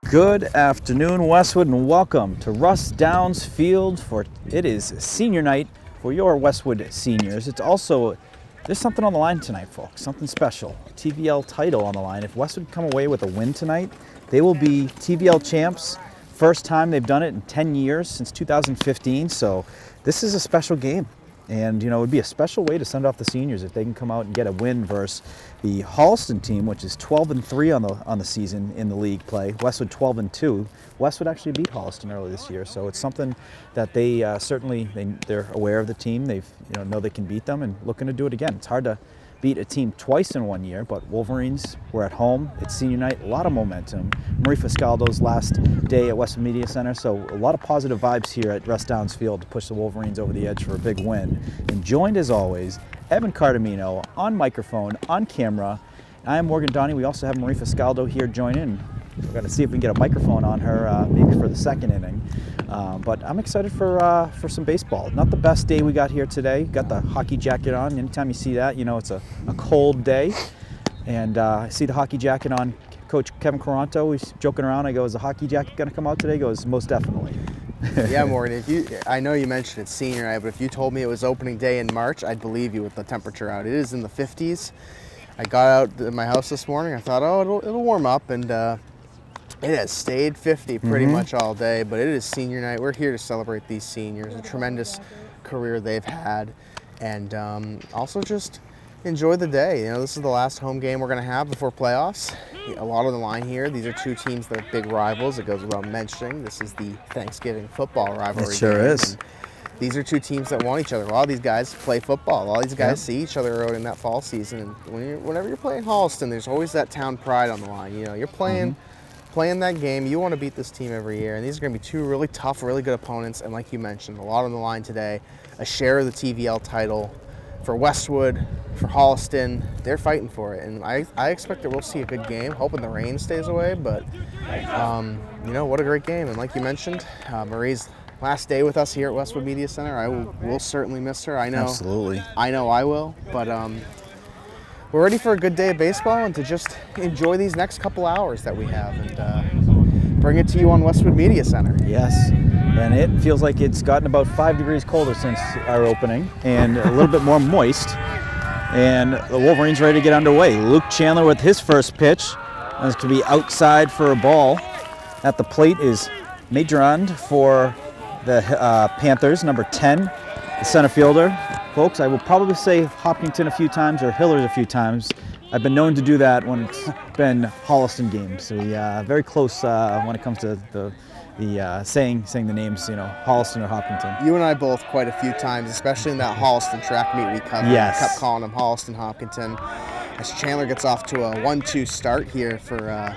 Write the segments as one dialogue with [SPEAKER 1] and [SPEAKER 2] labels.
[SPEAKER 1] Good afternoon, Westwood, and welcome to Russ Downs Field. It is senior night for your Westwood seniors. It's also, there's something on the line tonight, folks, something special. TVL title on the line. If Westwood come away with a win tonight, they will be TVL champs. First time they've done it in 10 years, since 2015, so this is a special game. And, you know, it would be a special way to send off the seniors if they can come out and get a win versus the Holliston team, which is 12-3 on the season in the league play. Westwood 12-2. Westwood actually beat Holliston early this year, so it's something that they they're aware of the team. They've know they can beat them and looking to do it again. It's hard to beat a team twice in 1 year, but Wolverines were at home. It's senior night, a lot of momentum. Marie Fiscaldo's last day at Westwood Media Center, so a lot of positive vibes here at Russ Downs Field to push the Wolverines over the edge for a big win. And joined as always, Evan Cardamino on microphone, on camera. I am Morgan Donnie. We also have Marie Fiscaldo here joining. We're going to see if we can get a microphone on her maybe for the second inning. But I'm excited for some baseball. Not the best day we got here today. Got the hockey jacket on. Anytime you see that, you know it's a cold day. And I see the hockey jacket on Coach Kevin Coranto. He's joking around. I go, is the hockey jacket going to come out today? He goes, most definitely.
[SPEAKER 2] Yeah, Morgan, I know you mentioned it's senior night, but if you told me it was opening day in March, I'd believe you with the temperature out. It is in the 50s. I got out of my house this morning. I thought, oh, it'll warm up, and it has stayed 50 pretty much all day, but it is senior night. We're here to celebrate these seniors, a tremendous career they've had, and also just enjoy the day. You know, this is the last home game we're going to have before playoffs. A lot on the line here. These are two teams that are big rivals. It goes without mentioning. This is the Thanksgiving football rivalry.
[SPEAKER 1] It sure
[SPEAKER 2] game,
[SPEAKER 1] is.
[SPEAKER 2] These are two teams that want each other. A lot of these guys play football. A lot of these guys see each other out in that fall season. And whenever you're playing Holliston, there's always that town pride on the line. You know, you're playing that game. You want to beat this team every year. And these are going to be two really tough, really good opponents. And like you mentioned, a lot on the line today. A share of the TVL title for Westwood, for Holliston. They're fighting for it. And I expect that we'll see a good game, hoping the rain stays away. But, you know, what a great game. And like you mentioned, Marie's last day with us here at Westwood Media Center. I will certainly miss her. I know.
[SPEAKER 1] Absolutely.
[SPEAKER 2] I know I will. But we're ready for a good day of baseball and to just enjoy these next couple hours that we have and bring it to you on Westwood Media Center.
[SPEAKER 1] Yes. And it feels like it's gotten about 5 degrees colder since our opening and a little bit more moist. And the Wolverines ready to get underway. Luke Chandler with his first pitch. That's going to be outside for a ball. At the plate is Majorand for the Panthers, number 10, the center fielder. Folks, I will probably say Hopkinton a few times or Hillard a few times. I've been known to do that when it's been Holliston games. So very close when it comes to the saying the names, you know, Holliston or Hopkinton.
[SPEAKER 2] You and I both quite a few times, especially in that Holliston track meet we covered.
[SPEAKER 1] Yes.
[SPEAKER 2] We kept calling them Holliston Hopkinton. As Chandler gets off to a 1-2 start here for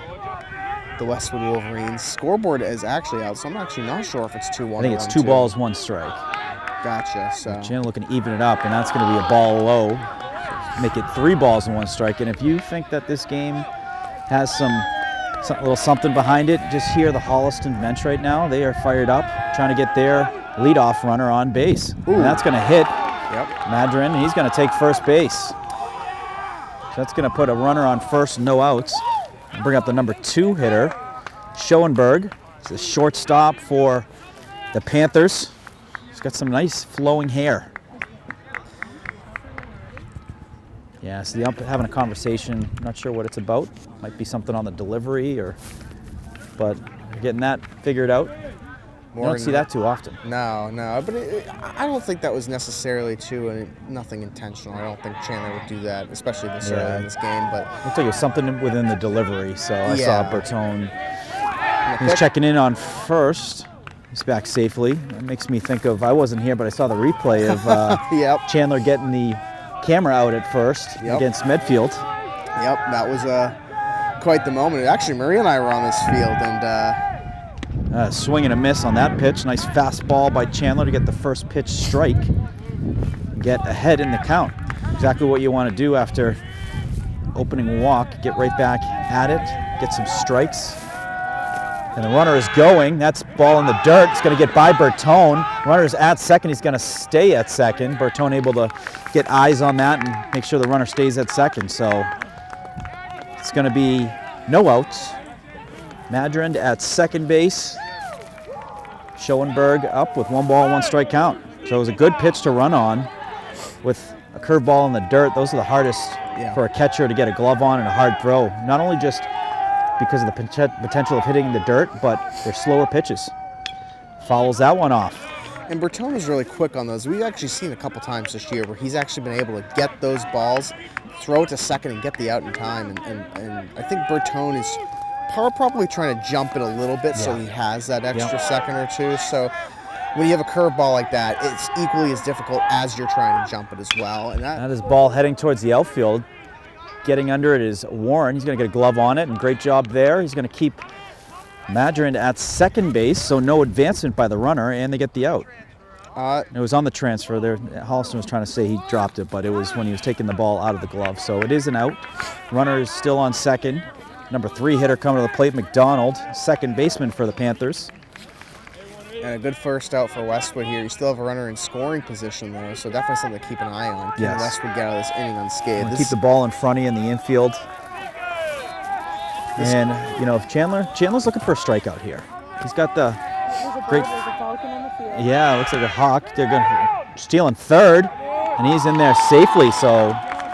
[SPEAKER 2] the Westwood Wolverines. Scoreboard is actually out, so I'm actually not sure if it's 2-1.
[SPEAKER 1] I think it's 2 balls, 1 strike.
[SPEAKER 2] Gotcha. So
[SPEAKER 1] Chandler looking to even it up, and that's going to be a ball low. Make it 3 balls and 1 strike. And if you think that this game has some little something behind it, just hear the Holliston bench right now. They are fired up, trying to get their leadoff runner on base. And that's going to hit Madron, and he's going to take first base. So that's going to put a runner on first, no outs. And bring up the number 2 hitter, Schoenberg. It's a shortstop for the Panthers. He's got some nice flowing hair. Yeah, so the ump having a conversation. Not sure what it's about. Might be something on the delivery, but getting that figured out. You don't see that too often.
[SPEAKER 2] No, but I don't think that was necessarily nothing intentional. I don't think Chandler would do that, especially this early in this game. But
[SPEAKER 1] looks like it was something within the delivery. So I saw Bertone. He's checking in on first. He's back safely. That makes me think of, I wasn't here, but I saw the replay of Chandler getting the camera out at first against Medfield.
[SPEAKER 2] Yep, that was quite the moment. Actually, Marie and I were on this field, and
[SPEAKER 1] swing and a miss on that pitch. Nice fastball by Chandler to get the first pitch strike. Get ahead in the count. Exactly what you want to do after opening walk. Get right back at it. Get some strikes. And the runner is going. That's ball in the dirt. It's going to get by Bertone. Runner's at second. He's going to stay at second. Bertone able to get eyes on that and make sure the runner stays at second. So it's going to be no outs. Madrid at second base. Schoenberg up with 1 ball, 1 strike count. So it was a good pitch to run on with a curveball in the dirt. Those are the hardest for a catcher to get a glove on and a hard throw. Not only just because of the potential of hitting the dirt, but they're slower pitches. Fouls that one off.
[SPEAKER 2] And Bertone is really quick on those. We've actually seen a couple times this year where he's actually been able to get those balls, throw it to second, and get the out in time. And I think Bertone is probably trying to jump it a little bit so he has that extra second or two. So when you have a curveball like that, it's equally as difficult as you're trying to jump it as well. And
[SPEAKER 1] that is ball heading towards the outfield. Getting under it is Warren. He's going to get a glove on it, and great job there. He's going to keep Madrid at second base, so no advancement by the runner, and they get the out. It was on the transfer there. Holliston was trying to say he dropped it, but it was when he was taking the ball out of the glove. So it is an out. Runner is still on second. Number 3 hitter coming to the plate, McDonald, second baseman for the Panthers.
[SPEAKER 2] And a good first out for Westwood here. You still have a runner in scoring position, though, so definitely something to keep an eye on. Can Westwood get out of this inning unscathed?
[SPEAKER 1] Keep the ball in front of you in the infield. And, you know, Chandler's looking for a strikeout here. He's got the great... Yeah, it looks like a hawk. They're going to stealing third, and he's in there safely. So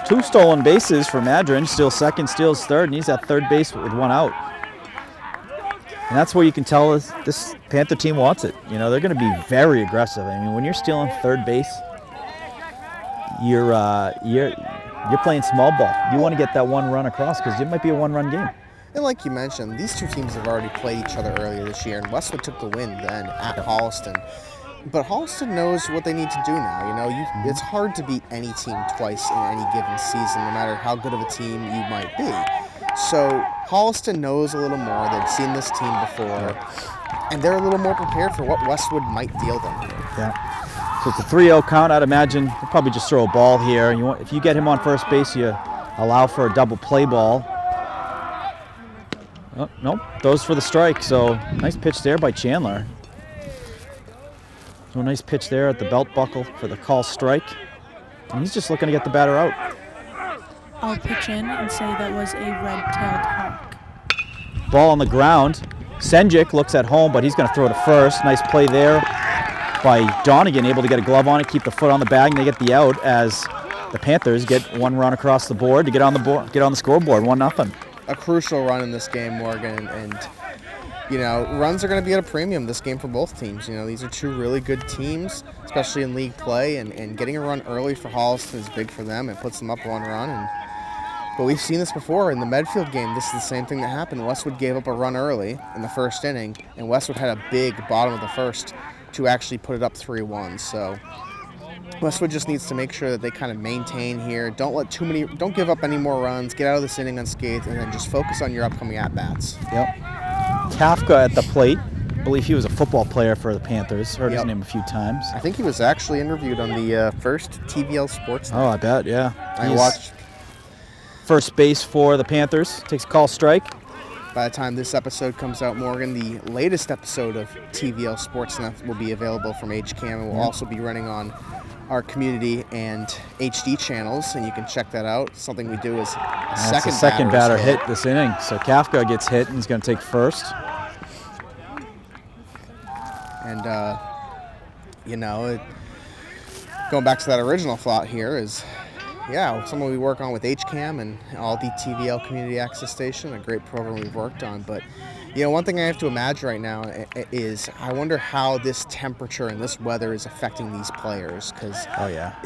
[SPEAKER 1] 2 stolen bases for Madrid. Steals second, steals third, and he's at third base with 1 out. And that's where you can tell this Panther team wants it. You know, they're going to be very aggressive. I mean, when you're stealing third base, you're playing small ball. You want to get that 1 run across because it might be a 1-run game.
[SPEAKER 2] And like you mentioned, these 2 teams have already played each other earlier this year, and Westwood took the win then at Holliston. But Holliston knows what they need to do now. You know, it's hard to beat any team twice in any given season, no matter how good of a team you might be. So Holliston knows a little more. They've seen this team before, and they're a little more prepared for what Westwood might deal them here.
[SPEAKER 1] Yeah. So it's a 3-0 count. I'd imagine they'll probably just throw a ball here. If you get him on first base, you allow for a double play ball. Oh, nope, those for the strike. So nice pitch there by Chandler. So a nice pitch there at the belt buckle for the call strike. And he's just looking to get the batter out.
[SPEAKER 3] I'll pitch in and say that was a red-tailed hawk.
[SPEAKER 1] Ball on the ground. Senjik looks at home, but he's going to throw to first. Nice play there by Donegan, able to get a glove on it, keep the foot on the bag, and they get the out as the Panthers get 1 run across the board to get on the scoreboard, 1-0.
[SPEAKER 2] A crucial run in this game, Morgan, and you know, runs are going to be at a premium this game for both teams. You know, these are 2 really good teams, especially in league play, and getting a run early for Holliston is big for them. It puts them up 1 run, but we've seen this before in the Medfield game. This is the same thing that happened. Westwood gave up a run early in the first inning, and Westwood had a big bottom of the first to actually put it up 3-1. So Westwood just needs to make sure that they kind of maintain here. Don't give up any more runs. Get out of this inning unscathed, and then just focus on your upcoming at-bats.
[SPEAKER 1] Yep. Kafka at the plate. I believe he was a football player for the Panthers. Heard his name a few times.
[SPEAKER 2] I think he was actually interviewed on the first TVL Sports Night.
[SPEAKER 1] Oh, I bet, yeah.
[SPEAKER 2] I watched.
[SPEAKER 1] First base for the Panthers. Takes a call strike.
[SPEAKER 2] By the time this episode comes out, Morgan, the latest episode of TVL Sportsnet will be available from HCAM, and will also be running on our community and HD channels, and you can check that out. Something we do is a second
[SPEAKER 1] batter hit this inning. So Kafka gets hit, and he's going to take first.
[SPEAKER 2] And, you know, going back to that original thought here is, yeah, someone we work on with HCAM and all the TVL Community Access Station, a great program we've worked on. But, you know, one thing I have to imagine right now is I wonder how this temperature and this weather is affecting these players, because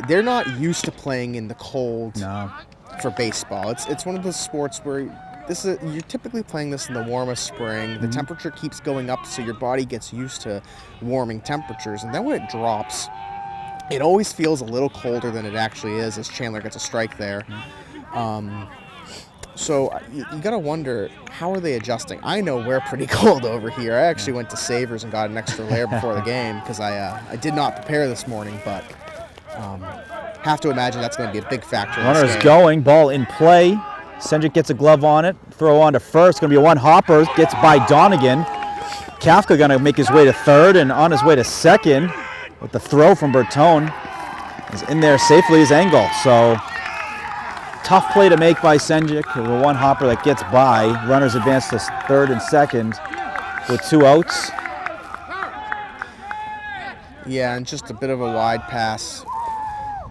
[SPEAKER 2] they're not used to playing in the cold for baseball. It's one of those sports where you're typically playing this in the warmest spring. The temperature keeps going up, so your body gets used to warming temperatures. And then when it drops, it always feels a little colder than it actually is, as Chandler gets a strike there. So you got to wonder, how are they adjusting? I know we're pretty cold over here. I actually went to Savers and got an extra layer before the game because I did not prepare this morning, but have to imagine that's going to be a big factor in this game.
[SPEAKER 1] Runner's going, ball in play. Senjik gets a glove on it, throw on to first. Going to be a 1 hopper, gets by Donegan. Kafka going to make his way to third, and on his way to second with the throw from Bertone. Is in there safely as Engel. So Tough play to make by Senjik. The one hopper that gets by. Runners advance to third and second with 2 outs.
[SPEAKER 2] Yeah, and just a bit of a wide pass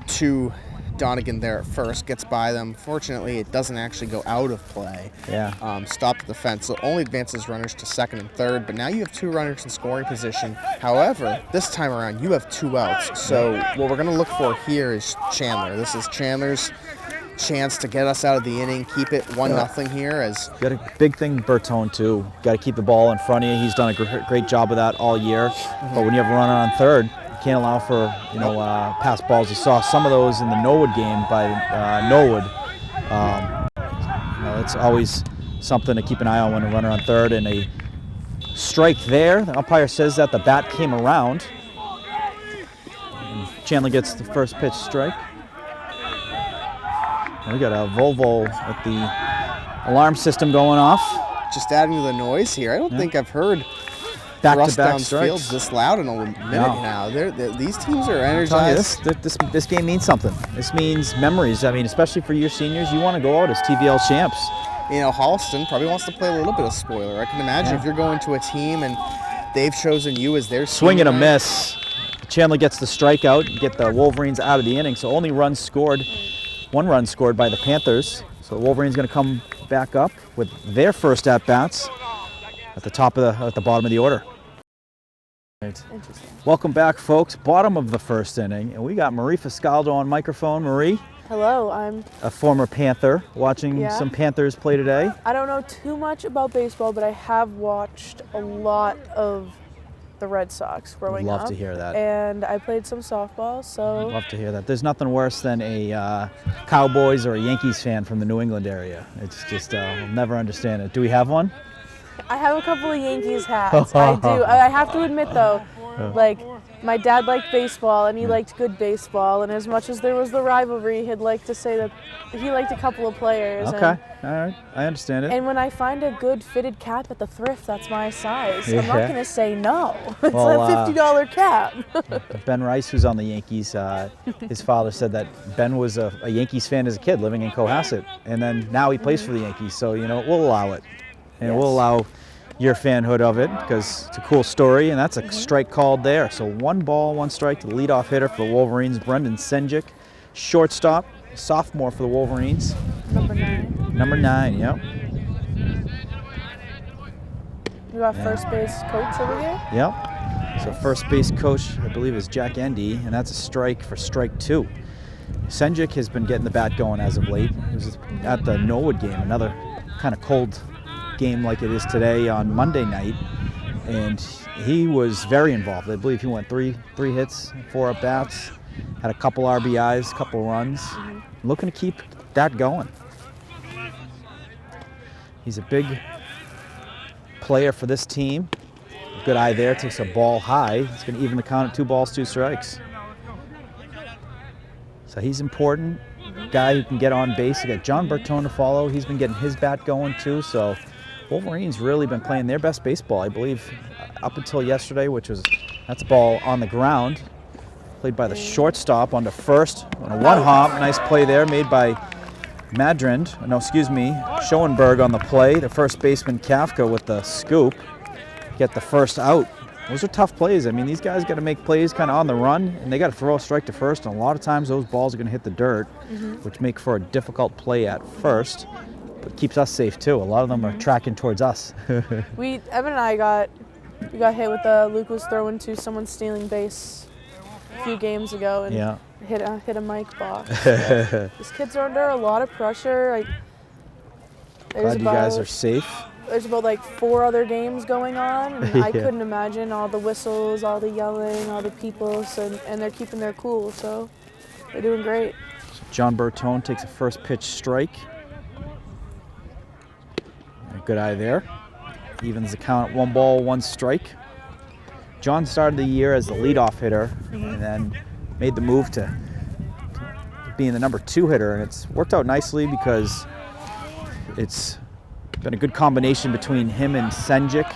[SPEAKER 2] to Donegan there at first. Gets by them. Fortunately, it doesn't actually go out of play.
[SPEAKER 1] Yeah.
[SPEAKER 2] Stopped at the fence. So only advances runners to second and third. But now you have 2 runners in scoring position. However, this time around, you have 2 outs. So what we're going to look for here is Chandler. This is Chandler's chance to get us out of the inning, keep it 1-0 here. As
[SPEAKER 1] Got a big thing, Bertone, too. Got to keep the ball in front of you. He's done a great job of that all year. But when you have a runner on third, you can't allow for pass balls. You saw some of those in the Norwood game by Norwood. It's always something to keep an eye on when a runner on third. And a strike there. The umpire says that the bat came around. And Chandler gets the first pitch strike. We got a Volvo with the alarm system going off.
[SPEAKER 2] just adding to the noise here. I don't think I've heard
[SPEAKER 1] back-to-back
[SPEAKER 2] Russ
[SPEAKER 1] strikes
[SPEAKER 2] Fields this loud in a minute now. These teams are energized.
[SPEAKER 1] This game means something. This means memories. I mean, especially for your seniors, you want to go out as TVL champs.
[SPEAKER 2] You know, Holliston probably wants to play a little bit of spoiler. I can imagine if you're going to a team and they've chosen you as their
[SPEAKER 1] swing and a miss. Chandler gets the strikeout, get the Wolverines out of the inning. So only one run scored by the Panthers. So the Wolverines going to come back up with their first at bats at the bottom of the order. Right. Welcome back, folks. Bottom of the first inning, and we got Marie Fiscaldo on microphone. Marie.
[SPEAKER 3] Hello, I'm
[SPEAKER 1] a former Panther, watching some Panthers play today.
[SPEAKER 3] I don't know too much about baseball, but I have watched a lot of the Red Sox growing up.
[SPEAKER 1] Love to hear that.
[SPEAKER 3] And I played some softball, so.
[SPEAKER 1] Love to hear that. There's nothing worse than a Cowboys or a Yankees fan from the New England area. It's just, I'll never understand it. Do we have one?
[SPEAKER 3] I have a couple of Yankees hats. I do. I have to admit, though, like, my dad liked baseball, and he liked good baseball, and as much as there was the rivalry, he'd like to say that he liked a couple of players.
[SPEAKER 1] Okay, all right, I understand it.
[SPEAKER 3] And when I find a good fitted cap at the thrift that's my size, I'm not going to say no. It's a $50 cap.
[SPEAKER 1] Ben Rice, who's on the Yankees, his father said that Ben was a Yankees fan as a kid living in Cohasset, and then now he plays for the Yankees, so, you know, we'll allow it. And we'll allow your fanhood of it because it's a cool story, and that's a strike called there. So 1 ball, 1 strike to the leadoff hitter for the Wolverines, Brendan Senjik. Shortstop, sophomore for the Wolverines.
[SPEAKER 3] Number 9.
[SPEAKER 1] Number 9, yep.
[SPEAKER 3] You got first base coach over here?
[SPEAKER 1] Yep. So first base coach, I believe, is Jack Endy, and that's a strike for strike 2. Senjik has been getting the bat going as of late. He was at the Norwood game, another kind of cold game like it is today on Monday night, and he was very involved. I believe he went three hits, 4 at bats, had a couple RBIs, couple runs. Looking to keep that going. He's a big player for this team. Good eye there, takes a ball high. He's going to even the count at 2 balls, 2 strikes. So he's important. Guy who can get on base. You got John Bertone to follow. He's been getting his bat going too. So Wolverines really been playing their best baseball, I believe, up until yesterday, that's a ball on the ground, played by the shortstop onto first on a 1 hop. Nice play there made by Schoenberg on the play. The first baseman Kafka with the scoop, get the first out. Those are tough plays. I mean, these guys got to make plays kind of on the run, and they got to throw a strike to first, and a lot of times those balls are going to hit the dirt, which make for a difficult play at first. But keeps us safe too. A lot of them are tracking towards us.
[SPEAKER 3] Evan and I got hit with Luke was throwing to someone stealing base a few games ago and hit a mic box. So these kids are under a lot of pressure.
[SPEAKER 1] Glad you guys are safe.
[SPEAKER 3] There's about 4 other games going on, and I couldn't imagine all the whistles, all the yelling, all the people, and they're keeping their cool, so they're doing great.
[SPEAKER 1] So John Bertone takes a first pitch strike. Good eye there. Evens the count at 1 ball, 1 strike. John started the year as the leadoff hitter and then made the move to being the number 2 hitter, and it's worked out nicely because it's been a good combination between him and Senjik.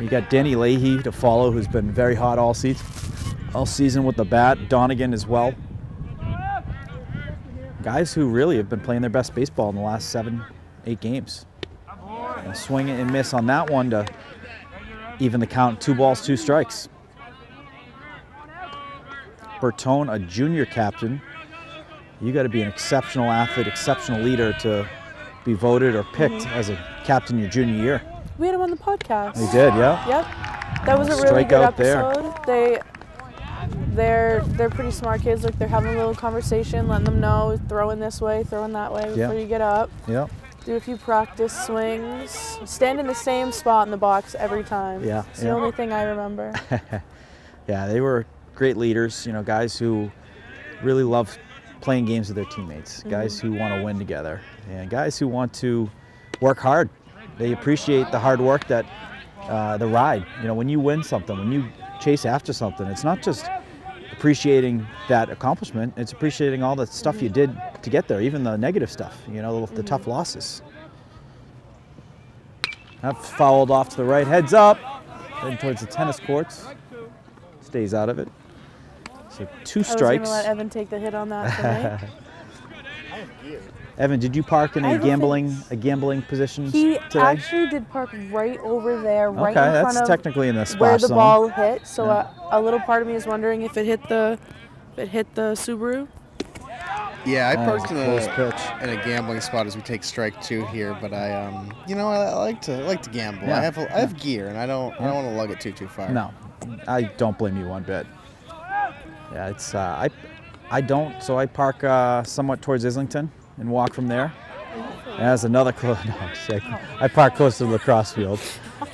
[SPEAKER 1] You got Danny Leahy to follow, who's been very hot all season with the bat. Donegan as well. guys who really have been playing their best baseball in the last 7, 8 games. And swing and miss on that one to even the count. 2 balls, 2 strikes. Bertone, a junior captain. You got to be an exceptional athlete, exceptional leader to be voted or picked as a captain your junior year.
[SPEAKER 3] We had him on the podcast.
[SPEAKER 1] We did, yeah.
[SPEAKER 3] Yep. That was a really good episode. They're pretty smart kids. Like, they're having a little conversation, letting them know, throwing this way, throwing that way before you get up.
[SPEAKER 1] Yeah.
[SPEAKER 3] Do a few practice swings. Stand in the same spot in the box every time.
[SPEAKER 1] Yeah.
[SPEAKER 3] It's the only thing I remember.
[SPEAKER 1] Yeah, they were great leaders, guys who really love playing games with their teammates, guys who want to win together, and guys who want to work hard. They appreciate the hard work that the ride. When you win something, when you chase after something, it's not just appreciating that accomplishment, it's appreciating all the stuff you did to get there, even the negative stuff, the tough losses. That fouled off to the right, heads up, heading towards the tennis courts, stays out of it. So 2 strikes.
[SPEAKER 3] I was going to let Evan take the hit on that tonight.
[SPEAKER 1] Evan, did you park in a gambling position
[SPEAKER 3] today? He actually did park right over there, right in front of
[SPEAKER 1] that's technically in the splash
[SPEAKER 3] where the
[SPEAKER 1] zone.
[SPEAKER 3] ball hit. So a little part of me is wondering if it hit the Subaru.
[SPEAKER 2] Yeah, I parked
[SPEAKER 1] pitch.
[SPEAKER 2] in a gambling spot as we take strike 2 here, but I like to gamble.
[SPEAKER 1] Yeah.
[SPEAKER 2] I have gear, and I don't want to lug it too far.
[SPEAKER 1] No, I don't blame you one bit. Yeah, it's I don't. So I park somewhat towards Islington and walk from there. And that's another I park close to the lacrosse field.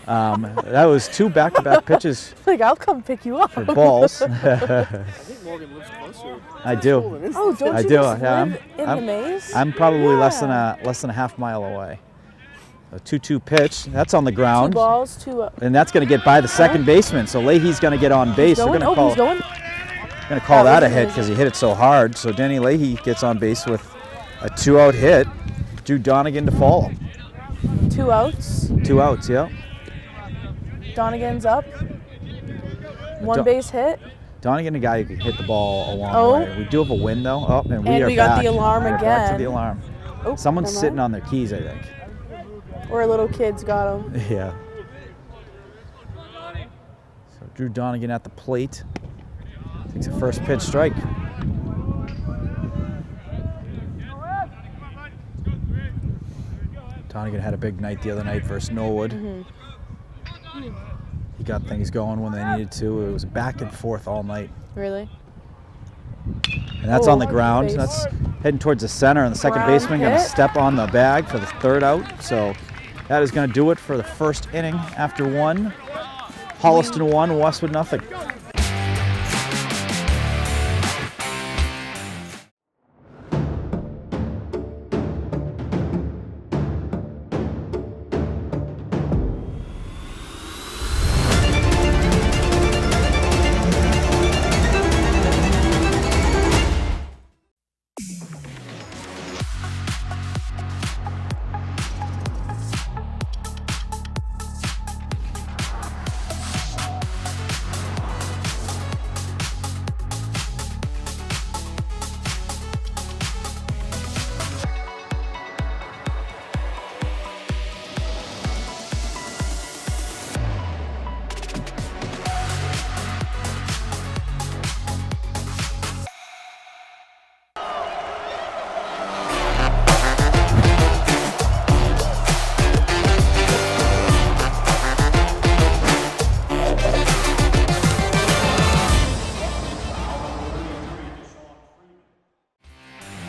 [SPEAKER 1] That was 2 back-to-back pitches.
[SPEAKER 3] Like, I'll come pick you up.
[SPEAKER 1] For balls.
[SPEAKER 2] I think Morgan lives closer.
[SPEAKER 1] I do.
[SPEAKER 3] Oh, don't
[SPEAKER 1] I
[SPEAKER 3] you
[SPEAKER 1] do.
[SPEAKER 3] just
[SPEAKER 1] Yeah,
[SPEAKER 3] live in the maze?
[SPEAKER 1] I'm probably less than a half mile away. A 2-2 pitch. That's on the ground.
[SPEAKER 3] 2 balls, 2 up.
[SPEAKER 1] And that's going to get by the second baseman. So Leahy's going to get on base. They're going to call that a hit because he hit it so hard. So Denny Leahy gets on base with a 2-out hit. Drew Donegan to follow.
[SPEAKER 3] 2 outs.
[SPEAKER 1] 2 outs, yeah.
[SPEAKER 3] Donegan's up. 1 base hit.
[SPEAKER 1] Donegan, a guy who can hit the ball a long way. We do have a win though. Oh, and we
[SPEAKER 3] got the alarm
[SPEAKER 1] We're
[SPEAKER 3] again.
[SPEAKER 1] Back to the alarm.
[SPEAKER 3] Oh,
[SPEAKER 1] someone's sitting on their keys, I think.
[SPEAKER 3] Or a little kid's got them.
[SPEAKER 1] Yeah. So Drew Donegan at the plate. Takes a first pitch strike. Donegan had a big night the other night versus Norwood. He got things going when they needed to. It was back and forth all night.
[SPEAKER 3] Really?
[SPEAKER 1] And that's on the ground. That's heading towards the center, and the second baseman going to step on the bag for the 3rd out. So that is going to do it for the first inning after 1. Holliston 1, Westwood nothing.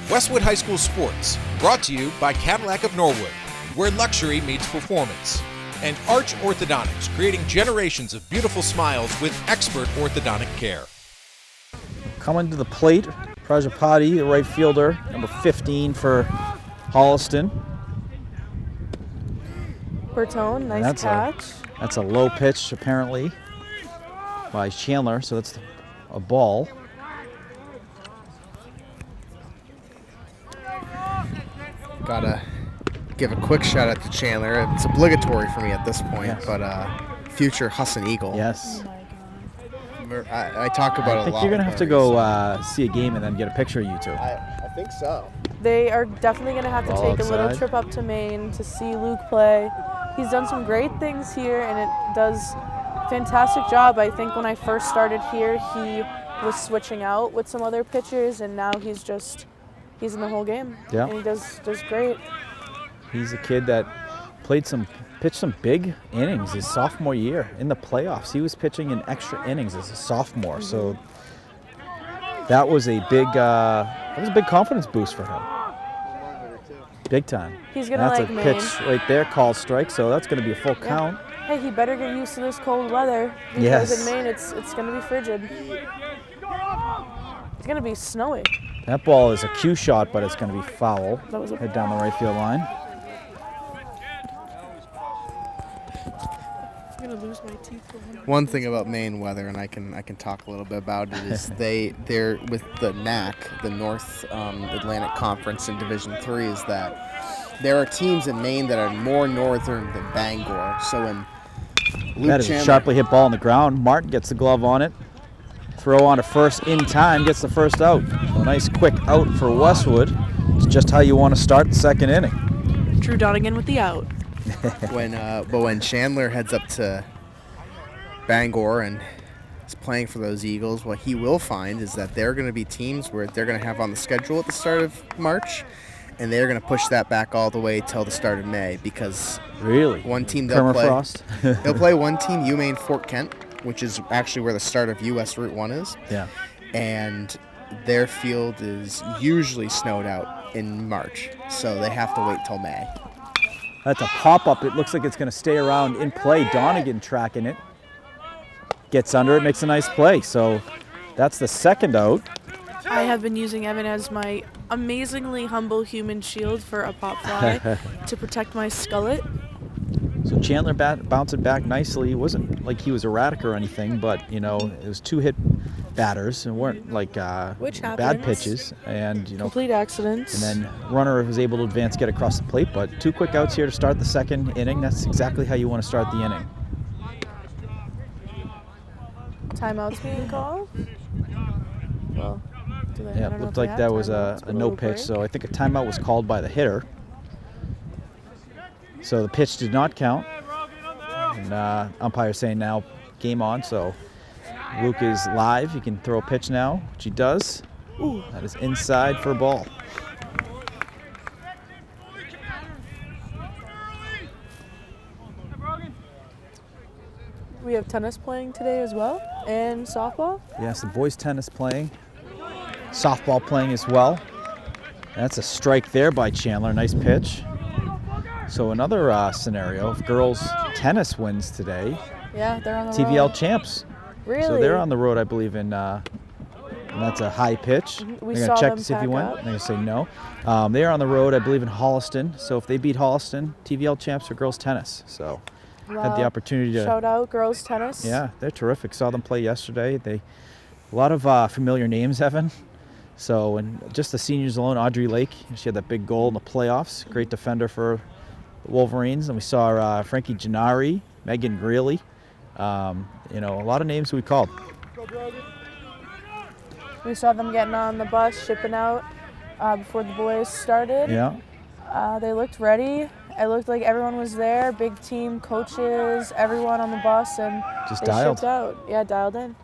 [SPEAKER 4] Westwood High School Sports, brought to you by Cadillac of Norwood, where luxury meets performance, and Arch Orthodontics, creating generations of beautiful smiles with expert orthodontic care.
[SPEAKER 1] Coming to the plate, Prajapati, the right fielder, number 15 for Holliston.
[SPEAKER 3] Bertone, nice catch.
[SPEAKER 1] That's a low pitch, apparently, by Chandler, so that's a ball.
[SPEAKER 2] Gotta give a quick shout out to Chandler. It's obligatory for me at this point, but future Husson Eagle.
[SPEAKER 1] Yes.
[SPEAKER 2] I talk about it a lot.
[SPEAKER 1] I think you're going to have to go see a game and then get a picture of you two.
[SPEAKER 2] I think so.
[SPEAKER 3] they are definitely going to have to
[SPEAKER 1] Ball
[SPEAKER 3] take a little
[SPEAKER 1] outside.
[SPEAKER 3] trip up to Maine to see Luke play. He's done some great things here, and it does fantastic job. I think when I first started here, he was switching out with some other pitchers, and now he's in the whole game.
[SPEAKER 1] Yeah.
[SPEAKER 3] And he does great.
[SPEAKER 1] He's a kid that pitched some big innings his sophomore year in the playoffs. He was pitching in extra innings as a sophomore, so that was a big confidence boost for him. Big time.
[SPEAKER 3] He's gonna
[SPEAKER 1] That's
[SPEAKER 3] like
[SPEAKER 1] a
[SPEAKER 3] Maine.
[SPEAKER 1] pitch right there, called strike, so that's going to be a full count.
[SPEAKER 3] Hey, he better get used to this cold weather because
[SPEAKER 1] Yes.
[SPEAKER 3] in Maine it's going to be frigid. It's going to be snowy.
[SPEAKER 1] That ball is a cue shot, but it's going to be foul.
[SPEAKER 3] That was a-
[SPEAKER 1] Head down the right field line.
[SPEAKER 3] I'm going to lose my teeth.
[SPEAKER 2] One thing about Maine weather, and I can talk a little bit about it, is they're with the NAC, the North Atlantic Conference in Division III, is that there are teams in Maine that are more northern than Bangor. So when Luke
[SPEAKER 1] That is a
[SPEAKER 2] Chandler,
[SPEAKER 1] sharply hit ball on the ground. Martin gets the glove on it. Throw on to first in time, gets the first out. A nice quick out for Westwood. It's just how you want to start the second inning.
[SPEAKER 3] Drew Donegan with the out.
[SPEAKER 2] when Chandler heads up to Bangor and is playing for those Eagles, what he will find is that there are going to be teams where they're going to have on the schedule at the start of March, and they're going to push that back all the way till the start of May, because
[SPEAKER 1] Really?
[SPEAKER 2] one team they'll play,
[SPEAKER 1] Permafrost?
[SPEAKER 2] they'll play one team, UMaine Fort Kent, which is actually where the start of US Route 1 is,
[SPEAKER 1] Yeah.
[SPEAKER 2] and their field is usually snowed out in March, so they have to wait till May.
[SPEAKER 1] That's a pop-up. It looks like it's going to stay around in play. Donegan tracking it. Gets under it, makes a nice play. So that's the second out.
[SPEAKER 3] I have been using Evan as my amazingly humble human shield for a pop fly to protect my skullet.
[SPEAKER 1] So Chandler bouncing back nicely. It wasn't like he was erratic or anything, but, it was two hit batters and weren't like
[SPEAKER 3] Which
[SPEAKER 1] bad
[SPEAKER 3] happens.
[SPEAKER 1] pitches. And,
[SPEAKER 3] Complete accidents.
[SPEAKER 1] and then runner was able to advance, get across the plate, but two quick outs here to start the second inning. That's exactly how you want to start the inning.
[SPEAKER 3] Timeouts being called? Well, do they? I
[SPEAKER 1] Yeah,
[SPEAKER 3] don't
[SPEAKER 1] it
[SPEAKER 3] know
[SPEAKER 1] looked
[SPEAKER 3] if they
[SPEAKER 1] like
[SPEAKER 3] have
[SPEAKER 1] that was
[SPEAKER 3] timeouts,
[SPEAKER 1] a
[SPEAKER 3] but
[SPEAKER 1] no
[SPEAKER 3] little
[SPEAKER 1] pitch,
[SPEAKER 3] break.
[SPEAKER 1] so I think a timeout was called by the hitter. So the pitch did not count. And umpire saying now game on, so Luke is live. He can throw a pitch now, which he does. Ooh, that is inside for a ball.
[SPEAKER 3] We have tennis playing today as well, and softball.
[SPEAKER 1] Yes, the boys tennis playing. Softball playing as well. That's a strike there by Chandler. Nice pitch. So another scenario, if girls tennis wins today,
[SPEAKER 3] Yeah, they're on the
[SPEAKER 1] TVL
[SPEAKER 3] road.
[SPEAKER 1] champs.
[SPEAKER 3] Really?
[SPEAKER 1] So they're on the road, I believe, and that's a high pitch.
[SPEAKER 3] We
[SPEAKER 1] They're
[SPEAKER 3] saw
[SPEAKER 1] gonna check
[SPEAKER 3] them
[SPEAKER 1] to see if he
[SPEAKER 3] pack
[SPEAKER 1] went.
[SPEAKER 3] up.
[SPEAKER 1] They're gonna say no. They are on the road, I believe, in Holliston. So if they beat Holliston, TVL champs for girls tennis. So had the
[SPEAKER 3] Wow.
[SPEAKER 1] opportunity to.
[SPEAKER 3] Shout out girls tennis.
[SPEAKER 1] Yeah, they're terrific. Saw them play yesterday. A lot of familiar names, Evan. So and just the seniors alone, Audrey Lake, she had that big goal in the playoffs. Great defender for the Wolverines. And we saw Frankie Gennari, Megan Greeley. A lot of names we called.
[SPEAKER 3] We saw them getting on the bus, shipping out before the boys started.
[SPEAKER 1] Yeah.
[SPEAKER 3] They looked ready. It looked like everyone was there, big team, coaches, everyone on the bus, and
[SPEAKER 1] Just
[SPEAKER 3] they
[SPEAKER 1] dialed.
[SPEAKER 3] shipped out. Yeah, dialed in.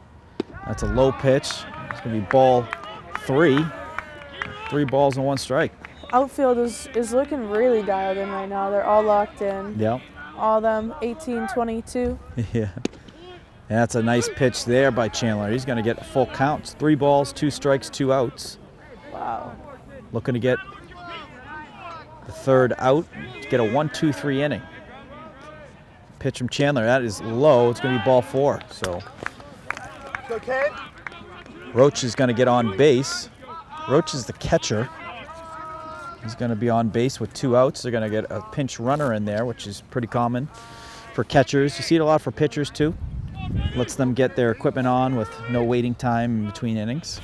[SPEAKER 1] That's a low pitch. It's going to be ball 3. 3 balls and 1 strike.
[SPEAKER 3] Outfield is looking really dialed in right now. They're all locked in.
[SPEAKER 1] Yep.
[SPEAKER 3] All them 18, 22.
[SPEAKER 1] Yeah. And that's a nice pitch there by Chandler. He's going to get a full count. 3 balls, 2 strikes, 2 outs.
[SPEAKER 3] Wow.
[SPEAKER 1] Looking to get the third out to get a 1-2-3 inning. Pitch from Chandler. That is low. It's going to be ball 4. So Roach is going to get on base. Roach is the catcher. He's going to be on base with 2 outs. They're going to get a pinch runner in there, which is pretty common for catchers. You see it a lot for pitchers too. Lets them get their equipment on with no waiting time in between innings.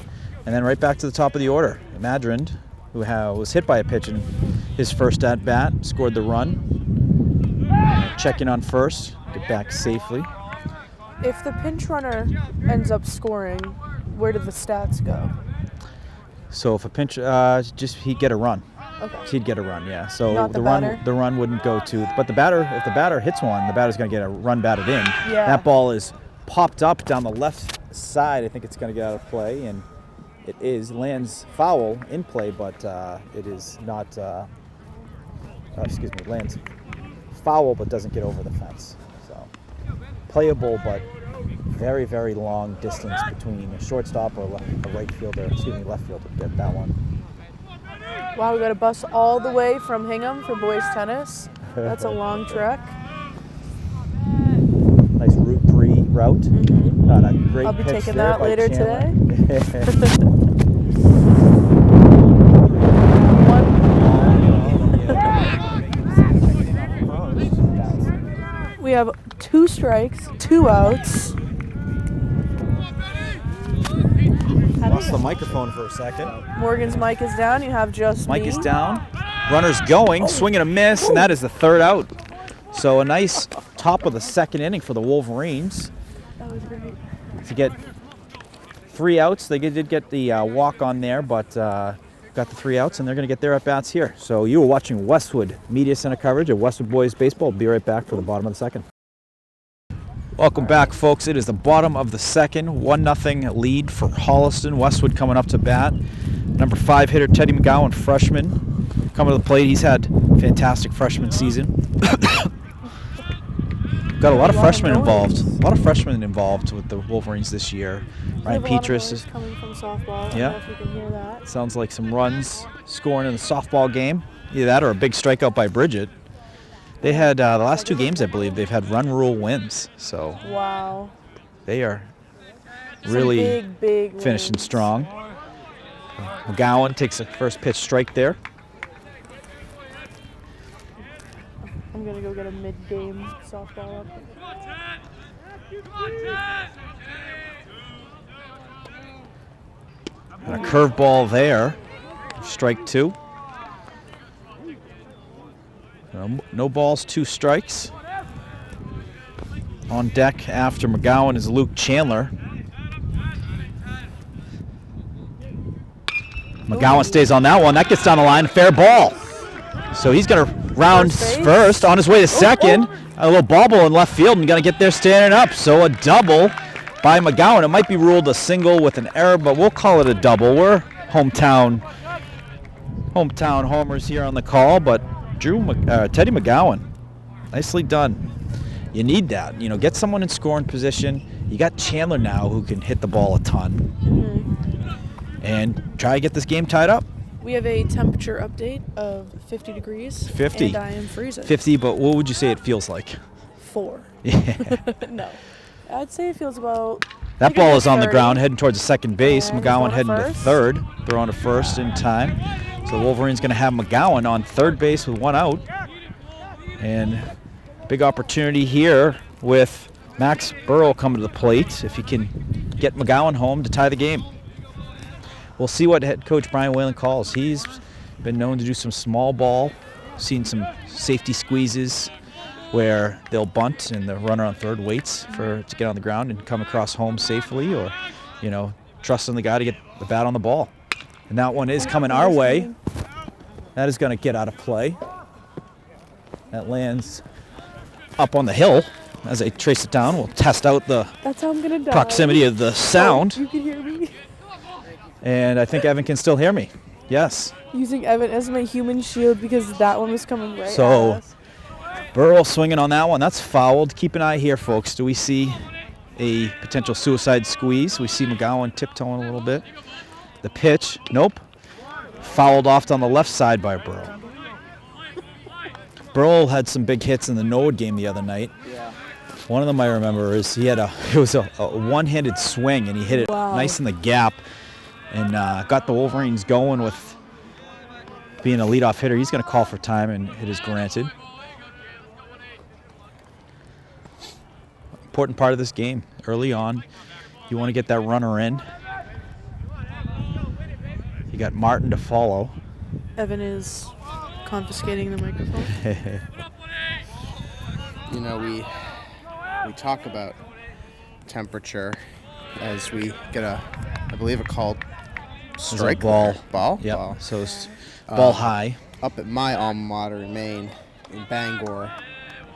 [SPEAKER 1] And then right back to the top of the order. Madrind, who was hit by a pitch in his first at-bat, scored the run. Checking on first, get back safely.
[SPEAKER 3] If the pinch runner ends up scoring, where do the stats go?
[SPEAKER 1] So if a pinch, just he'd get a run.
[SPEAKER 3] Okay.
[SPEAKER 1] He'd get a run, yeah. So
[SPEAKER 3] Not the
[SPEAKER 1] run,
[SPEAKER 3] batter?
[SPEAKER 1] the run wouldn't go to. But the batter, if the batter hits one, the batter's going to get a run batted in.
[SPEAKER 3] Yeah.
[SPEAKER 1] That ball is popped up down the left side. I think it's going to get out of play, and it is lands foul in play, but it is not. Lands foul, but doesn't get over the fence. So playable, but very, very long distance between a shortstop or a right fielder. Left fielder to get that one.
[SPEAKER 3] Wow, we got a bus all the way from Hingham for boys tennis. That's a long trek.
[SPEAKER 1] Nice Route 3 route. Got a great
[SPEAKER 3] I'll be
[SPEAKER 1] pitch
[SPEAKER 3] taking
[SPEAKER 1] there
[SPEAKER 3] that
[SPEAKER 1] by
[SPEAKER 3] later
[SPEAKER 1] Chandler.
[SPEAKER 3] We have 2 strikes, 2 outs.
[SPEAKER 1] Lost the microphone for a second.
[SPEAKER 3] Morgan's mic is down. You have just
[SPEAKER 1] Mike
[SPEAKER 3] me.
[SPEAKER 1] is down. Runner's going, swing and a miss, and that is the 3rd out. So a nice top of the 2nd inning for the Wolverines
[SPEAKER 3] That was great.
[SPEAKER 1] to get 3 outs. They did get the walk on there, but got the 3 outs, and they're going to get their at-bats here. So you were watching Westwood Media Center coverage of Westwood Boys Baseball. We'll be right back for the bottom of the 2nd. Welcome back, folks. It is the bottom of the 2nd. 1-0 lead for Holliston. Westwood coming up to bat. Number 5 hitter Teddy McGowan, freshman, coming to the plate. He's had a fantastic freshman season. Got a lot of freshmen involved. A lot of freshmen involved with the Wolverines this year. Ryan Petrus is
[SPEAKER 3] coming from softball. I
[SPEAKER 1] Yeah.
[SPEAKER 3] don't know if you can hear that.
[SPEAKER 1] sounds like some runs scoring in the softball game. Either that or a big strikeout by Bridget. They had the last 2 games, I believe, they've had run rule wins. So
[SPEAKER 3] Wow.
[SPEAKER 1] they are
[SPEAKER 3] Some
[SPEAKER 1] really
[SPEAKER 3] big
[SPEAKER 1] finishing
[SPEAKER 3] wins.
[SPEAKER 1] strong. McGowan takes a first pitch strike there.
[SPEAKER 3] I'm gonna go get a mid-game softball up.
[SPEAKER 1] And a curveball there. Strike 2. No balls, 2 strikes. On deck after McGowan is Luke Chandler. McGowan stays on that one. That gets down the line. Fair ball. So he's going to round
[SPEAKER 3] First base.
[SPEAKER 1] first. On his way to second. A little bobble in left field and going to get there standing up. So a double by McGowan. It might be ruled a single with an error, but we'll call it a double. We're hometown homers here on the call, but Teddy McGowan, nicely done. You need that. Get someone in scoring position. You got Chandler now who can hit the ball a ton. And try to get this game tied up.
[SPEAKER 3] We have a temperature update of 50 degrees.
[SPEAKER 1] 50.
[SPEAKER 3] And I am freezing.
[SPEAKER 1] 50, but what would you say it feels like?
[SPEAKER 3] 4.
[SPEAKER 1] Yeah.
[SPEAKER 3] No. I'd say it feels about...
[SPEAKER 1] That
[SPEAKER 3] I think
[SPEAKER 1] ball
[SPEAKER 3] it's
[SPEAKER 1] is on the
[SPEAKER 3] 30.
[SPEAKER 1] ground, heading towards the second base.
[SPEAKER 3] And
[SPEAKER 1] McGowan
[SPEAKER 3] he's
[SPEAKER 1] heading
[SPEAKER 3] on
[SPEAKER 1] to
[SPEAKER 3] to first.
[SPEAKER 1] third. Throwing to first in time. So the Wolverines going to have McGowan on third base with 1 out. And big opportunity here with Max Burrow coming to the plate if he can get McGowan home to tie the game. We'll see what head coach Brian Whalen calls. He's been known to do some small ball, seen some safety squeezes where they'll bunt and the runner on third waits to get on the ground and come across home safely, or trusting the guy to get the bat on the ball. And that one is coming our way. That is going to get out of play. That lands up on the hill. As I trace it down, we'll test out the
[SPEAKER 3] That's how I'm going to die.
[SPEAKER 1] proximity of the sound.
[SPEAKER 3] Oh, you can hear me.
[SPEAKER 1] And I think Evan can still hear me. Yes.
[SPEAKER 3] Using Evan as my human shield because that one was coming right
[SPEAKER 1] So-
[SPEAKER 3] at us.
[SPEAKER 1] Burrow swinging on that one. That's fouled. Keep an eye here, folks. Do we see a potential suicide squeeze? We see McGowan tiptoeing a little bit. The pitch, nope. Fouled off down the left side by Burrow. Burrow had some big hits in the Norwood game the other night.
[SPEAKER 2] Yeah.
[SPEAKER 1] One of them I remember is it was a one-handed swing, and he hit it
[SPEAKER 3] Wow.
[SPEAKER 1] nice in the gap and got the Wolverines going with being a leadoff hitter. He's going to call for time, and it is granted. Important part of this game. Early on, you want to get that runner in. You got Martin to follow.
[SPEAKER 3] Evan is confiscating the microphone.
[SPEAKER 2] We talk about temperature as we get I believe a call strike
[SPEAKER 1] ball.
[SPEAKER 2] there. Ball?
[SPEAKER 1] Yep.
[SPEAKER 2] Ball.
[SPEAKER 1] So it's ball high.
[SPEAKER 2] Up at my alma mater in Maine, in Bangor,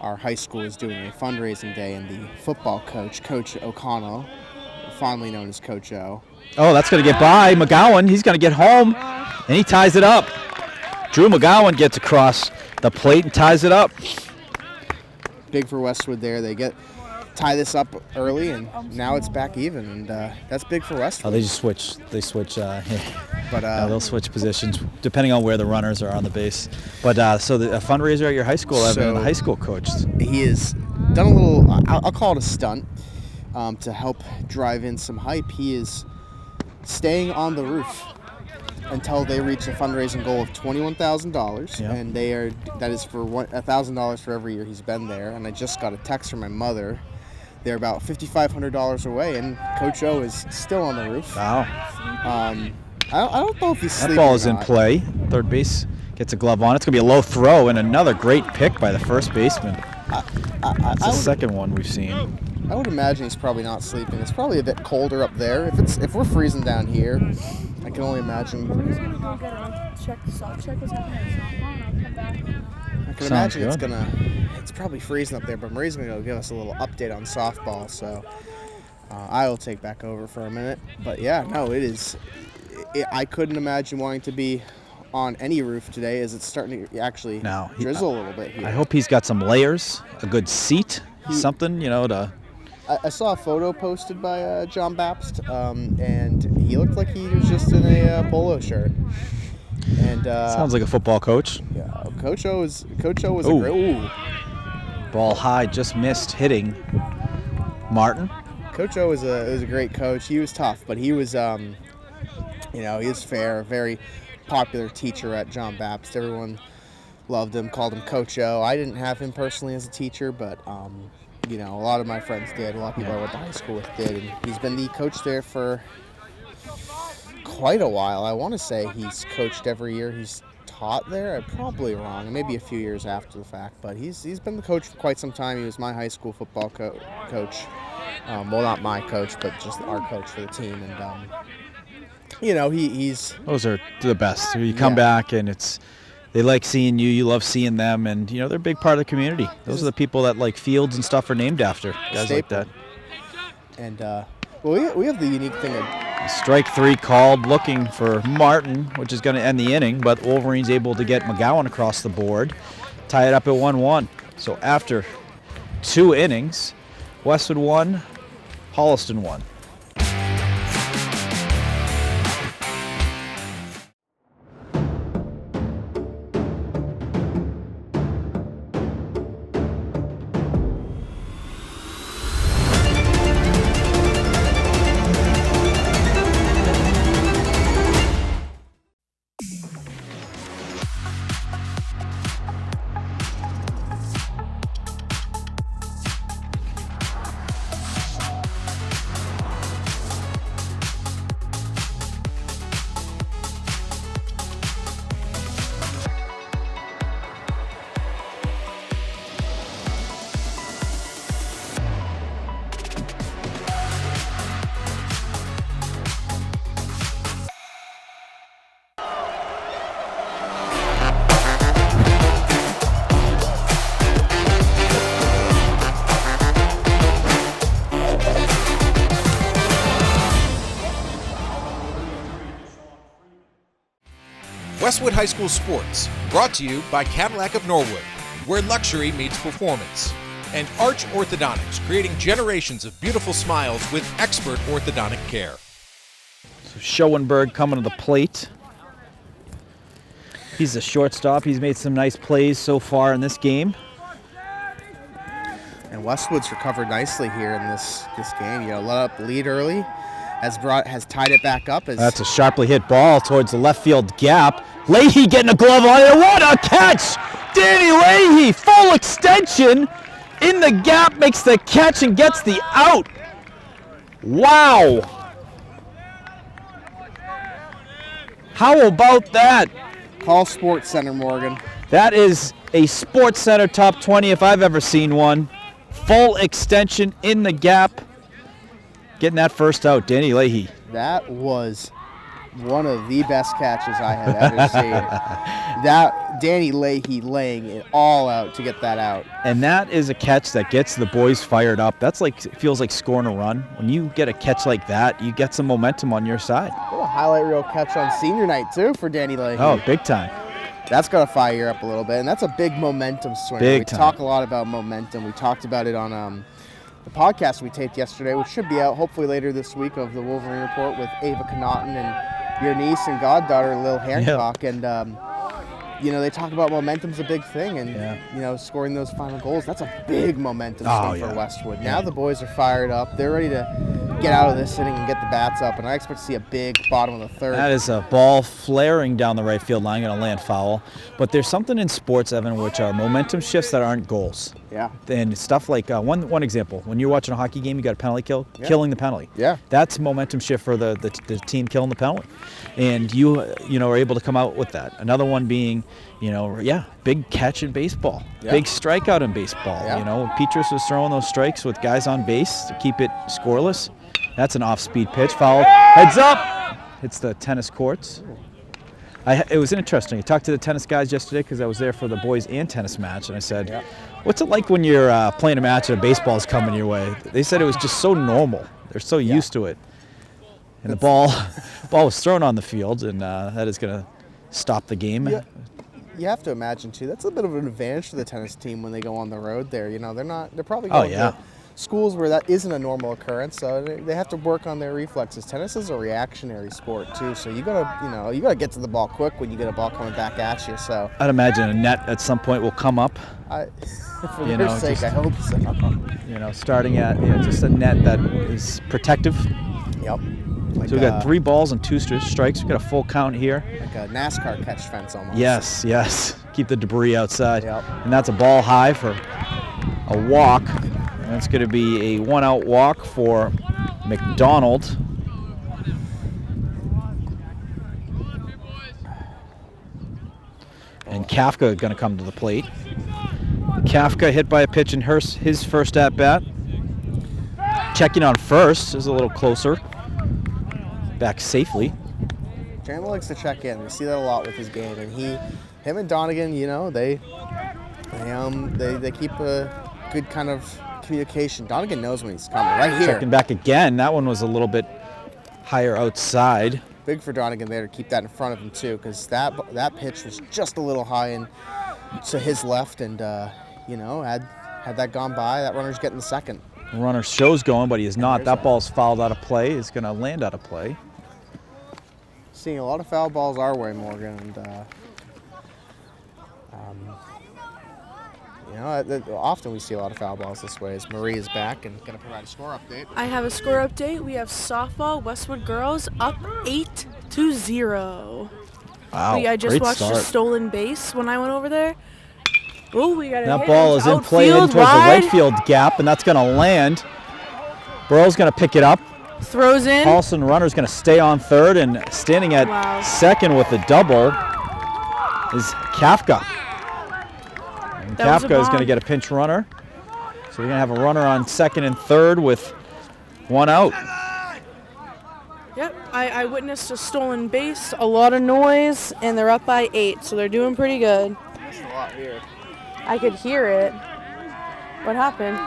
[SPEAKER 2] our high school is doing a fundraising day, and the football coach, Coach O'Connell, fondly known as Coach O.
[SPEAKER 1] Oh, that's going to get by McGowan. He's going to get home, and he ties it up. Drew McGowan gets across the plate and ties it up.
[SPEAKER 2] Big for Westwood there. They tie this up early, and now it's back even, and that's big for Westwood.
[SPEAKER 1] Oh, they just switch. They switch.
[SPEAKER 2] But
[SPEAKER 1] they'll switch positions depending on where the runners are on the base. But so the fundraiser at your high school, Evan, the high school coach.
[SPEAKER 2] He has done a little, I'll call it a stunt, to help drive in some hype. He is staying on the roof until they reach a fundraising goal of $21,000, and that is for $1,000 for every year he's been there. And I just got a text from my mother. They're about $5,500 away, and Coach O is still on the roof.
[SPEAKER 1] Wow.
[SPEAKER 2] I don't know if he's sleeping.
[SPEAKER 1] That ball is in play. Third base gets a glove on. It's going to be a low throw, and another great pick by the first baseman. That's the second one we've seen.
[SPEAKER 2] I would imagine he's probably not sleeping. It's probably a bit colder up there. If we're freezing down here, I can only imagine.
[SPEAKER 3] He's gonna go get check what's happening. I'll come back.
[SPEAKER 2] I can imagine it's probably freezing up there, but Marie's gonna go give us a little update on softball. So I will take back over for a minute. But yeah, no, it is. I couldn't imagine wanting to be on any roof today, as it's starting to actually drizzle a little bit here.
[SPEAKER 1] I hope he's got some layers, a good seat, something, to.
[SPEAKER 2] I saw a photo posted by John Baptist, and he looked like he was just in a polo shirt. And
[SPEAKER 1] sounds like a football coach.
[SPEAKER 2] Yeah, Coach O was a great.
[SPEAKER 1] Ball high, just missed hitting Martin.
[SPEAKER 2] Coach O was a great coach. He was tough, but he was he was fair, a very popular teacher at John Baptist. Everyone loved him, called him Coach O. I didn't have him personally as a teacher, but a lot of my friends did. A lot of people I went to high school with did, and he's been the coach there for quite a while. I want to say he's coached every year he's taught there. I'm probably wrong, maybe a few years after the fact, but he's been the coach for quite some time. He was my high school football coach. Well, not my coach, but just our coach for the team, and he's.
[SPEAKER 1] Those are the best. You come back and they like seeing you. You love seeing them, and they're a big part of the community. Those are the people that like fields and stuff are named after. Guys like that.
[SPEAKER 2] And we have the unique thing of
[SPEAKER 1] strike three called, looking for Martin, which is going to end the inning. But Wolverine's able to get McGowan across the board, tie it up at 1-1. So after 2 innings, Westwood 1, Holliston 1.
[SPEAKER 4] Westwood High School Sports, brought to you by Cadillac of Norwood, where luxury meets performance, and Arch Orthodontics, creating generations of beautiful smiles with expert orthodontic care.
[SPEAKER 1] So Schoenberg coming to the plate. He's a shortstop. He's made some nice plays so far in this game.
[SPEAKER 2] And Westwood's recovered nicely here in this game. Let up the lead early, has tied it back up.
[SPEAKER 1] That's a sharply hit ball towards the left field gap. Leahy getting a glove on it. What a catch! Danny Leahy, full extension in the gap, makes the catch and gets the out. Wow! How about that?
[SPEAKER 2] Call Sports Center, Morgan.
[SPEAKER 1] That is a Sports Center top 20 if I've ever seen one. Full extension in the gap. Getting that first out, Danny Leahy.
[SPEAKER 2] That was one of the best catches I have ever seen. That Danny Leahy laying it all out to get that out.
[SPEAKER 1] And that is a catch that gets the boys fired up. That's like, it feels like scoring a run. When you get a catch like that, you get some momentum on your side.
[SPEAKER 2] What a highlight reel catch on senior night, too, for Danny Leahy.
[SPEAKER 1] Oh, big time.
[SPEAKER 2] That's going to fire you up a little bit, and that's a big momentum swing. We talk a lot about momentum. We talked about it on the podcast we taped yesterday, which should be out hopefully later this week, of the Wolverine Report with Ava Connaughton and your niece and goddaughter, Lil Hancock. And, they talk about momentum's a big thing, and, scoring those final goals, that's a big momentum swing for Westwood. Now the boys are fired up. They're ready to get out of this inning and get the bats up, and I expect to see a big bottom of the third.
[SPEAKER 1] That is a ball flaring down the right field line, going to land foul. But there's something in sports, Evan, which are momentum shifts that aren't goals.
[SPEAKER 2] Yeah.
[SPEAKER 1] And stuff like, one example, when you're watching a hockey game, you got a penalty kill, killing the penalty.
[SPEAKER 2] Yeah.
[SPEAKER 1] That's momentum shift for the team killing the penalty. And you are able to come out with that. Another one being, big catch in baseball. Yeah. Big strikeout in baseball. Yeah. Petrus was throwing those strikes with guys on base to keep it scoreless. That's an off-speed pitch. Foul. Heads up. Hits the tennis courts. It was interesting. I talked to the tennis guys yesterday because I was there for the boys and tennis match, and I said, what's it like when you're playing a match and a baseball's coming your way? They said it was just so normal. They're so used to it. And the ball was thrown on the field, and that is going to stop the game.
[SPEAKER 2] Yeah. You have to imagine, too, that's a bit of an advantage for the tennis team when they go on the road there. They're probably going to schools where that isn't a normal occurrence, so they have to work on their reflexes. Tennis is a reactionary sport too, so you gotta get to the ball quick when you get a ball coming back at you. So
[SPEAKER 1] I'd imagine a net at some point will come up.
[SPEAKER 2] For their sake, I hope so.
[SPEAKER 1] Starting at just a net that is protective.
[SPEAKER 2] Yep.
[SPEAKER 1] So we got 3 balls and 2 strikes. We got a full count here.
[SPEAKER 2] Like a NASCAR catch fence almost.
[SPEAKER 1] Yes. Keep the debris outside.
[SPEAKER 2] Yep.
[SPEAKER 1] And that's a ball high for a walk. That's going to be a 1-out walk for McDonald. And Kafka going to come to the plate. Kafka hit by a pitch in his first at-bat. Checking on first is a little closer. Back safely.
[SPEAKER 2] Chandler likes to check in. We see that a lot with his game. And him and Donegan, they keep a good kind of communication. Donegan knows when he's coming. Right here.
[SPEAKER 1] Checking back again. That one was a little bit higher outside.
[SPEAKER 2] Big for Donegan there to keep that in front of him too, because that pitch was just a little high and to his left, and had that gone by, that runner's getting the second.
[SPEAKER 1] The runner shows going, but he is not. That ball's fouled out of play. It's going to land out of play.
[SPEAKER 2] Seeing a lot of foul balls our way, Morgan, and often we see a lot of foul balls this way as Marie is back and going to provide a score update.
[SPEAKER 3] I have a score update. We have softball, Westwood girls up 8-0.
[SPEAKER 1] Wow,
[SPEAKER 3] I just watched
[SPEAKER 1] start.
[SPEAKER 3] a stolen base when I went over there. Oh, we got
[SPEAKER 1] that ball is in play in towards the right field gap, and that's going to land. Burrow's going to pick it up.
[SPEAKER 3] Throws in.
[SPEAKER 1] Holliston runner's going to stay on third, and standing at second with the double is Kafka. And Kafka is going to get a pinch runner. So we're going to have a runner on second and third with 1 out.
[SPEAKER 3] Yep, I witnessed a stolen base, a lot of noise, and they're up by 8, so they're doing pretty good.
[SPEAKER 2] Missed a lot here.
[SPEAKER 3] I could hear it. What happened?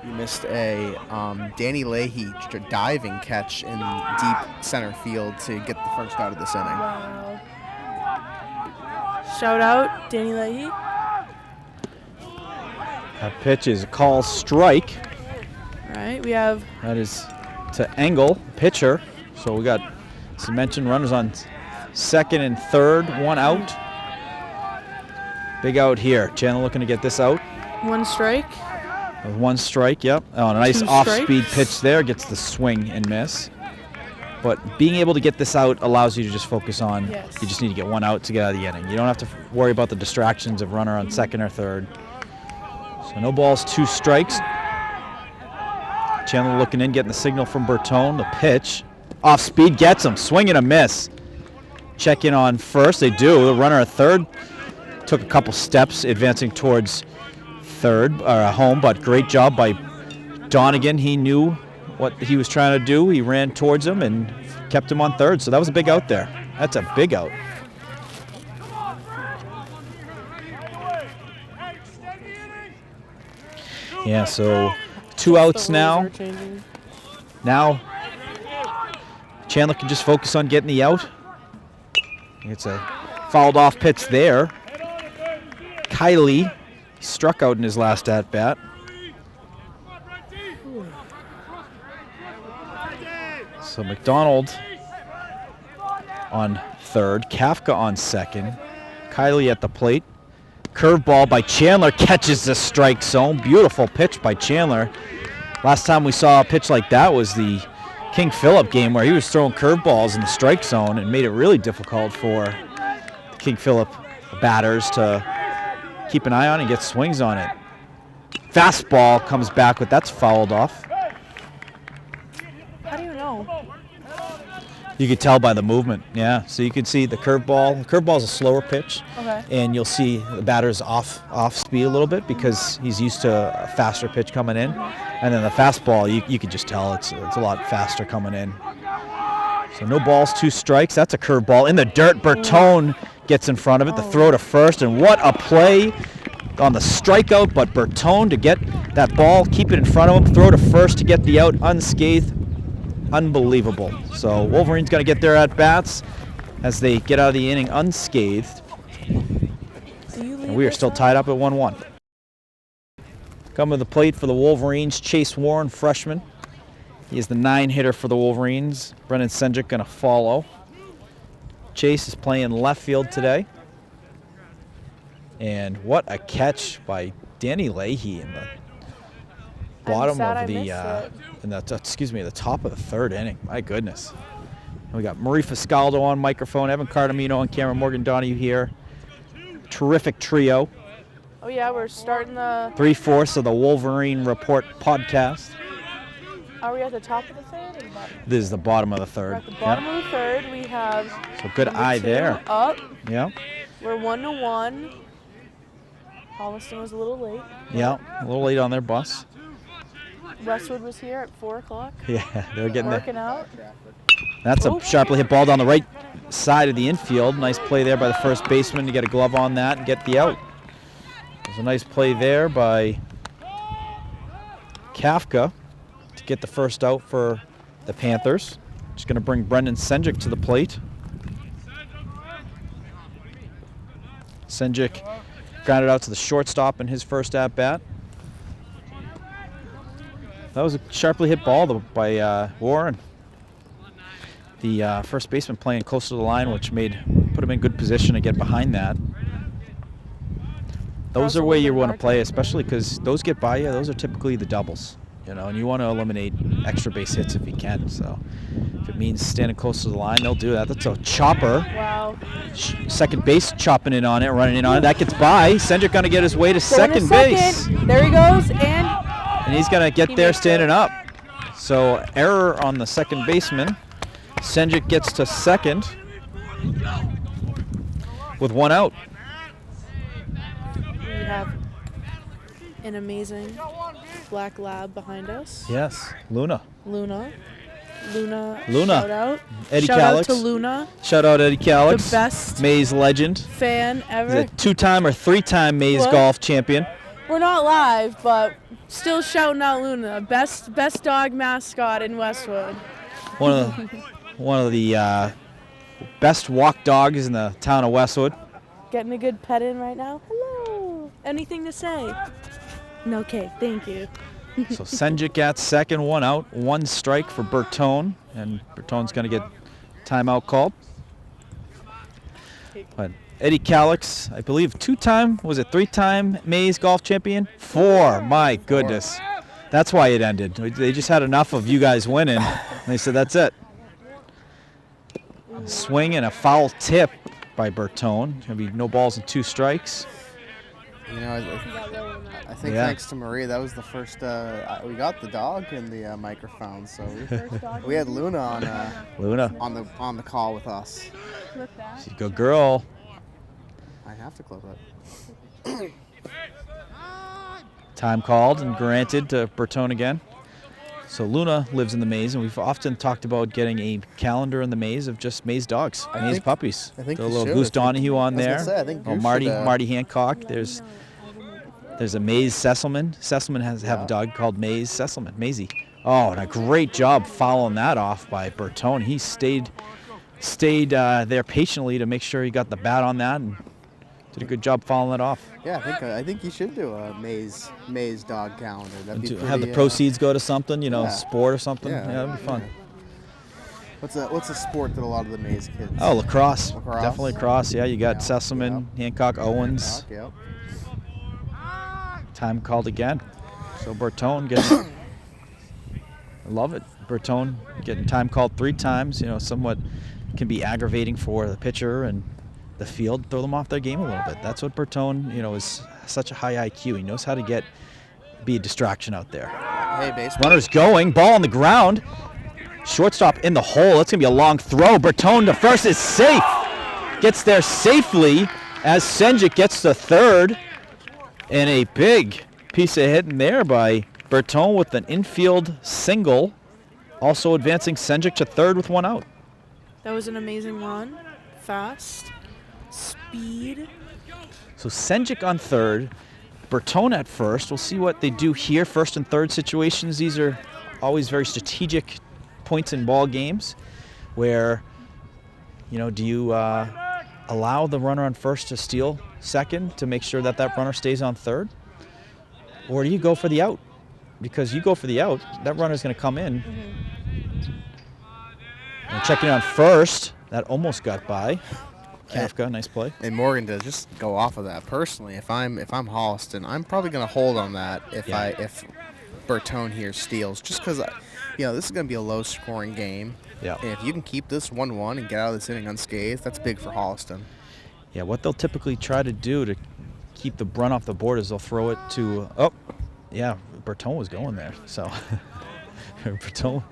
[SPEAKER 2] You missed a Danny Leahy diving catch in deep center field to get the first out of this inning.
[SPEAKER 3] Wow. Shout out, Danny Leahy.
[SPEAKER 1] That pitch is a call strike.
[SPEAKER 3] All right, we have...
[SPEAKER 1] That is to Engel, pitcher. So we got some mentioned runners on second and third, 1 out. Big out here. Chandler looking to get this out.
[SPEAKER 3] 1 strike.
[SPEAKER 1] With 1 strike, yep. Oh, and a nice off-speed pitch there. Gets the swing and miss. But being able to get this out allows you to just focus on, you just need to get 1 out to get out of the inning. You don't have to worry about the distractions of runner on second or third. So no balls, 2 strikes. Chandler looking in, getting the signal from Bertone. The pitch. Off-speed gets him. Swing and a miss. Check in on first. They do. The runner at third took a couple steps advancing towards third, or home, but great job by Donegan. He knew what he was trying to do. He ran towards him and kept him on third. So that was a big out there. That's a big out. Yeah, so 2 outs now. Now Chandler can just focus on getting the out. It's a fouled off pitch there. Kylie struck out in his last at-bat. So McDonald on third, Kafka on second, Kylie at the plate. Curveball by Chandler catches the strike zone. Beautiful pitch by Chandler. Last time we saw a pitch like that was the King Philip game where he was throwing curveballs in the strike zone and made it really difficult for the King Philip batters to keep an eye on and get swings on it. Fastball comes back, but that's fouled off.
[SPEAKER 3] How do you know?
[SPEAKER 1] You could tell by the movement, yeah. So you can see the curveball. The curveball is a slower pitch,
[SPEAKER 3] Okay.
[SPEAKER 1] and you'll see the batter's off speed a little bit because he's used to a faster pitch coming in. And then the fastball, you can just tell it's a lot faster coming in. So no balls, 2 strikes. That's a curveball in the dirt. Bertone gets in front of it. The throw to first, and what a play on the strikeout. But Bertone to get that ball, keep it in front of him, throw to first to get the out unscathed. Unbelievable. So Wolverines going to get their at-bats as they get out of the inning unscathed. And we are still tied up at 1-1. Coming to the plate for the Wolverines, Chase Warren, freshman. He is the 9 hitter for the Wolverines. Brennan Senjic going to follow. Chase is playing left field today. And what a catch by Danny Leahy in the bottom of the the top of the 3rd inning. My goodness. And we got Marie Fiscaldo on microphone, Evan Cardamino on camera, Morgan Donahue here. Terrific trio.
[SPEAKER 3] Oh yeah, we're starting the.
[SPEAKER 1] 3/4 of the Wolverine Report podcast.
[SPEAKER 3] Are we at the top of the 3rd or the bottom?
[SPEAKER 1] This is the bottom of the
[SPEAKER 3] We're
[SPEAKER 1] 3rd.
[SPEAKER 3] at the bottom of the 3rd. We have.
[SPEAKER 1] So good
[SPEAKER 3] number
[SPEAKER 1] eye
[SPEAKER 3] 2
[SPEAKER 1] there.
[SPEAKER 3] Up.
[SPEAKER 1] Yeah.
[SPEAKER 3] We're 1-1. Holliston was a little late.
[SPEAKER 1] Yeah. A little late on their bus.
[SPEAKER 3] Westwood was here at 4 o'clock.
[SPEAKER 1] Yeah, they're getting
[SPEAKER 3] Working out.
[SPEAKER 1] That's a sharply hit ball down the right side of the infield. Nice play there by the first baseman to get a glove on that and get the out. There's a nice play there by Kafka to get the first out for the Panthers. Just going to bring Brendan Senjic to the plate. Senjic grounded out to the shortstop in his first at-bat. That was a sharply hit ball by Warren. The first baseman playing close to the line, which put him in good position to get behind that. Those are where you want to play, especially because those get by you. Those are typically the doubles, and you want to eliminate extra base hits if you can. So if it means standing close to the line, they'll do that. That's a chopper.
[SPEAKER 3] Wow.
[SPEAKER 1] Second base chopping in on it, running in on it. That gets by. Senjic going to get his way to second base.
[SPEAKER 3] There he goes,
[SPEAKER 1] And he's going to get there standing up. So error on the second baseman. Senjic gets to second with 1 out.
[SPEAKER 3] We have an amazing black lab behind us.
[SPEAKER 1] Yes, Luna.
[SPEAKER 3] Luna.
[SPEAKER 1] Shout
[SPEAKER 3] out.
[SPEAKER 1] Eddie
[SPEAKER 3] Shout out
[SPEAKER 1] Calix.
[SPEAKER 3] to Luna.
[SPEAKER 1] Shout out Eddie Calix.
[SPEAKER 3] The best
[SPEAKER 1] Mays legend.
[SPEAKER 3] fan ever.
[SPEAKER 1] He's a 2-time or 3-time Mays
[SPEAKER 3] What?
[SPEAKER 1] golf champion.
[SPEAKER 3] We're not live, but still shouting out Luna. Best dog mascot in Westwood.
[SPEAKER 1] One of the best walk dogs in the town of Westwood.
[SPEAKER 3] Getting a good pet in right now. Hello. Anything to say? No, okay, thank you.
[SPEAKER 1] So Senjic at second, 1 out, 1 strike for Bertone, and Bertone's going to get timeout called. But Eddie Calix, I believe 3-time Mays golf champion? 4, my goodness. That's why it ended. They just had enough of you guys winning, and they said that's it. Swing and a foul tip by Bertone. Going to be no balls and 2 strikes.
[SPEAKER 2] I think thanks to Maria, that was the first. We got the dog in the microphone, so we had Luna on the call with us.
[SPEAKER 1] She's a good girl.
[SPEAKER 2] I have to close it.
[SPEAKER 1] Time called and granted to Bertone again. So Luna lives in the maze, and we've often talked about getting a calendar in the maze of just maze dogs, maze puppies.
[SPEAKER 2] I think
[SPEAKER 1] The
[SPEAKER 2] you
[SPEAKER 1] little
[SPEAKER 2] should.
[SPEAKER 1] Goose Donahue on
[SPEAKER 2] I was gonna
[SPEAKER 1] there.
[SPEAKER 2] say, I think Goose
[SPEAKER 1] Marty
[SPEAKER 2] should,
[SPEAKER 1] Marty Hancock. There's a Maze Sesselman. Sesselman have a dog called Maze Sesselman. Maisie. Oh, and a great job following that off by Bertone. He stayed there patiently to make sure he got the bat on that and did a good job following that off.
[SPEAKER 2] Yeah, I think you should do a maze dog calendar. That'd be
[SPEAKER 1] To
[SPEAKER 2] pretty,
[SPEAKER 1] have the proceeds go to something,
[SPEAKER 2] yeah.
[SPEAKER 1] sport or something.
[SPEAKER 2] Yeah.
[SPEAKER 1] Yeah, that'd be fun.
[SPEAKER 2] What's a sport that a lot of the maze kids?
[SPEAKER 1] Oh, lacrosse.
[SPEAKER 2] Lacrosse?
[SPEAKER 1] Definitely lacrosse. Yeah, you got
[SPEAKER 2] Yeah,
[SPEAKER 1] Sesselman, Hancock, Owens.
[SPEAKER 2] Yep.
[SPEAKER 1] Time called again. So Bertone getting, I love it. Bertone getting time called 3 times. Somewhat can be aggravating for the pitcher and the field. Throw them off their game a little bit. That's what Bertone, is such a high IQ. He knows how to be a distraction out there.
[SPEAKER 2] Hey, baseball.
[SPEAKER 1] Runners going, ball on the ground. Shortstop in the hole. That's going to be a long throw. Bertone to first is safe. Gets there safely as Senjic gets to third. And a big piece of hitting there by Bertone with an infield single. Also advancing Senjic to third with 1 out.
[SPEAKER 3] That was an amazing run. Fast. Speed.
[SPEAKER 1] So Senjic on third. Bertone at first. We'll see what they do here. First and third situations. These are always very strategic points in ball games where, do you allow the runner on first to steal second to make sure that runner stays on third? Or do you go for the out? Because you go for the out, that runner's going to come in. And checking on first, that almost got by. Kafka, nice play.
[SPEAKER 2] And Morgan, to just go off of that personally, if I'm Holliston, I'm probably going to hold on that if Bertone here steals, just because this is going to be a low-scoring game.
[SPEAKER 1] Yeah.
[SPEAKER 2] And if you can keep this 1-1 and get out of this inning unscathed, that's big for Holliston.
[SPEAKER 1] Yeah, what they'll typically try to do to keep the run off the board is they'll throw it to Bertone was going there, so Bertone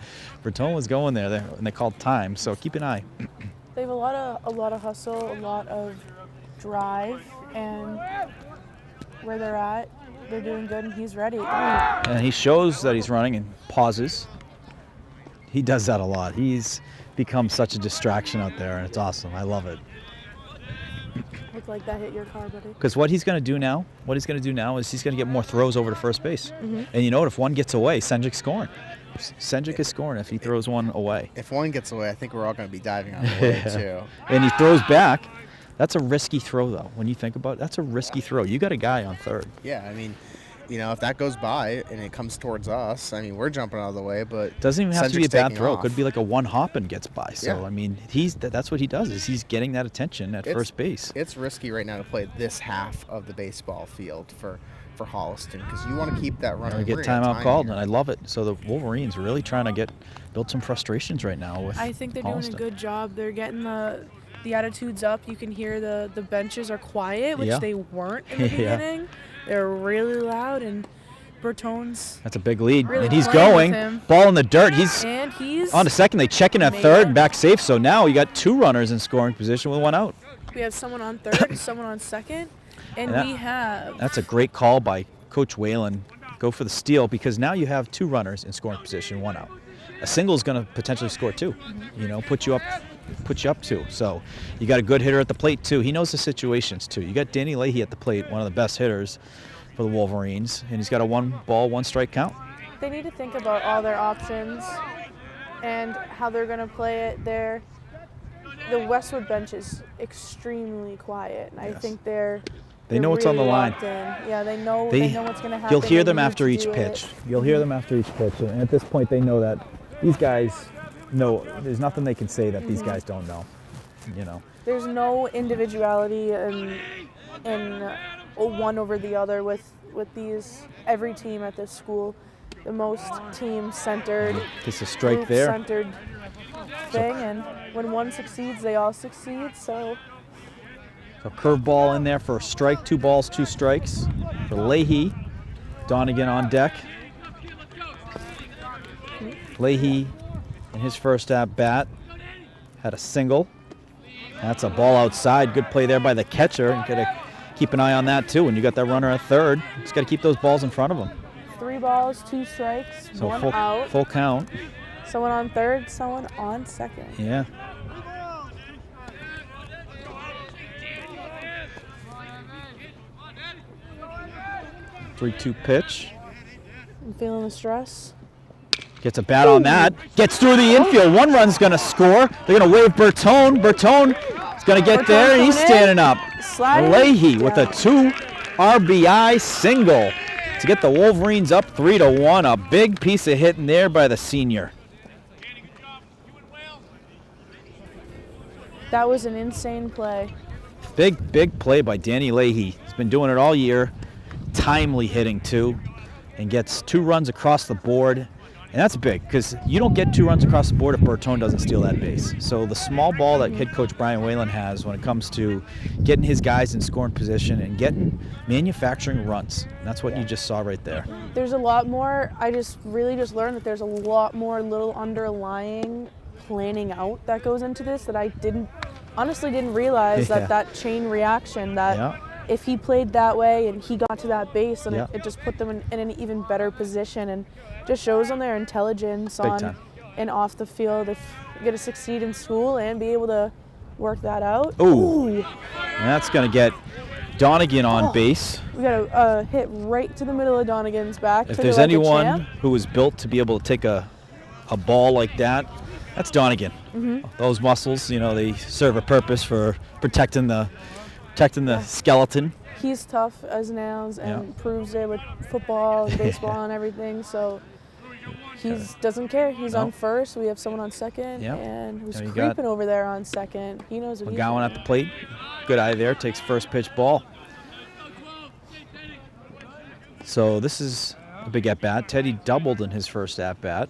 [SPEAKER 1] was going there, and they called time, so keep an eye.
[SPEAKER 3] They have a lot of hustle, a lot of drive, and where they're at, they're doing good, and he's ready.
[SPEAKER 1] And he shows that he's running and pauses. He does that a lot. He's become such a distraction out there, and it's awesome. I love it.
[SPEAKER 3] Looked like that hit your car, buddy.
[SPEAKER 1] Because what he's going to do now is he's going to get more throws over to first base. And you know what? If one gets away, Senjic's scoring. Senjic is scoring if he throws one away.
[SPEAKER 2] If one gets away, I think we're all going to be diving on the way, too.
[SPEAKER 1] And he throws back. That's a risky throw, though. When you think about it, that's a risky throw. You got a guy on third.
[SPEAKER 2] Yeah, I mean, if that goes by and it comes towards us, I mean, we're jumping out of the way, but
[SPEAKER 1] doesn't even have to be a
[SPEAKER 2] Senjic's
[SPEAKER 1] bad
[SPEAKER 2] taking
[SPEAKER 1] throw.
[SPEAKER 2] off.
[SPEAKER 1] It could be like a one hop and gets by. So,
[SPEAKER 2] Yeah.
[SPEAKER 1] I mean, that's what he does is he's getting that attention at first base.
[SPEAKER 2] It's risky right now to play this half of the baseball field for Holliston because you want to keep that runner.
[SPEAKER 1] We get timeout called, and I love it. So the Wolverines really trying to build some frustrations right now with
[SPEAKER 3] I think they're
[SPEAKER 1] Holliston.
[SPEAKER 3] doing a good job. They're getting the attitudes up. You can hear the benches are quiet, which
[SPEAKER 1] Yeah.
[SPEAKER 3] they weren't in the
[SPEAKER 1] Yeah.
[SPEAKER 3] beginning. They're really loud, and Bertone's
[SPEAKER 1] That's a big lead,
[SPEAKER 3] really
[SPEAKER 1] and he's
[SPEAKER 3] playing with
[SPEAKER 1] going.
[SPEAKER 3] him.
[SPEAKER 1] Ball in the dirt. He's
[SPEAKER 3] and he's
[SPEAKER 1] on to second. They check in at
[SPEAKER 3] made
[SPEAKER 1] third
[SPEAKER 3] it.
[SPEAKER 1] and back safe. So now you got 2 runners in scoring position with 1 out.
[SPEAKER 3] We have someone on third, someone on second, and
[SPEAKER 1] And
[SPEAKER 3] we have
[SPEAKER 1] That's a great call by Coach Whalen. Go for the steal because now you have 2 runners in scoring position, 1 out. A single is going to potentially score 2. Put you up 2. So you got a good hitter at the plate too. He knows the situations too. You got Danny Leahy at the plate, one of the best hitters for the Wolverines, and he's got a 1-ball, 1-strike count.
[SPEAKER 3] they need to think about all their options and how they're going to play it. The Westwood bench is extremely quiet, and I think they're
[SPEAKER 1] know what's on the
[SPEAKER 3] really
[SPEAKER 1] line.
[SPEAKER 3] locked in. Yeah, they know what's going to happen.
[SPEAKER 1] You'll hear
[SPEAKER 3] They
[SPEAKER 1] them
[SPEAKER 3] need
[SPEAKER 1] after
[SPEAKER 3] to
[SPEAKER 1] each
[SPEAKER 3] do
[SPEAKER 1] pitch.
[SPEAKER 3] it.
[SPEAKER 1] You'll hear them after each pitch, and at this point they know that these guys know. There's nothing they can say that these guys don't know.
[SPEAKER 3] There's no individuality in one over the other with these. Every team at this school, the most team-centered,
[SPEAKER 1] Just a strike there.
[SPEAKER 3] group-centered thing, and when one succeeds, they all succeed. So
[SPEAKER 1] So curveball in there for a strike, 2 balls, 2 strikes for Leahy. Donegan on deck. Leahy in his first at bat had a single. That's a ball outside. Good play there by the catcher. You got to keep an eye on that too. When you got that runner at third, just got to keep those balls in front of him.
[SPEAKER 3] 3 balls, 2 strikes,
[SPEAKER 1] So
[SPEAKER 3] 1 out.
[SPEAKER 1] full count.
[SPEAKER 3] Someone on third, someone on second.
[SPEAKER 1] Yeah. Three-two pitch.
[SPEAKER 3] I'm feeling the stress.
[SPEAKER 1] Gets a bat on that. Gets through the infield. 1 run's going to score. They're going to wave Bertone. Bertone is going to get there, and he's standing up.
[SPEAKER 3] Sliding
[SPEAKER 1] Leahy with a
[SPEAKER 3] down.
[SPEAKER 1] 2 RBI single to get the Wolverines up 3-1. A big piece of hitting there by the senior.
[SPEAKER 3] That was an insane play.
[SPEAKER 1] Big play by Danny Leahy. He's been doing it all year. Timely hitting, too, and gets 2 runs across the board. And that's big because you don't get 2 runs across the board if Bertone doesn't steal that base. So the small ball that head coach Brian Whalen has when it comes to getting his guys in scoring position and manufacturing runs. And that's what you just saw right there.
[SPEAKER 3] There's a lot more. I just learned that there's a lot more little underlying planning out that goes into this that I honestly didn't realize that chain reaction that if he played that way and he got to that base, then it just put them in an even better position and just shows them their intelligence on and off the field if you're going to succeed in school and be able to work that out.
[SPEAKER 1] Ooh. And that's going to get Donegan on base.
[SPEAKER 3] We got a hit right to the middle of Donegan's back.
[SPEAKER 1] If there's anyone who is built to be able to take a ball like that, that's Donegan. Those muscles, they serve a purpose for protecting the skeleton.
[SPEAKER 3] He's tough as nails and proves it with football and baseball and everything. So he doesn't care. He's on first. We have someone on second, and who's creeping over there on second. He knows what he's doing.
[SPEAKER 1] McGowan at the plate. Good eye there. Takes first pitch ball. So this is a big at bat. Teddy doubled in his first at bat.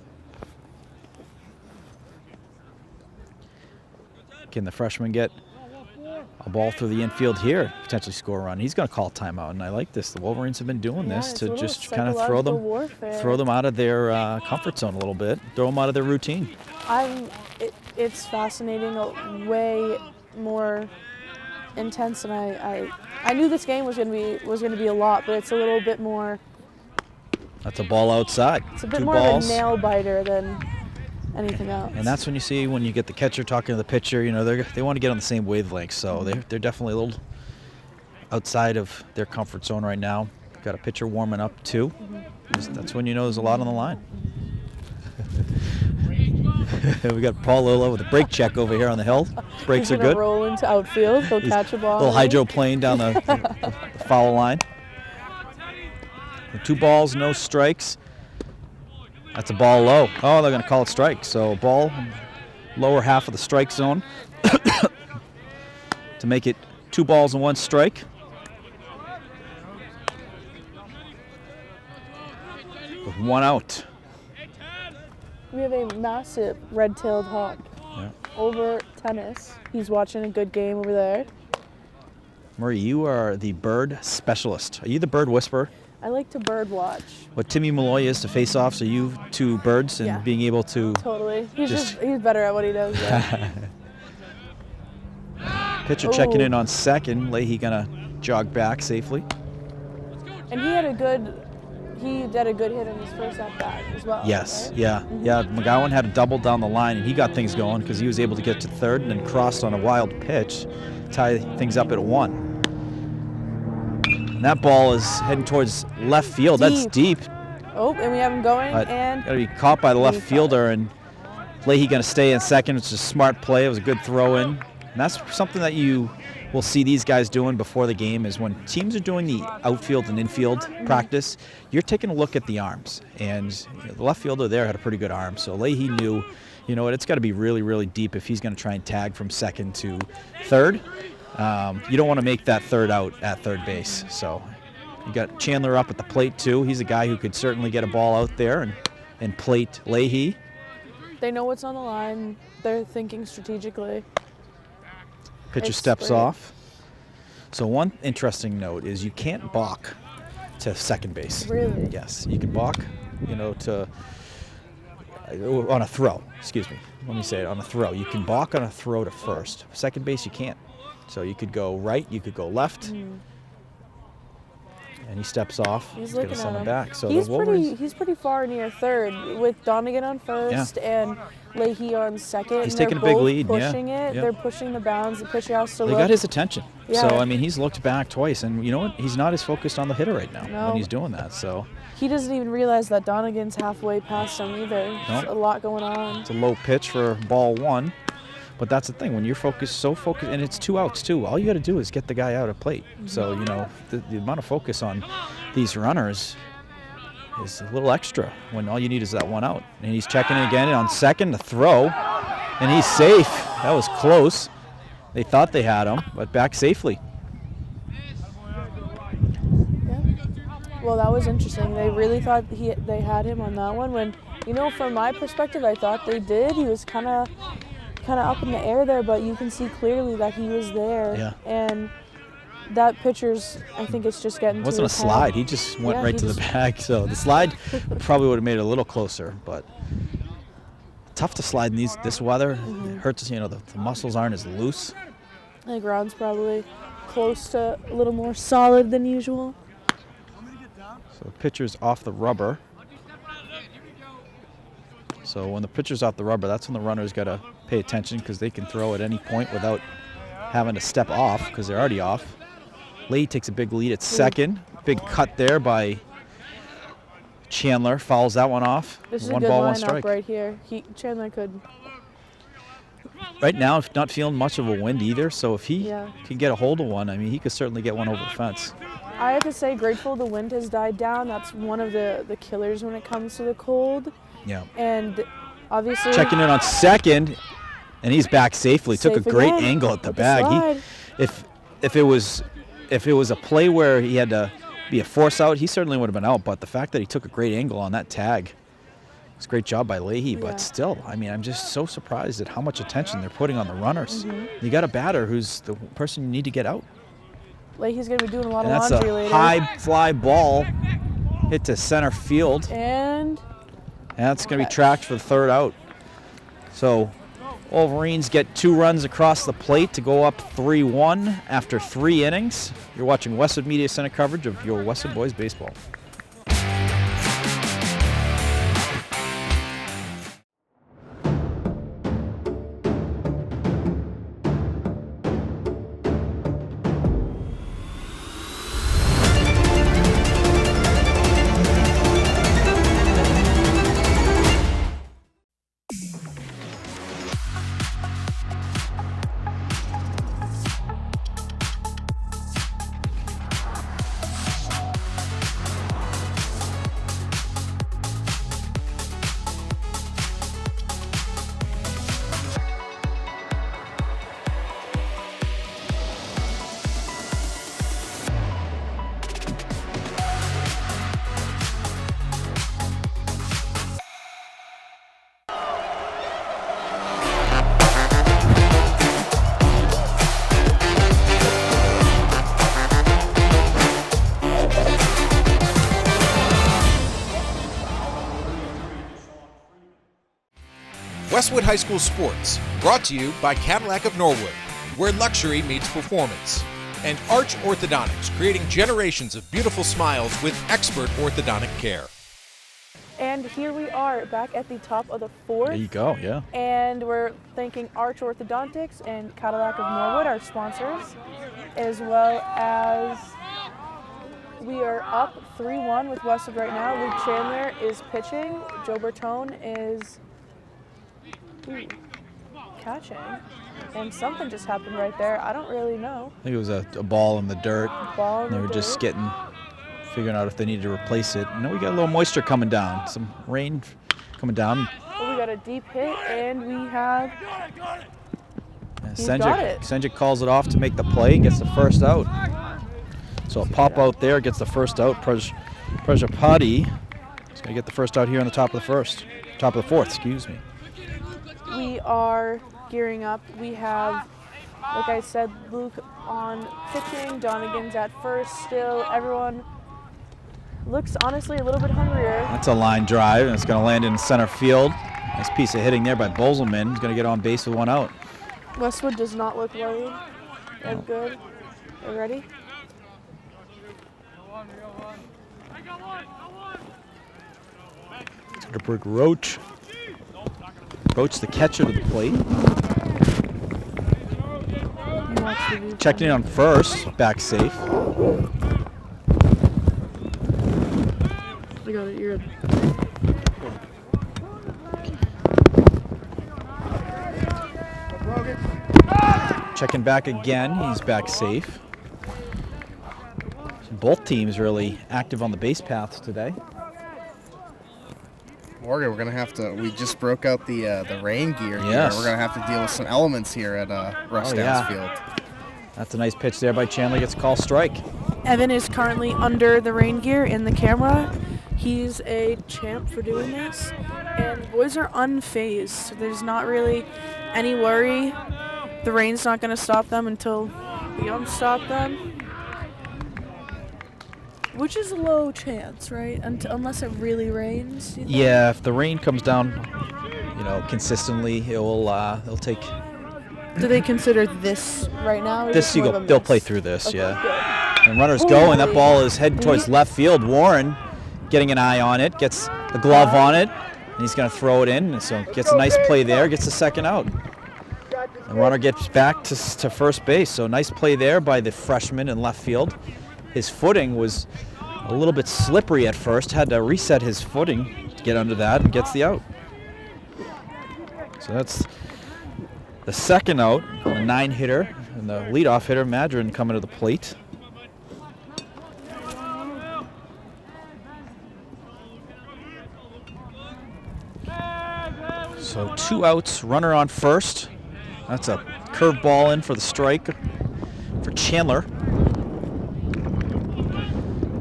[SPEAKER 1] Can the freshman get a ball through the infield here, potentially score a run? He's going to call timeout, and I like this. The Wolverines have been doing this to just kind of throw them out of their comfort zone a little bit, throw them out of their routine.
[SPEAKER 3] It's fascinating, way more intense than I knew this game was going to be a lot, but it's a little bit more.
[SPEAKER 1] That's a ball outside.
[SPEAKER 3] It's a bit more of a nail biter than anything else.
[SPEAKER 1] And that's when you get the catcher talking to the pitcher, they want to get on the same wavelength. So they're definitely a little outside of their comfort zone right now. Got a pitcher warming up too. That's when there's a lot on the line. We got Paul Lola with a brake check over here on the hill. Brakes are good.
[SPEAKER 3] Roll into outfield. He'll catch a ball.
[SPEAKER 1] Little hydroplane down the foul line. 2 balls, no strikes. That's a ball low. Oh, they're going to call it strike. So ball lower half of the strike zone to make it 2 balls and 1 strike. With 1 out.
[SPEAKER 3] We have a massive red-tailed hawk over tennis. He's watching a good game over there.
[SPEAKER 1] Murray, you are the bird specialist. Are you the bird whisperer?
[SPEAKER 3] I like to bird watch.
[SPEAKER 1] What Timmy Malloy is to face-offs, are you to birds and being able to...
[SPEAKER 3] Totally. He's better at what he does.
[SPEAKER 1] Pitcher checking in on second. Leahy gonna jog back safely.
[SPEAKER 3] And he did a good hit in his first at bat as well.
[SPEAKER 1] Yes,
[SPEAKER 3] right?
[SPEAKER 1] yeah. McGowan had a double down the line, and he got things going because he was able to get to third and then crossed on a wild pitch, tie things up at 1. And that ball is heading towards left field. That's deep.
[SPEAKER 3] Oh, and we have him going,
[SPEAKER 1] and got to be caught by the left fielder, and Leahy going to stay in second. It's a smart play. It was a good throw in, and that's something that you will see these guys doing before the game is when teams are doing the outfield and infield practice, you're taking a look at the arms, and the left fielder there had a pretty good arm. So Leahy knew, it's got to be really, really deep if he's going to try and tag from second to third. You don't want to make that third out at third base. So you got Chandler up at the plate too. He's a guy who could certainly get a ball out there and plate Leahy.
[SPEAKER 3] They know what's on the line. They're thinking strategically.
[SPEAKER 1] Pitcher steps off. So one interesting note is you can't balk to second base.
[SPEAKER 3] Really?
[SPEAKER 1] Yes, you can balk, on a throw. Excuse me. Let me say it, on a throw. You can balk on a throw to first. Second base, you can't. So you could go right, you could go left. and he steps off.
[SPEAKER 3] He's
[SPEAKER 1] gonna
[SPEAKER 3] looking
[SPEAKER 1] send
[SPEAKER 3] at
[SPEAKER 1] him
[SPEAKER 3] him.
[SPEAKER 1] back. So
[SPEAKER 3] He's
[SPEAKER 1] the Wolverines,
[SPEAKER 3] pretty far near third with Donegan on first and Leahy on second.
[SPEAKER 1] He's
[SPEAKER 3] and
[SPEAKER 1] taking a
[SPEAKER 3] they're
[SPEAKER 1] big
[SPEAKER 3] both
[SPEAKER 1] lead, yeah.
[SPEAKER 3] pushing it.
[SPEAKER 1] Yeah.
[SPEAKER 3] They're pushing the bounds. The pitcher has to
[SPEAKER 1] they
[SPEAKER 3] look.
[SPEAKER 1] got his attention.
[SPEAKER 3] Yeah.
[SPEAKER 1] So I mean, he's looked back twice, and you know what? He's not as focused on the hitter right now
[SPEAKER 3] No.
[SPEAKER 1] when he's doing that. So
[SPEAKER 3] He doesn't even realize that Donegan's halfway past him either. There's a lot going on.
[SPEAKER 1] it's a low pitch for ball one. But that's the thing, when you're so focused, and it's 2 outs too, all you got to do is get the guy out of plate. So, you know, the amount of focus on these runners is a little extra when all you need is that 1 out. And he's checking it again on second, the throw, and he's safe. That was close. They thought they had him, but back safely.
[SPEAKER 3] Yeah. Well, that was interesting. They really thought they had him on that one. When, you know, from my perspective, I thought they did. He was kind of up in the air there, but you can see clearly that he was there.
[SPEAKER 1] Yeah.
[SPEAKER 3] And that pitcher's, I think it's just getting
[SPEAKER 1] It
[SPEAKER 3] to
[SPEAKER 1] wasn't a
[SPEAKER 3] his head.
[SPEAKER 1] slide. He just went right to the bag. So the slide probably would have made it a little closer, but tough to slide in this weather. It hurts, you know, the muscles aren't as loose.
[SPEAKER 3] The ground's probably close to a little more solid than usual.
[SPEAKER 1] So the pitcher's off the rubber. So when the pitcher's off the rubber, that's when the runner's got to pay attention because they can throw at any point without having to step off because they're already off. Leahy takes a big lead at second. Big cut there by Chandler. Fouls that one off.
[SPEAKER 3] This is
[SPEAKER 1] One
[SPEAKER 3] a good
[SPEAKER 1] ball, one
[SPEAKER 3] lineup
[SPEAKER 1] strike.
[SPEAKER 3] right here. Chandler could.
[SPEAKER 1] Right now, not feeling much of a wind either. So if he
[SPEAKER 3] Yeah.
[SPEAKER 1] can get a hold of one, I mean, he could certainly get one over the fence.
[SPEAKER 3] I have to say, grateful the wind has died down. That's one of the killers when it comes to the cold.
[SPEAKER 1] Yeah.
[SPEAKER 3] And obviously,
[SPEAKER 1] Checking in on second, and he's back safely. Took a
[SPEAKER 3] Safe
[SPEAKER 1] great
[SPEAKER 3] again
[SPEAKER 1] angle at the
[SPEAKER 3] with the
[SPEAKER 1] bag.
[SPEAKER 3] slide.
[SPEAKER 1] If it was a play where he had to be a force out, he certainly would have been out. But the fact that he took a great angle on that tag, it's a great job by Leahy.
[SPEAKER 3] Yeah.
[SPEAKER 1] But still, I mean, I'm just so surprised at how much attention they're putting on the runners. You got a batter who's the person you need to get out.
[SPEAKER 3] Leahy's going to be doing a lot
[SPEAKER 1] And
[SPEAKER 3] of
[SPEAKER 1] that's
[SPEAKER 3] laundry
[SPEAKER 1] a
[SPEAKER 3] later.
[SPEAKER 1] high fly ball hit to center field.
[SPEAKER 3] And
[SPEAKER 1] That's going to be tracked for the third out. So Wolverines get 2 runs across the plate to go up 3-1 after 3 innings. You're watching Westwood Media Center coverage of your Westwood Boys baseball.
[SPEAKER 4] Westwood High School Sports, brought to you by Cadillac of Norwood, where luxury meets performance. And Arch Orthodontics, creating generations of beautiful smiles with expert orthodontic care.
[SPEAKER 3] And here we are back at the top of the fourth.
[SPEAKER 1] There you go, yeah.
[SPEAKER 3] And we're thanking Arch Orthodontics and Cadillac of Norwood, our sponsors, as well as we are up 3-1 with Westwood right now. Luke Chandler is pitching. Joe Bertone is catching. And something just happened right there. I don't really know.
[SPEAKER 1] I think it was a ball in the dirt.
[SPEAKER 3] Ball in
[SPEAKER 1] And they
[SPEAKER 3] the
[SPEAKER 1] were just
[SPEAKER 3] dirt.
[SPEAKER 1] figuring out if they needed to replace it. And then we got a little moisture coming down, some rain coming down.
[SPEAKER 3] Oh, we got a deep hit, and we have He's
[SPEAKER 1] Senjic,
[SPEAKER 3] got it.
[SPEAKER 1] Senjic calls it off to make the play, gets the first out. So a pop out there gets the first out. Prajapati is going to get the first out here on the top of the fourth, excuse me.
[SPEAKER 3] we are gearing up. We have, like I said, Luke on pitching, Donegan's at first still. Everyone looks honestly a little bit hungrier.
[SPEAKER 1] That's a line drive, and it's going to land in center field. Nice piece of hitting there by Bozelman. He's going to get on base with one out.
[SPEAKER 3] Westwood does not look worried. They're good. They're ready.
[SPEAKER 1] To bring Roach. Roach, the catcher, to the plate. Checking in on first, back safe.
[SPEAKER 3] I got it, you're good.
[SPEAKER 1] Checking back again, he's back safe. Both teams really active on the base paths today.
[SPEAKER 2] Morgan, we're gonna have to. We just broke out the rain gear here.
[SPEAKER 1] Yes.
[SPEAKER 2] We're gonna have to deal with some elements here at Russ Downs Field.
[SPEAKER 1] That's a nice pitch there by Chandler. Gets a call strike.
[SPEAKER 3] Evan is currently under the rain gear in the camera. He's a champ for doing this. And boys are unfazed, so there's not really any worry. The rain's not going to stop them until the umps stop them. Which is a low chance, right? Unless it really rains. You think?
[SPEAKER 1] Yeah, if the rain comes down, consistently, it'll take.
[SPEAKER 3] Do they consider this right now? Or
[SPEAKER 1] This
[SPEAKER 3] more of a
[SPEAKER 1] they'll
[SPEAKER 3] miss?
[SPEAKER 1] play through this,
[SPEAKER 3] Okay,
[SPEAKER 1] yeah.
[SPEAKER 3] good.
[SPEAKER 1] And runners go, and that ball is heading towards left field. Warren getting an eye on it, gets a glove on it, and he's going to throw it in. And so gets a nice play there, gets the second out. The runner gets back to first base. So nice play there by the freshman in left field. His footing was a little bit slippery at first. Had to reset his footing to get under that and gets the out. So that's the second out, a 9-hitter, and the leadoff hitter, Madron, coming to the plate. So 2 outs, runner on first. That's a curveball in for the strike for Chandler.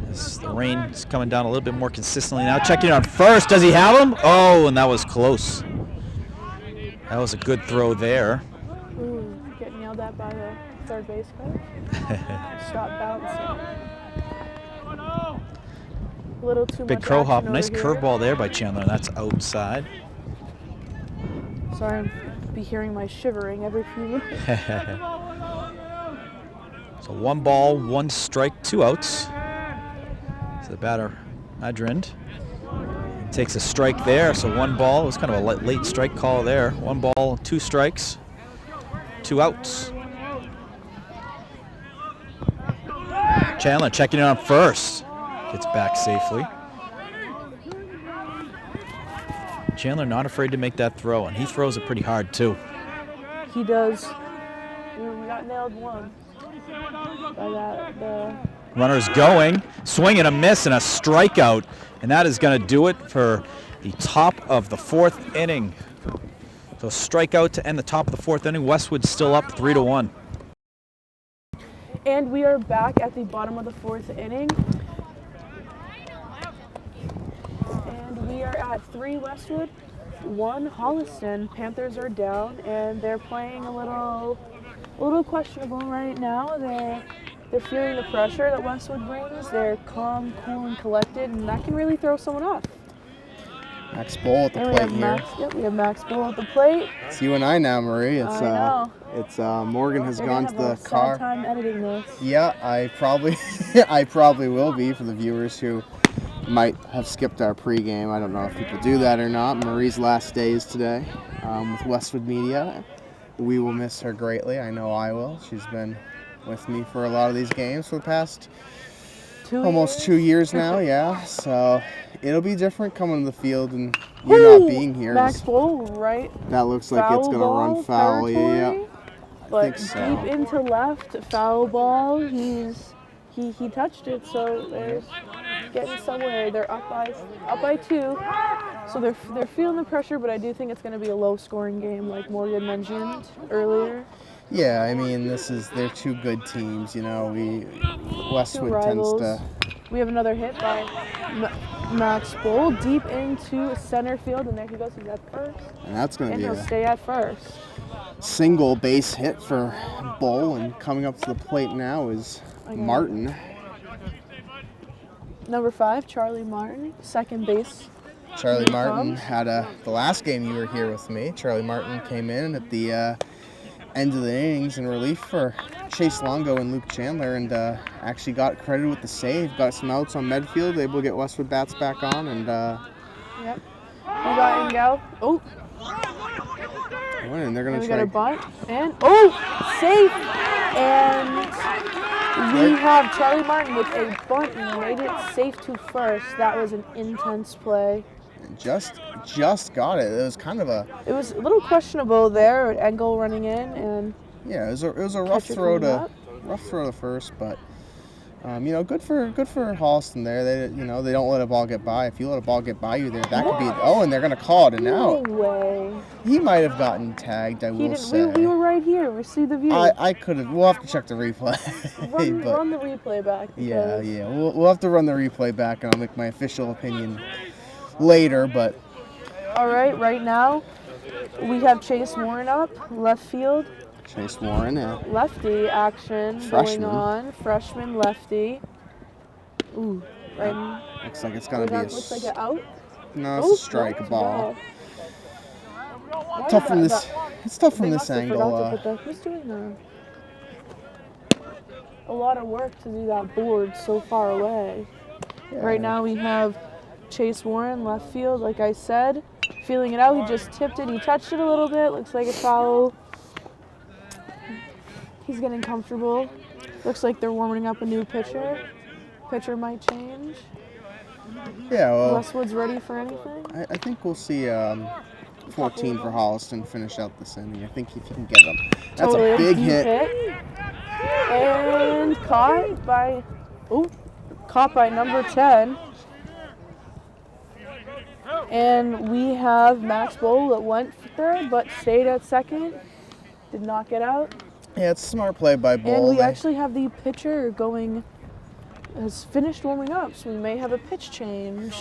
[SPEAKER 1] As the rain is coming down a little bit more consistently now. Checking on first. Does he have him? Oh, and that was close. That was a good throw there.
[SPEAKER 3] Ooh, getting yelled at by the third base coach. Stop bouncing. A little too
[SPEAKER 1] Big
[SPEAKER 3] much
[SPEAKER 1] crow hop.
[SPEAKER 3] action
[SPEAKER 1] Nice
[SPEAKER 3] over here.
[SPEAKER 1] curveball there by Chandler, and that's outside.
[SPEAKER 3] Sorry, I'll be hearing my shivering every few minutes.
[SPEAKER 1] So 1 ball, 1 strike, 2 outs. So the batter, Madrind, takes a strike there. So 1 ball. It was kind of a late strike call there. 1 ball, 2 strikes, 2 outs. Chandler checking it on first. Gets back safely. Chandler not afraid to make that throw, and he throws it pretty hard too.
[SPEAKER 3] He does. We got nailed one. By that,
[SPEAKER 1] Runners going, swing and a miss and a strikeout, and that is going to do it for the top of the 4th inning. So strikeout to end the top of the 4th inning. Westwood still up 3-1.
[SPEAKER 3] And we are back at the bottom of the 4th inning. And we are at 3 Westwood, 1 Holliston. Panthers are down, and they're playing a little questionable right now. They're feeling the pressure that Westwood brings. They're calm, cool, and collected, and that can really throw someone off.
[SPEAKER 2] Max Bowl at the
[SPEAKER 3] And
[SPEAKER 2] plate here.
[SPEAKER 3] we have Max Bull at the plate.
[SPEAKER 2] It's you and I now, Marie.
[SPEAKER 3] I know.
[SPEAKER 2] It's Morgan has
[SPEAKER 3] They're
[SPEAKER 2] gone
[SPEAKER 3] gonna
[SPEAKER 2] to
[SPEAKER 3] have
[SPEAKER 2] the
[SPEAKER 3] a
[SPEAKER 2] car.
[SPEAKER 3] sad time editing this.
[SPEAKER 2] Yeah, I probably will be for the viewers who might have skipped our pregame. I don't know if people do that or not. Marie's last day is today with Westwood Media. We will miss her greatly. I know I will. She's been with me for a lot of these games for the past almost 2 years now. Yeah, so it'll be different coming to the field and you not being here.
[SPEAKER 3] Max Bull, right?
[SPEAKER 2] That looks like it's going to run foul. Yeah.
[SPEAKER 3] But
[SPEAKER 2] think so.
[SPEAKER 3] deep into left, foul ball. He touched it, so they're getting somewhere. They're up by 2, so they're feeling the pressure. But I do think it's going to be a low-scoring game, like Morgan mentioned earlier.
[SPEAKER 2] Yeah, I mean, they're 2 good teams. You know, Westwood tends to.
[SPEAKER 3] We have another hit by Max Bull deep into center field, and there he goes. He's at first,
[SPEAKER 2] And that's going to
[SPEAKER 3] and
[SPEAKER 2] be
[SPEAKER 3] he'll
[SPEAKER 2] a
[SPEAKER 3] stay at first.
[SPEAKER 2] single base hit for Bull. And coming up to the plate now is Martin.
[SPEAKER 3] Number 5, Charlie Martin, second base.
[SPEAKER 2] Charlie Martin had the last game you were here with me. Charlie Martin came in at the end of the innings in relief for Chase Longo and Luke Chandler, and actually got credited with the save. Got some outs on Medfield, able to get Westwood bats back on, and
[SPEAKER 3] Yep. got Engel. Oh,
[SPEAKER 2] And they're going
[SPEAKER 3] and
[SPEAKER 2] to
[SPEAKER 3] we got
[SPEAKER 2] try.
[SPEAKER 3] a bunt. And, safe. And we have Charlie Martin with a bunt and made it safe to first. That was an intense play.
[SPEAKER 2] Just got it. It was kind of a.
[SPEAKER 3] It was a little questionable there. Engel running in and
[SPEAKER 2] Yeah, it was a rough
[SPEAKER 3] catcher
[SPEAKER 2] throw
[SPEAKER 3] coming
[SPEAKER 2] to
[SPEAKER 3] up.
[SPEAKER 2] first, but good for Holliston there. They they don't let a ball get by. If you let a ball get by you there, that could be. Oh, and they're gonna call it an
[SPEAKER 3] No
[SPEAKER 2] out.
[SPEAKER 3] way.
[SPEAKER 2] He might have gotten tagged. I
[SPEAKER 3] He
[SPEAKER 2] will
[SPEAKER 3] didn't.
[SPEAKER 2] say.
[SPEAKER 3] We were right here. We see the view.
[SPEAKER 2] I could have. We'll have to check the replay. but
[SPEAKER 3] run the replay back.
[SPEAKER 2] yeah,
[SPEAKER 3] because-
[SPEAKER 2] we'll have to run the replay back, and I'll make my official opinion later. But
[SPEAKER 3] All right now we have Chase Warren up, left field.
[SPEAKER 2] Chase Warren,
[SPEAKER 3] Lefty action
[SPEAKER 2] Freshman.
[SPEAKER 3] going on. Freshman lefty. Ooh, right.
[SPEAKER 2] looks like it's gonna be a.
[SPEAKER 3] Looks like an out.
[SPEAKER 2] No, it's a strike, a
[SPEAKER 3] it's
[SPEAKER 2] ball.
[SPEAKER 3] Why
[SPEAKER 2] Tough
[SPEAKER 3] is
[SPEAKER 2] from
[SPEAKER 3] that-
[SPEAKER 2] this. It's tough from
[SPEAKER 3] They
[SPEAKER 2] this
[SPEAKER 3] must have forgot
[SPEAKER 2] angle.
[SPEAKER 3] to put that. Who's doing that? A lot of work to do that board so far away. Right now we have Chase Warren, left field, like I said. Feeling it out, he just tipped it, he touched it a little bit, looks like a foul. He's getting comfortable. Looks like they're warming up a new pitcher. Pitcher might change.
[SPEAKER 2] Yeah, well,
[SPEAKER 3] Westwood's ready for anything?
[SPEAKER 2] I think we'll see 14 for Holliston finish out this inning. I think if you can get them. That's
[SPEAKER 3] Totally
[SPEAKER 2] a big
[SPEAKER 3] deep
[SPEAKER 2] hit.
[SPEAKER 3] And caught by number 10. And we have Max Bowl that went for third but stayed at second. Did not get out.
[SPEAKER 2] Yeah, it's a smart play by Bull.
[SPEAKER 3] And we
[SPEAKER 2] They-
[SPEAKER 3] actually have the pitcher has finished warming up, so we may have a pitch change.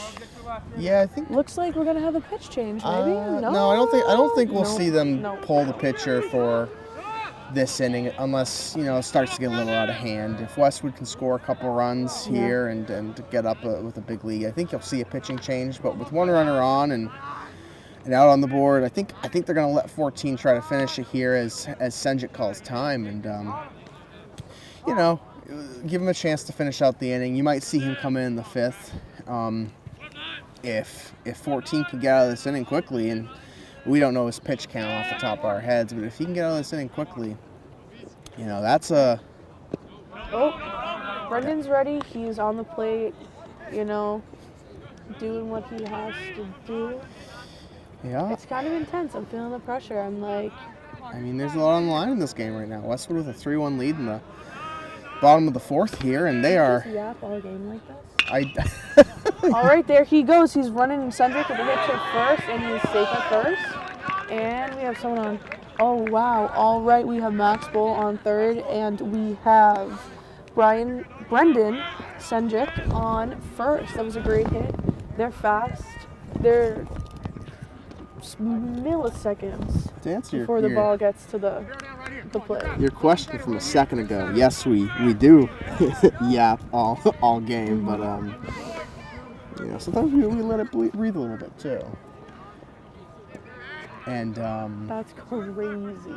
[SPEAKER 2] Yeah, I think.
[SPEAKER 3] Looks like we're gonna have a pitch change, maybe.
[SPEAKER 2] No, I don't think we'll
[SPEAKER 3] No,
[SPEAKER 2] see them
[SPEAKER 3] no.
[SPEAKER 2] pull the pitcher for this inning unless it starts to get a little out of hand. If Westwood can score a couple runs here and get up with a big lead, I think you'll see a pitching change. But with one runner on and out on the board, I think they're going to let 14 try to finish it here as Senjik calls time and give him a chance to finish out the inning. You might see him come in the fifth if 14 can get out of this inning quickly, and we don't know his pitch count off the top of our heads, but if he can get out of this inning quickly, that's a.
[SPEAKER 3] Oh, Brendan's ready. He's on the plate, doing what he has to do.
[SPEAKER 2] Yeah.
[SPEAKER 3] It's kind of intense. I'm feeling the pressure. I'm like,
[SPEAKER 2] I mean, there's a lot on the line in this game right now. Westwood with a 3-1 lead in the bottom of the fourth here, and they are.
[SPEAKER 3] just yap all game like this. All right, there he goes. He's running Cendric with a hit to first, and he's safe at first. And we have someone on. Oh, wow. All right, we have Max Bull on third, and we have Brendan Cendric on first. That was a great hit. They're fast. They're milliseconds
[SPEAKER 2] To answer
[SPEAKER 3] before the ball gets to the plate.
[SPEAKER 2] your question from a second ago, yes, we do yap all game, but sometimes we let it breathe a little bit too. And
[SPEAKER 3] That's crazy.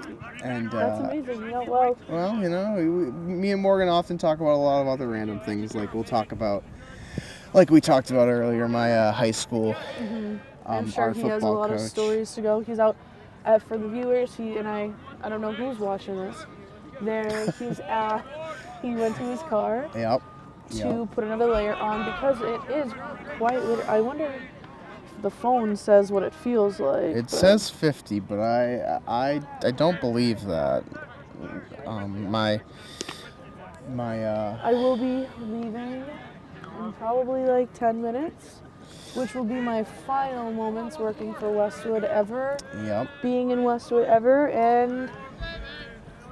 [SPEAKER 2] and
[SPEAKER 3] That's amazing.
[SPEAKER 2] me and Morgan often talk about a lot of other random things. Like like we talked about earlier, my high school.
[SPEAKER 3] I'm sure
[SPEAKER 2] our
[SPEAKER 3] he has a
[SPEAKER 2] football
[SPEAKER 3] lot of
[SPEAKER 2] coach.
[SPEAKER 3] stories to go. He's out for the viewers. I don't know who's watching this. He went to his car
[SPEAKER 2] Yep.
[SPEAKER 3] to put another layer on because it is quite. I wonder if the phone says what it feels like.
[SPEAKER 2] It says 50, but I don't believe that. I
[SPEAKER 3] will be leaving in probably like 10 minutes, which will be my final moments working for Westwood ever.
[SPEAKER 2] Yep.
[SPEAKER 3] Being in Westwood ever, and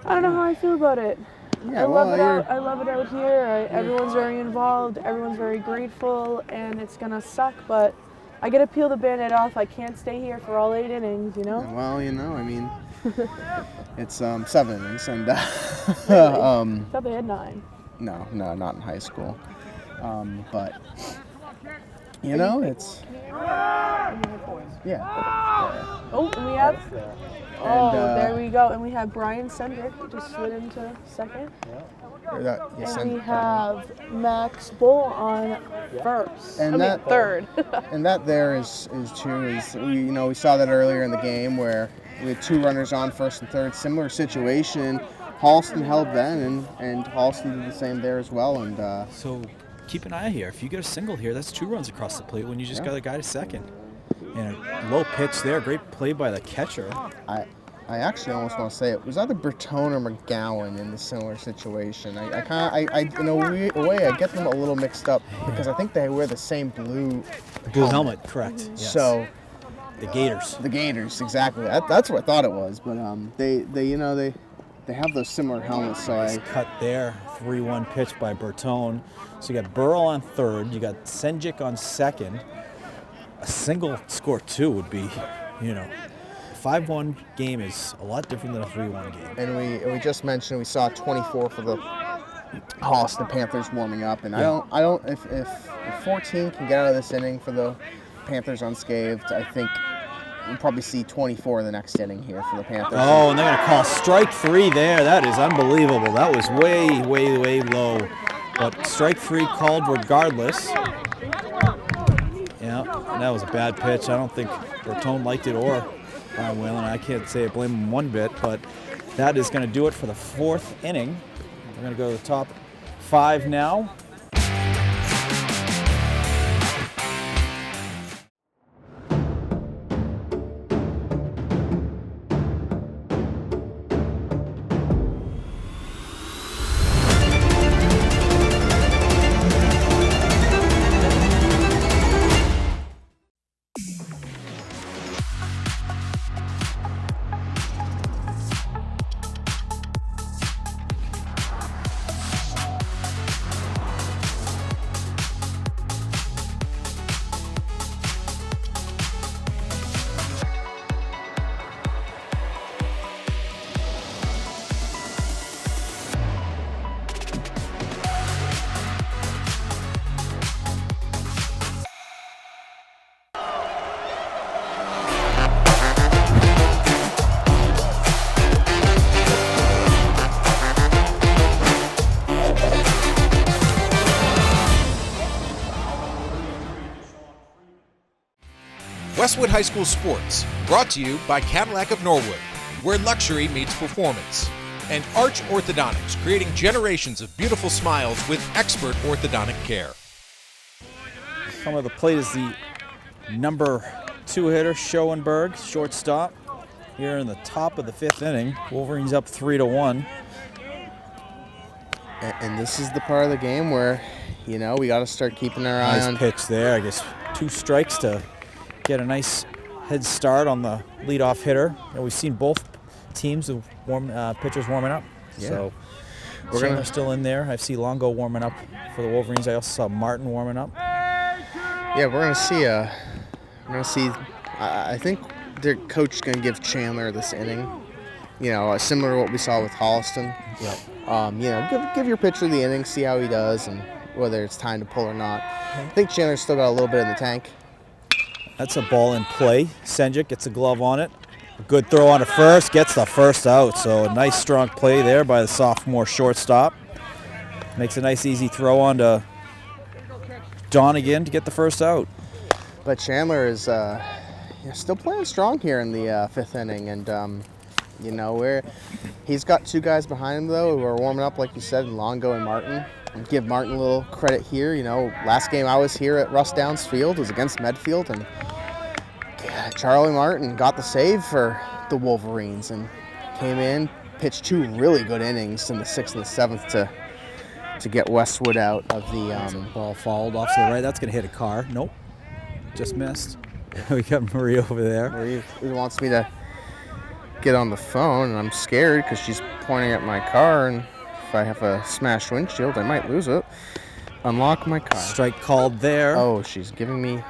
[SPEAKER 3] I don't know how I feel about it.
[SPEAKER 2] Yeah,
[SPEAKER 3] I love it out here. Everyone's very involved. Everyone's very grateful, and it's gonna suck, but I gotta peel the Band-Aid off. I can't stay here for all 8 innings,
[SPEAKER 2] Well, I mean, it's 7 innings, and
[SPEAKER 3] I thought they had 9.
[SPEAKER 2] no, not in high school. But it's yeah.
[SPEAKER 3] Oh, and we have. Oh, there we go. And we have Brian Cendric who just slid into second.
[SPEAKER 2] Or that, yes,
[SPEAKER 3] And we have Max Bull on first.
[SPEAKER 2] And
[SPEAKER 3] third.
[SPEAKER 2] and that there is true. We saw that earlier in the game where we had 2 runners on first and third. Similar situation. Holliston held then, and Holliston did the same there as well. And
[SPEAKER 1] So keep an eye here. If you get a single here, that's 2 runs across the plate when you just got a guy to second. And a low pitch there. Great play by the catcher.
[SPEAKER 2] I actually almost want to say it was either Bertone or McGowan in the similar situation. In a way, I get them a little mixed up because I think they wear the same blue
[SPEAKER 1] helmet. Correct. Yes.
[SPEAKER 2] So
[SPEAKER 1] the Gators.
[SPEAKER 2] The Gators, exactly. That's what I thought it was. But they have those similar helmets. So
[SPEAKER 1] Nice cut there. 3-1 pitch by Bertone. So you got Burrell on third. You got Senjic on second. A single score 2 would be, 5-1 game is a lot different than a 3-1 game.
[SPEAKER 2] And we just mentioned we saw 24 for the Holliston Panthers warming up, and I don't if 14 can get out of this inning for the Panthers unscathed, I think we'll probably see 24 in the next inning here for the Panthers.
[SPEAKER 1] Oh, and they're going to call strike 3 there. That is unbelievable. That was way, way, way low. But strike 3 called regardless. Yeah, that was a bad pitch. I don't think Bertone liked it or Brian Whalen. I can't say I blame him one bit, but that is going to do it for the 4th inning. We're going to go to the top 5 now.
[SPEAKER 4] Westwood High School Sports, brought to you by Cadillac of Norwood, where luxury meets performance, and Arch Orthodontics, creating generations of beautiful smiles with expert orthodontic care.
[SPEAKER 1] Coming to the plate is the number 2 hitter, Schoenberg, shortstop. Here in the top of the 5th inning, Wolverines up 3-1.
[SPEAKER 2] And this is the part of the game where, we got to start keeping our eye on.
[SPEAKER 1] Nice pitch there. I guess 2 strikes to get a nice head start on the leadoff hitter. And we've seen both teams of pitchers warming up.
[SPEAKER 2] Yeah.
[SPEAKER 1] So
[SPEAKER 2] We're
[SPEAKER 1] still in there. I see Longo warming up for the Wolverines. I also saw Martin warming up.
[SPEAKER 2] Yeah, we're gonna see. I think their coach is gonna give Chandler this inning. Similar to what we saw with Holliston.
[SPEAKER 1] Yep.
[SPEAKER 2] Give your pitcher the inning, see how he does, and whether it's time to pull or not. I think Chandler's still got a little bit in the tank.
[SPEAKER 1] That's a ball in play. Senjic gets a glove on it. A good throw on to first, gets the first out. So a nice strong play there by the sophomore shortstop. Makes a nice easy throw on to Donegan to get the first out.
[SPEAKER 2] But Chandler is still playing strong here in the 5th inning, and he's got 2 guys behind him though who are warming up, like you said, Longo and Martin. And give Martin a little credit here. Last game I was here at Russ Downs Field was against Medfield, and Charlie Martin got the save for the Wolverines and came in, pitched 2 really good innings in the 6th and the 7th to get Westwood out of the
[SPEAKER 1] Ball fouled off to the right. That's going to hit a car. Nope. Just missed. We got Marie over there.
[SPEAKER 2] Marie wants me to get on the phone, and I'm scared because she's pointing at my car, and if I have a smashed windshield, I might lose it. Unlock my car.
[SPEAKER 1] Strike called there.
[SPEAKER 2] Oh, she's giving me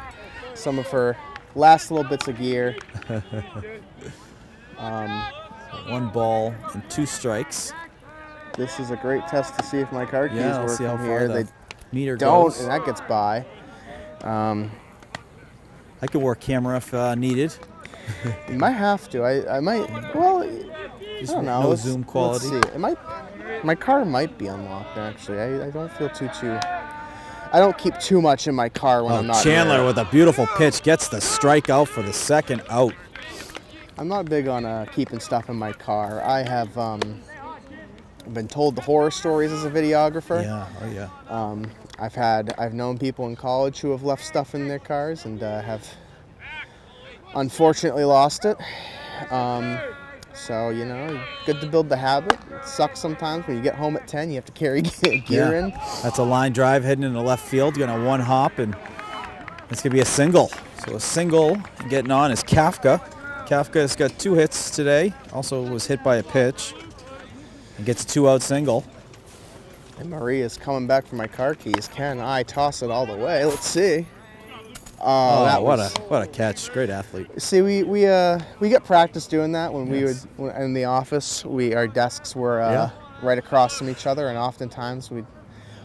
[SPEAKER 2] some of her last little bits of gear.
[SPEAKER 1] 1 ball and 2 strikes.
[SPEAKER 2] This is a great test to see if my car keys
[SPEAKER 1] Yeah,
[SPEAKER 2] work
[SPEAKER 1] see how
[SPEAKER 2] from
[SPEAKER 1] far
[SPEAKER 2] here.
[SPEAKER 1] the
[SPEAKER 2] They
[SPEAKER 1] meter
[SPEAKER 2] don't,
[SPEAKER 1] goes.
[SPEAKER 2] and that gets by.
[SPEAKER 1] I could work camera if needed.
[SPEAKER 2] You might have to. I might. Well, I don't know.
[SPEAKER 1] No
[SPEAKER 2] Let's-
[SPEAKER 1] zoom quality.
[SPEAKER 2] Let's see. It might. My car might be unlocked, actually. I don't feel I don't keep too much in my car when I'm not
[SPEAKER 1] Chandler
[SPEAKER 2] near it.
[SPEAKER 1] with a beautiful pitch gets the strikeout for the second out.
[SPEAKER 2] I'm not big on keeping stuff in my car. I have been told the horror stories as a videographer.
[SPEAKER 1] Yeah, oh yeah.
[SPEAKER 2] I've known people in college who have left stuff in their cars and have unfortunately lost it. So, good to build the habit. It sucks sometimes when you get home at 10, you have to carry gear in.
[SPEAKER 1] That's a line drive heading into left field. Going to one hop, and it's going to be a single. So a single getting on is Kafka. Kafka's got 2 hits today. Also was hit by a pitch. And gets a 2-out single.
[SPEAKER 2] And Maria's coming back for my car keys. Can I toss it all the way? Let's see. Oh,
[SPEAKER 1] what a catch! Great athlete.
[SPEAKER 2] See, we get practice doing that when in the office. Our desks were right across from each other, and oftentimes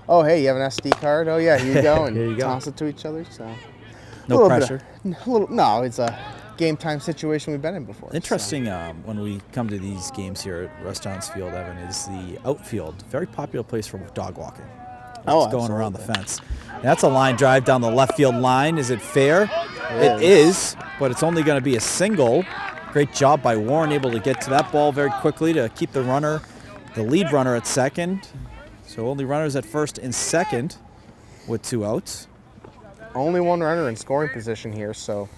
[SPEAKER 2] oh hey, you have an SD card? Oh yeah, here you go, and
[SPEAKER 1] Here you go.
[SPEAKER 2] toss it to each other. So
[SPEAKER 1] No pressure.
[SPEAKER 2] No, it's a game time situation we've been in before.
[SPEAKER 1] Interesting when we come to these games here at Russ Downs Field, Evan, is the outfield. Very popular place for dog walking. It's going around the fence. That's a line drive down the left field line. Is it fair? It is, but it's only going to be a single. Great job by Warren, able to get to that ball very quickly to keep the lead runner at second. So only runners at first and second with 2 outs.
[SPEAKER 2] Only one runner in scoring position here, so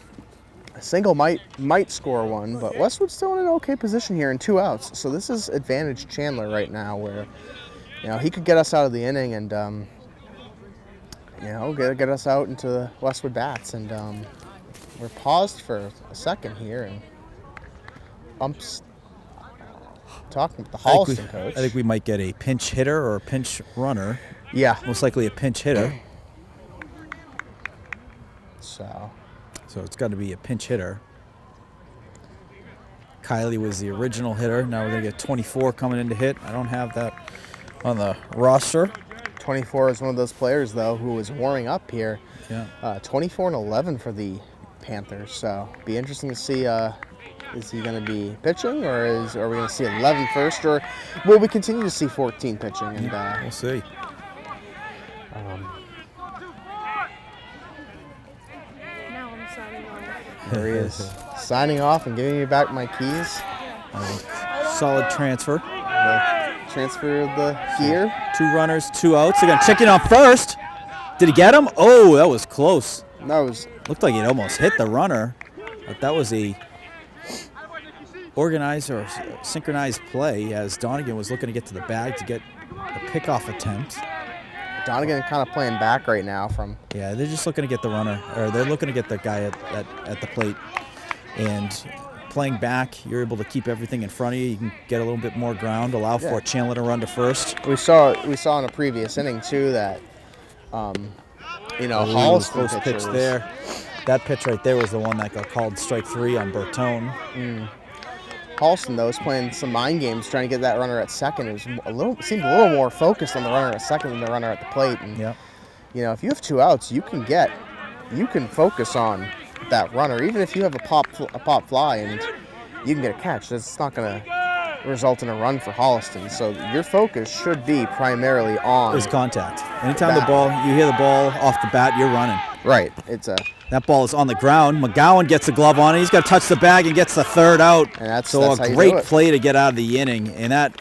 [SPEAKER 2] a single might score one, but Westwood's still in an okay position here in 2 outs. So this is advantage Chandler right now, where he could get us out of the inning and get us out into the Westwood bats. And we're paused for a second here, and Ump's talking with the Holliston coach.
[SPEAKER 1] I think we might get a pinch hitter or a pinch runner.
[SPEAKER 2] Yeah.
[SPEAKER 1] Most likely a pinch hitter.
[SPEAKER 2] So
[SPEAKER 1] it's got to be a pinch hitter. Kylie was the original hitter. Now we're going to get 24 coming in to hit. I don't have that on the roster.
[SPEAKER 2] 24 is one of those players, though, who was warming up here.
[SPEAKER 1] Yeah.
[SPEAKER 2] 24 and 11 for the Panthers. So be interesting to see, is he going to be pitching, or are we going to see 11 first, or will we continue to see 14 pitching? And
[SPEAKER 1] we'll see.
[SPEAKER 3] Now I'm signing off.
[SPEAKER 2] There he is, signing off and giving me back my keys.
[SPEAKER 1] Solid transfer.
[SPEAKER 2] Transfer of the gear.
[SPEAKER 1] 2 runners, 2 outs. They're going to check in on first. Did he get him? Oh, that was close. Looked like it almost hit the runner. But that was a organized or synchronized play as Donegan was looking to get to the bag to get a pickoff attempt.
[SPEAKER 2] Donegan kind of playing back right now from...
[SPEAKER 1] Yeah, they're just looking to get the runner, or they're looking to get the guy at the plate. And playing back, you're able to keep everything in front of you. You can get a little bit more ground, allow for Chandler to run to first.
[SPEAKER 2] We saw in a previous inning, too, that, Holliston
[SPEAKER 1] close pitch there. That pitch right there was the one that got called strike 3 on Bertone.
[SPEAKER 2] Holliston, though, is playing some mind games trying to get that runner at second. It was seemed a little more focused on the runner at second than the runner at the plate. And if you have 2 outs, you can focus on that runner, even if you have a pop fly and you can get a catch. That's not going to result in a run for Holliston. So your focus should be primarily on
[SPEAKER 1] is contact. Anytime you hear the ball off the bat, you're running.
[SPEAKER 2] Right.
[SPEAKER 1] That ball is on the ground. McGowan gets a glove on it. He's got to touch the bag and gets the 3rd out.
[SPEAKER 2] And that's
[SPEAKER 1] a great play to get out of the inning, and that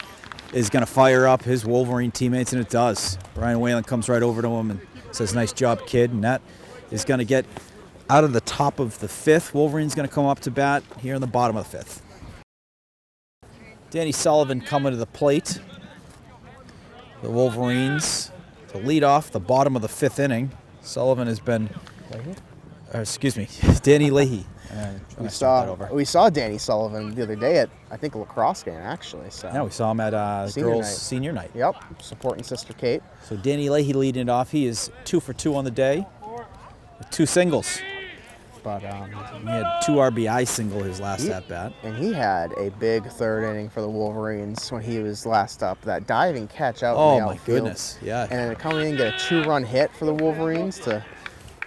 [SPEAKER 1] is going to fire up his Wolverine teammates, and it does. Brian Whalen comes right over to him and says, "Nice job, kid," and that is going to get out of the top of the 5th. Wolverine's going to come up to bat here in the bottom of the 5th. Danny Sullivan coming to the plate. The Wolverines to lead off the bottom of the 5th inning. Sullivan has been, Danny Leahy.
[SPEAKER 2] We saw Danny Sullivan the other day at, I think, a lacrosse game, actually. So.
[SPEAKER 1] Yeah, we saw him at senior night.
[SPEAKER 2] Yep, supporting Sister Kate.
[SPEAKER 1] So Danny Leahy leading it off. He is 2 for 2 on the day with 2 singles.
[SPEAKER 2] But
[SPEAKER 1] he had 2 RBI single his last at bat.
[SPEAKER 2] And he had a big 3rd inning for the Wolverines when he was last up. That diving catch out in the outfield. Oh, my
[SPEAKER 1] goodness, yeah.
[SPEAKER 2] And then coming in and get a 2-run hit for the Wolverines to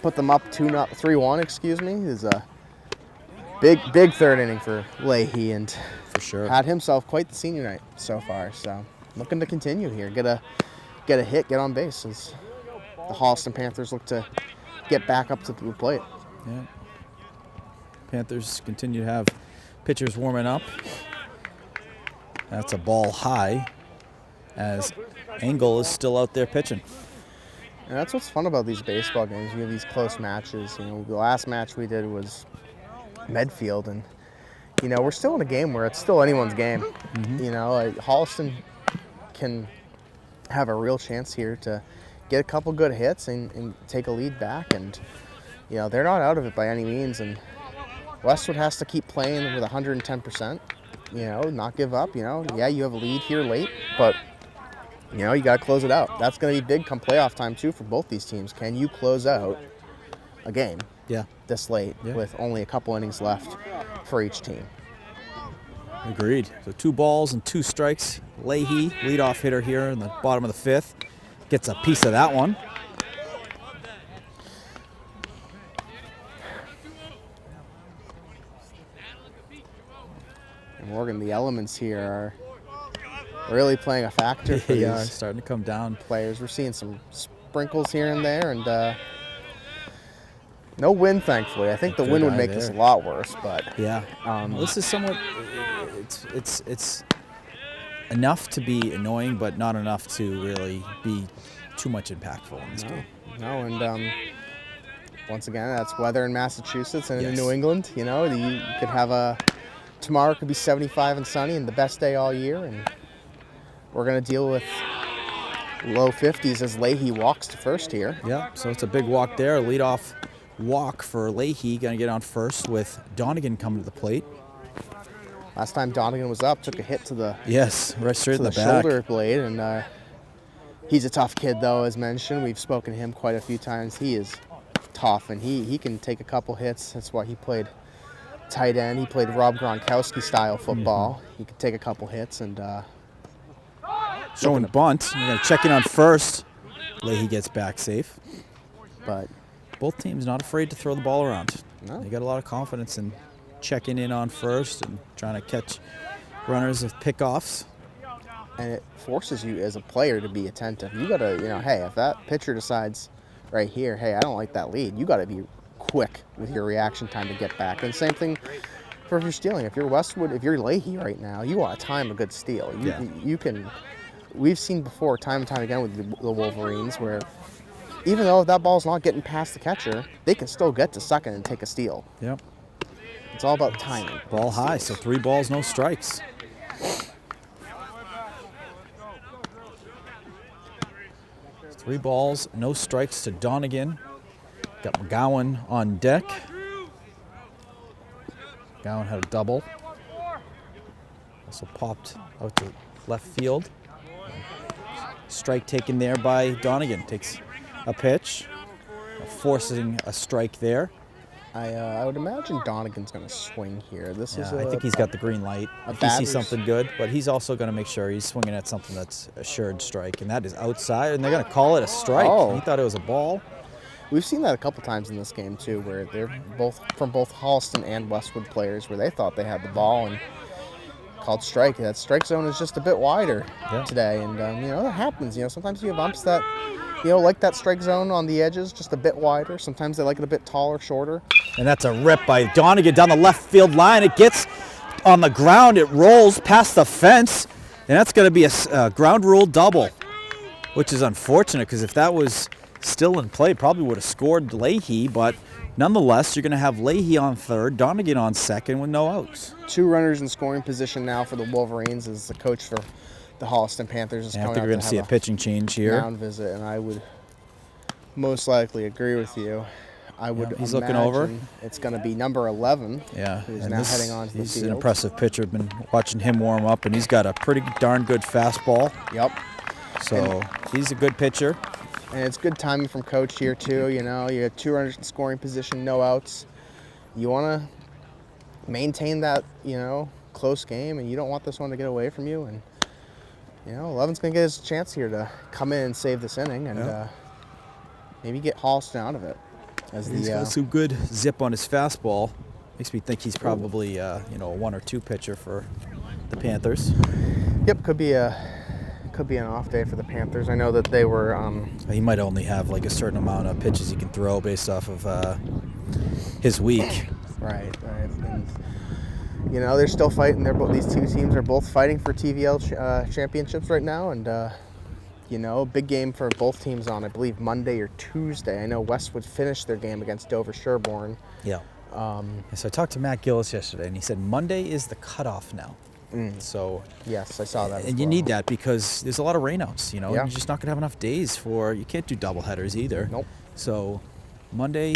[SPEAKER 2] put them up 3-1, is a big 3rd inning for Leahy, and
[SPEAKER 1] for sure
[SPEAKER 2] had himself quite the senior night so far. So looking to continue here, get a hit, get on base as the Holliston Panthers look to get back up to the plate.
[SPEAKER 1] Yeah. Panthers continue to have pitchers warming up. That's a ball high as Engel is still out there pitching.
[SPEAKER 2] And that's what's fun about these baseball games. You have these close matches. You know, the last match we did was Medfield, and you know, we're still in a game where it's still anyone's game. You know, Holliston can have a real chance here to get a couple good hits and take a lead back, and you know, they're not out of it by any means, and Westwood has to keep playing with 110%, you know, not give up. You know, yeah, you have a lead here late, but you know, you got to close it out. That's going to be big come playoff time too for both these teams. Can you close out a game this late with only a couple innings left for each team?
[SPEAKER 1] Agreed. So 2 balls and 2 strikes. Leahy, leadoff hitter here in the bottom of the 5th, gets a piece of that one.
[SPEAKER 2] And Morgan, the elements here are really playing a factor for
[SPEAKER 1] They are
[SPEAKER 2] these
[SPEAKER 1] starting to come down.
[SPEAKER 2] players. We're seeing some sprinkles here and there, and no wind, thankfully. I think the
[SPEAKER 1] Good
[SPEAKER 2] wind would
[SPEAKER 1] eye
[SPEAKER 2] make this a
[SPEAKER 1] there.
[SPEAKER 2] lot worse, but
[SPEAKER 1] Yeah. This is somewhat, it's enough to be annoying, but not enough to really be too much impactful in this game.
[SPEAKER 2] no. And once again, that's weather in Massachusetts and in
[SPEAKER 1] Yes.
[SPEAKER 2] New England. You know, you could have tomorrow could be 75 and sunny and the best day all year, and we're going to deal with low 50s as Leahy walks to first here.
[SPEAKER 1] Yeah, so it's a big walk there. A leadoff walk for Leahy, going to get on first with Donegan coming to the plate.
[SPEAKER 2] Last time Donegan was up, took a hit to the
[SPEAKER 1] Yes, right straight
[SPEAKER 2] to
[SPEAKER 1] in
[SPEAKER 2] the
[SPEAKER 1] the back.
[SPEAKER 2] shoulder blade, and he's a tough kid, though, as mentioned. We've spoken to him quite a few times. He is tough, and he can take a couple hits. That's why he played tight end. He played Rob Gronkowski-style football. He could take a couple hits, and
[SPEAKER 1] Showing bunt. We're going to check in on first. Leahy gets back safe.
[SPEAKER 2] but
[SPEAKER 1] Both teams not afraid to throw the ball around.
[SPEAKER 2] No.
[SPEAKER 1] They got a lot of confidence in checking in on first and trying to catch runners of pickoffs.
[SPEAKER 2] and it forces you as a player to be attentive. You got to, you know, hey, if that pitcher decides right here, hey, I don't like that lead, you got to be quick with your reaction time to get back. And same thing for if you're stealing. If you're Westwood, if you're Leahy right now, you want to time a good steal. You can. We've seen before, time and time again, with the Wolverines, where even though that ball's not getting past the catcher, they can still get to second and take a steal.
[SPEAKER 1] Yep.
[SPEAKER 2] It's all about timing.
[SPEAKER 1] Ball high, so 3 balls, no strikes. Three balls, no strikes to Donegan. Got McGowan on deck. McGowan had a double. Also popped out to left field. Strike taken there by Donegan. Takes a pitch, forcing a strike there.
[SPEAKER 2] I would imagine Donegan's going to swing here. This is
[SPEAKER 1] I think he's got the green light. If he
[SPEAKER 2] batter's-
[SPEAKER 1] sees something good, but he's also going to make sure he's swinging at something that's assured strike, and that is outside, and they're going to call it a strike.
[SPEAKER 2] Oh.
[SPEAKER 1] He thought it was a ball.
[SPEAKER 2] We've seen that a couple times in this game too, where they're both from both Holliston and Westwood players, where they thought they had the ball and called strike. That strike zone is just a bit wider today, and you know, that happens. You know, sometimes you have umps that, you know, like that strike zone on the edges, just a bit wider. Sometimes they like it a bit taller, shorter.
[SPEAKER 1] And that's a rip by Donegan down the left field line. It gets on the ground. It rolls past the fence, and that's going to be a ground rule double, which is unfortunate because if that was still in play, probably would have scored Leahy, but nonetheless, you're going to have Leahy on third, Donegan on second with no outs.
[SPEAKER 2] 2 runners in scoring position now for the Wolverines as the coach for the Holliston Panthers is
[SPEAKER 1] I
[SPEAKER 2] coming
[SPEAKER 1] think
[SPEAKER 2] out
[SPEAKER 1] we're going to
[SPEAKER 2] have
[SPEAKER 1] see a pitching change here.
[SPEAKER 2] mound visit, and I would most likely agree with you. I would
[SPEAKER 1] he's looking over.
[SPEAKER 2] imagine it's going to be number 11.
[SPEAKER 1] Yeah,
[SPEAKER 2] who's
[SPEAKER 1] and
[SPEAKER 2] now heading on to the
[SPEAKER 1] he's an
[SPEAKER 2] field.
[SPEAKER 1] impressive pitcher. I've been watching him warm up, and he's got a pretty darn good fastball.
[SPEAKER 2] Yep.
[SPEAKER 1] So he's a good pitcher.
[SPEAKER 2] And it's good timing from coach here too. You know, you have 2 runners in scoring position, no outs. You want to maintain that, you know, close game, and you don't want this one to get away from you. And you know, 11's going to get his chance here to come in and save this inning, and maybe get Holliston out of it. As
[SPEAKER 1] He's got some good zip on his fastball. Makes me think he's probably a 1 or 2 pitcher for the Panthers.
[SPEAKER 2] Yep, could be could be an off day for the Panthers. I know that they were.
[SPEAKER 1] He might only have like a certain amount of pitches he can throw based off of his week.
[SPEAKER 2] Right. And, you know, they're still fighting. These two teams are both fighting for TVL championships right now, and you know, big game for both teams on, I believe, Monday or Tuesday. I know Westwood finished their game against Dover Sherborne.
[SPEAKER 1] Yeah. So I talked to Matt Gillis yesterday, and he said Monday is the cutoff now. So
[SPEAKER 2] yes, I saw that.
[SPEAKER 1] And you need that because there's a lot of rainouts. You know,
[SPEAKER 2] Yeah.
[SPEAKER 1] you're just not gonna have enough days for. You can't do double headers either.
[SPEAKER 2] Nope.
[SPEAKER 1] So Monday,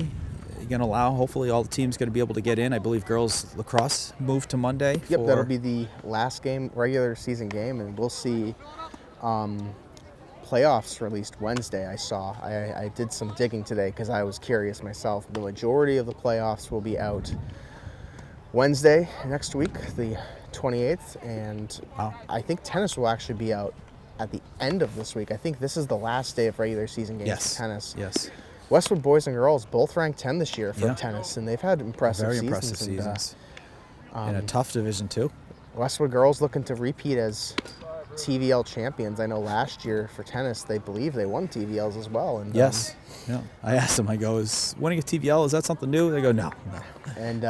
[SPEAKER 1] you're gonna allow. Hopefully, all the teams gonna be able to get in. I believe girls lacrosse moved to Monday.
[SPEAKER 2] Yep, that'll be the last game, regular season game, and we'll see playoffs released Wednesday. I saw. I did some digging today because I was curious myself. The majority of the playoffs will be out Wednesday next week, the 28th, and
[SPEAKER 1] Wow.
[SPEAKER 2] I think tennis will actually be out at the end of this week. I think this is the last day of regular season games
[SPEAKER 1] Yes.
[SPEAKER 2] for tennis.
[SPEAKER 1] Yes.
[SPEAKER 2] Westwood boys and girls both ranked 10 this year for
[SPEAKER 1] Yeah.
[SPEAKER 2] tennis, and they've had impressive
[SPEAKER 1] Very
[SPEAKER 2] seasons.
[SPEAKER 1] impressive
[SPEAKER 2] and,
[SPEAKER 1] seasons. In a tough division too.
[SPEAKER 2] Westwood girls looking to repeat as TVL champions. I know last year for tennis, they believe they won TVLs as well. And
[SPEAKER 1] Yes. Yeah. I asked them. I go, "Is winning a TVL, is that something new?" They go, "No, no.
[SPEAKER 2] And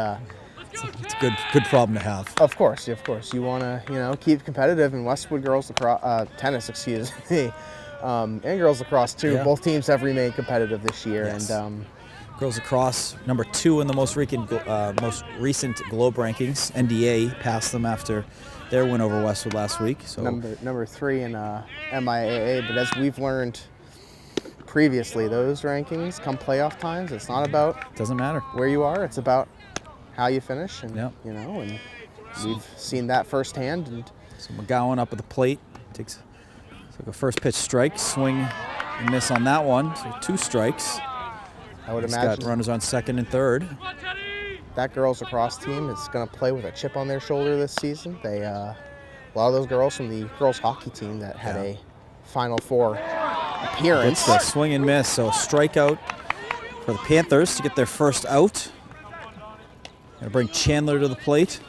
[SPEAKER 1] It's a good problem to have."
[SPEAKER 2] of course, you want to keep competitive. And Westwood girls lacrosse, tennis, excuse me, and girls lacrosse too.
[SPEAKER 1] Yeah.
[SPEAKER 2] Both teams have remained competitive this year.
[SPEAKER 1] Yes.
[SPEAKER 2] And
[SPEAKER 1] Girls lacrosse, number 2 in the most recent Globe rankings. NDA passed them after their win over Westwood last week. So
[SPEAKER 2] number 3 in MIAA. But as we've learned previously, those rankings come playoff times. It's not about
[SPEAKER 1] doesn't matter.
[SPEAKER 2] where you are. It's about how you finish. And
[SPEAKER 1] Yep.
[SPEAKER 2] and we've seen that firsthand. And
[SPEAKER 1] So McGowan up at the plate takes a first pitch strike, swing and miss on that one. So 2 strikes.
[SPEAKER 2] I would
[SPEAKER 1] He's
[SPEAKER 2] imagine
[SPEAKER 1] got runners on second and third.
[SPEAKER 2] that girls lacrosse team is going to play with a chip on their shoulder this season. They a lot of those girls from the girls hockey team that had
[SPEAKER 1] Yeah.
[SPEAKER 2] a Final Four appearance.
[SPEAKER 1] It's the swing and miss. So strikeout for the Panthers to get their first out. Gonna bring Chandler to the plate.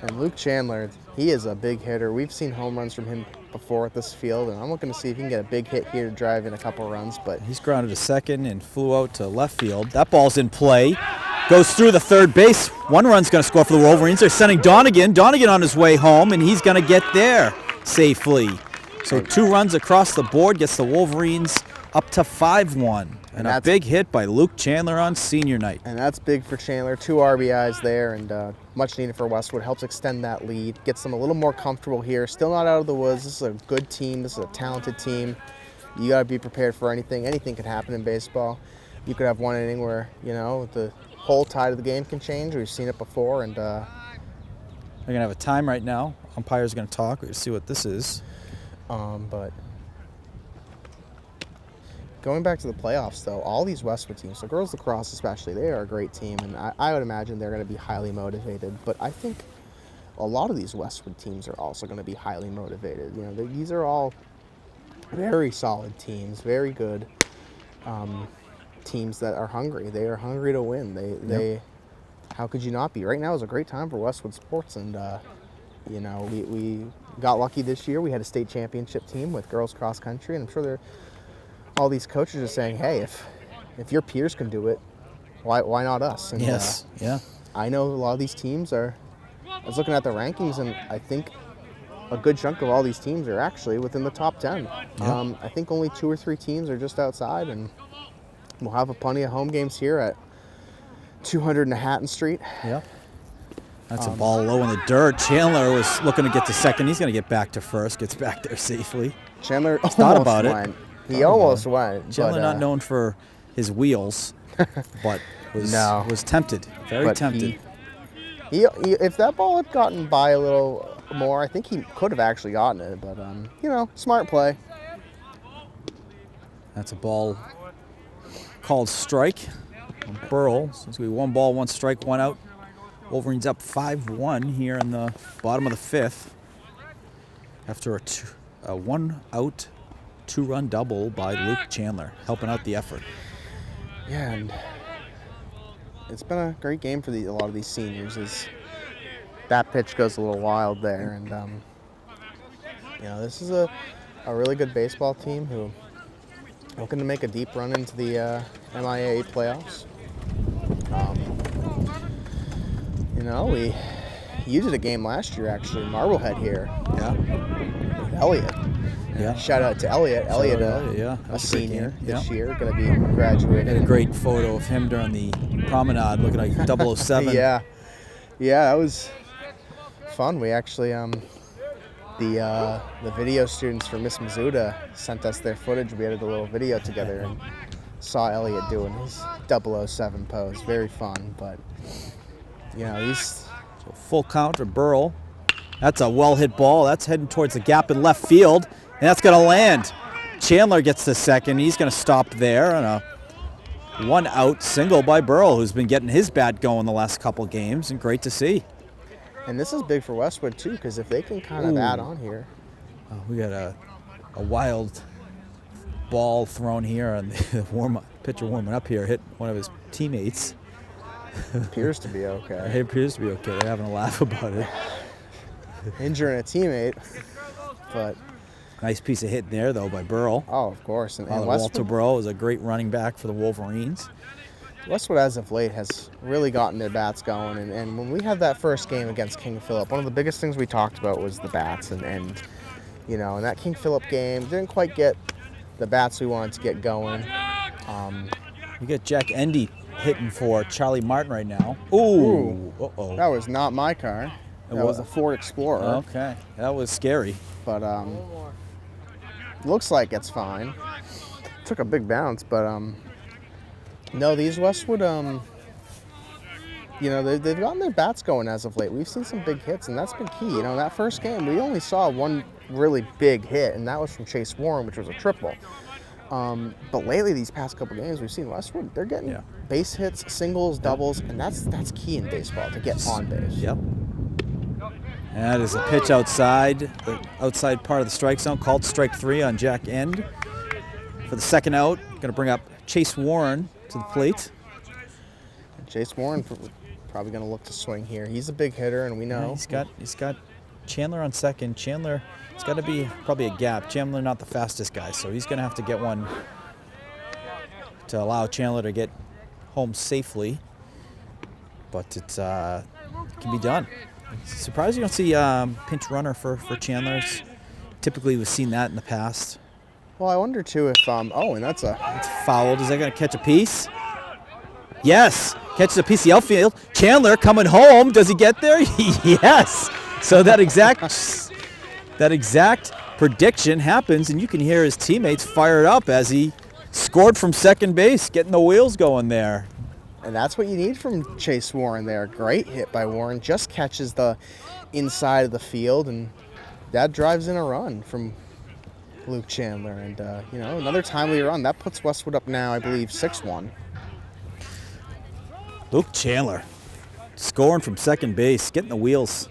[SPEAKER 2] And Luke Chandler, he is a big hitter. We've seen home runs from him before at this field, and I'm looking to see if he can get a big hit here to drive in a couple runs. But
[SPEAKER 1] He's grounded to second and flew out to left field. That ball's in play. Goes through the third base. One run's going to score for the Wolverines. They're sending Donegan. Donegan on his way home, and he's going to get there safely. So 2 runs across the board gets the Wolverines up to 5-1. And a
[SPEAKER 2] that's-
[SPEAKER 1] big hit by Luke Chandler on senior night.
[SPEAKER 2] and that's big for Chandler. 2 RBIs there, and much needed for Westwood. Helps extend that lead. Gets them a little more comfortable here. Still not out of the woods. This is a good team. This is a talented team. You got to be prepared for anything. Anything can happen in baseball. You could have one inning where, the whole tide of the game can change. We've seen it before, and
[SPEAKER 1] They're going to have a time right now. Umpire's going to talk. We're going to see what this is.
[SPEAKER 2] but going back to the playoffs, though, all these Westwood teams, so girls lacrosse especially, they are a great team, and I would imagine they're going to be highly motivated. But I think a lot of these Westwood teams are also going to be highly motivated. These are all very solid teams, very good teams that are hungry. They are hungry to win. They how could you not be? Right now is a great time for Westwood sports, and we got lucky this year. We had a state championship team with girls cross country, and I'm sure all these coaches are saying, hey, if your peers can do it, why not us? And,
[SPEAKER 1] Yes. Yeah.
[SPEAKER 2] I know a lot of these teams I was looking at the rankings, and I think a good chunk of all these teams are actually within the top 10.
[SPEAKER 1] Yeah.
[SPEAKER 2] I think only 2 or 3 teams are just outside, and we'll have plenty of home games here at 200 and Hatton Street.
[SPEAKER 1] Yep. That's a ball low in the dirt. Chandler was looking to get to second. He's going to get back to first. Gets back there safely.
[SPEAKER 2] Chandler
[SPEAKER 1] thought
[SPEAKER 2] almost
[SPEAKER 1] about it.
[SPEAKER 2] went. He almost went.
[SPEAKER 1] Chandler
[SPEAKER 2] but,
[SPEAKER 1] not known for his wheels, but was tempted. Very
[SPEAKER 2] but
[SPEAKER 1] tempted.
[SPEAKER 2] He, if that ball had gotten by a little more, I think he could have actually gotten it. But smart play.
[SPEAKER 1] That's a ball called strike from Burl. So it's going to be 1 ball, 1 strike, 1 out. Wolverines up 5-1 here in the bottom of the 5th after a 1 out, 2-run double by Luke Chandler, helping out the effort.
[SPEAKER 2] Yeah, and it's been a great game for a lot of these seniors. that pitch goes a little wild there. And, this is a really good baseball team who looking to make a deep run into the MIAA playoffs. You did a game last year, actually, Marblehead here.
[SPEAKER 1] Yeah.
[SPEAKER 2] With Elliot.
[SPEAKER 1] Yeah.
[SPEAKER 2] Shout out to Elliot. Elliot,
[SPEAKER 1] yeah.
[SPEAKER 2] a senior this
[SPEAKER 1] Yeah.
[SPEAKER 2] year, going to be graduating.
[SPEAKER 1] I had a great photo of him during the promenade looking like 007.
[SPEAKER 2] Yeah, that was fun. We actually, the video students from Miss Mizuta sent us their footage. We edited a little video together and saw Elliot doing his 007 pose. Very fun, but, he's...
[SPEAKER 1] So full count to Burl. That's a well-hit ball. That's heading towards the gap in left field, and that's going to land. Chandler gets the second. He's going to stop there on a one-out single by Burl, who's been getting his bat going the last couple games, and great to see.
[SPEAKER 2] And this is big for Westwood, too, because if they can kind of add on here.
[SPEAKER 1] We got a wild ball thrown here, and the pitcher warming up here hit one of his teammates.
[SPEAKER 2] Appears to be okay.
[SPEAKER 1] It appears to be okay. They're having a laugh about it.
[SPEAKER 2] Injuring a teammate, but...
[SPEAKER 1] Nice piece of hit there, though, by Burl.
[SPEAKER 2] Oh, of course. And
[SPEAKER 1] Walter
[SPEAKER 2] Westwood,
[SPEAKER 1] Burl is a great running back for the Wolverines.
[SPEAKER 2] Westwood, as of late, has really gotten their bats going. And when we had that first game against King Philip, one of the biggest things we talked about was the bats. And in that King Philip game, didn't quite get the bats we wanted to get going.
[SPEAKER 1] We got Jack Endy hitting for Charlie Martin right now. Ooh. Uh-oh.
[SPEAKER 2] That was not my car. That was a Ford Explorer.
[SPEAKER 1] Okay. That was scary.
[SPEAKER 2] But looks like it's fine. Took a big bounce, but no, these Westwood, they've gotten their bats going as of late. We've seen some big hits, and that's been key. That first game, we only saw one really big hit, and that was from Chase Warren, which was a triple. But lately, these past couple games, we've seen Westwood. They're getting base hits, singles, doubles, and that's key in baseball, to get on base.
[SPEAKER 1] Yep. And that is a pitch outside, the outside part of the strike zone, called strike 3 on Jack End. For the second out, going to bring up Chase Warren to the plate.
[SPEAKER 2] Chase Warren probably going to look to swing here. He's a big hitter, and we know.
[SPEAKER 1] Yeah, he's got Chandler on second. Chandler, it's got to be probably a gap. Chandler not the fastest guy, so he's going to have to get one to allow Chandler to get home safely. But it can be done. It's surprised you don't see pinch runner for Chandler's. Typically, we've seen that in the past.
[SPEAKER 2] Well, I wonder too if and that's
[SPEAKER 1] It's fouled. Is that going to catch a piece? Yes, catches a piece of the outfield. Chandler coming home. Does he get there? Yes. So that exact prediction happens, and you can hear his teammates fired up as he scored from second base, getting the wheels going there.
[SPEAKER 2] And that's what you need from Chase Warren there. Great hit by Warren. Just catches the inside of the field, and that drives in a run from Luke Chandler. And, another timely run. That puts Westwood up now, I believe, 6-1.
[SPEAKER 1] Luke Chandler scoring from second base, getting the wheels.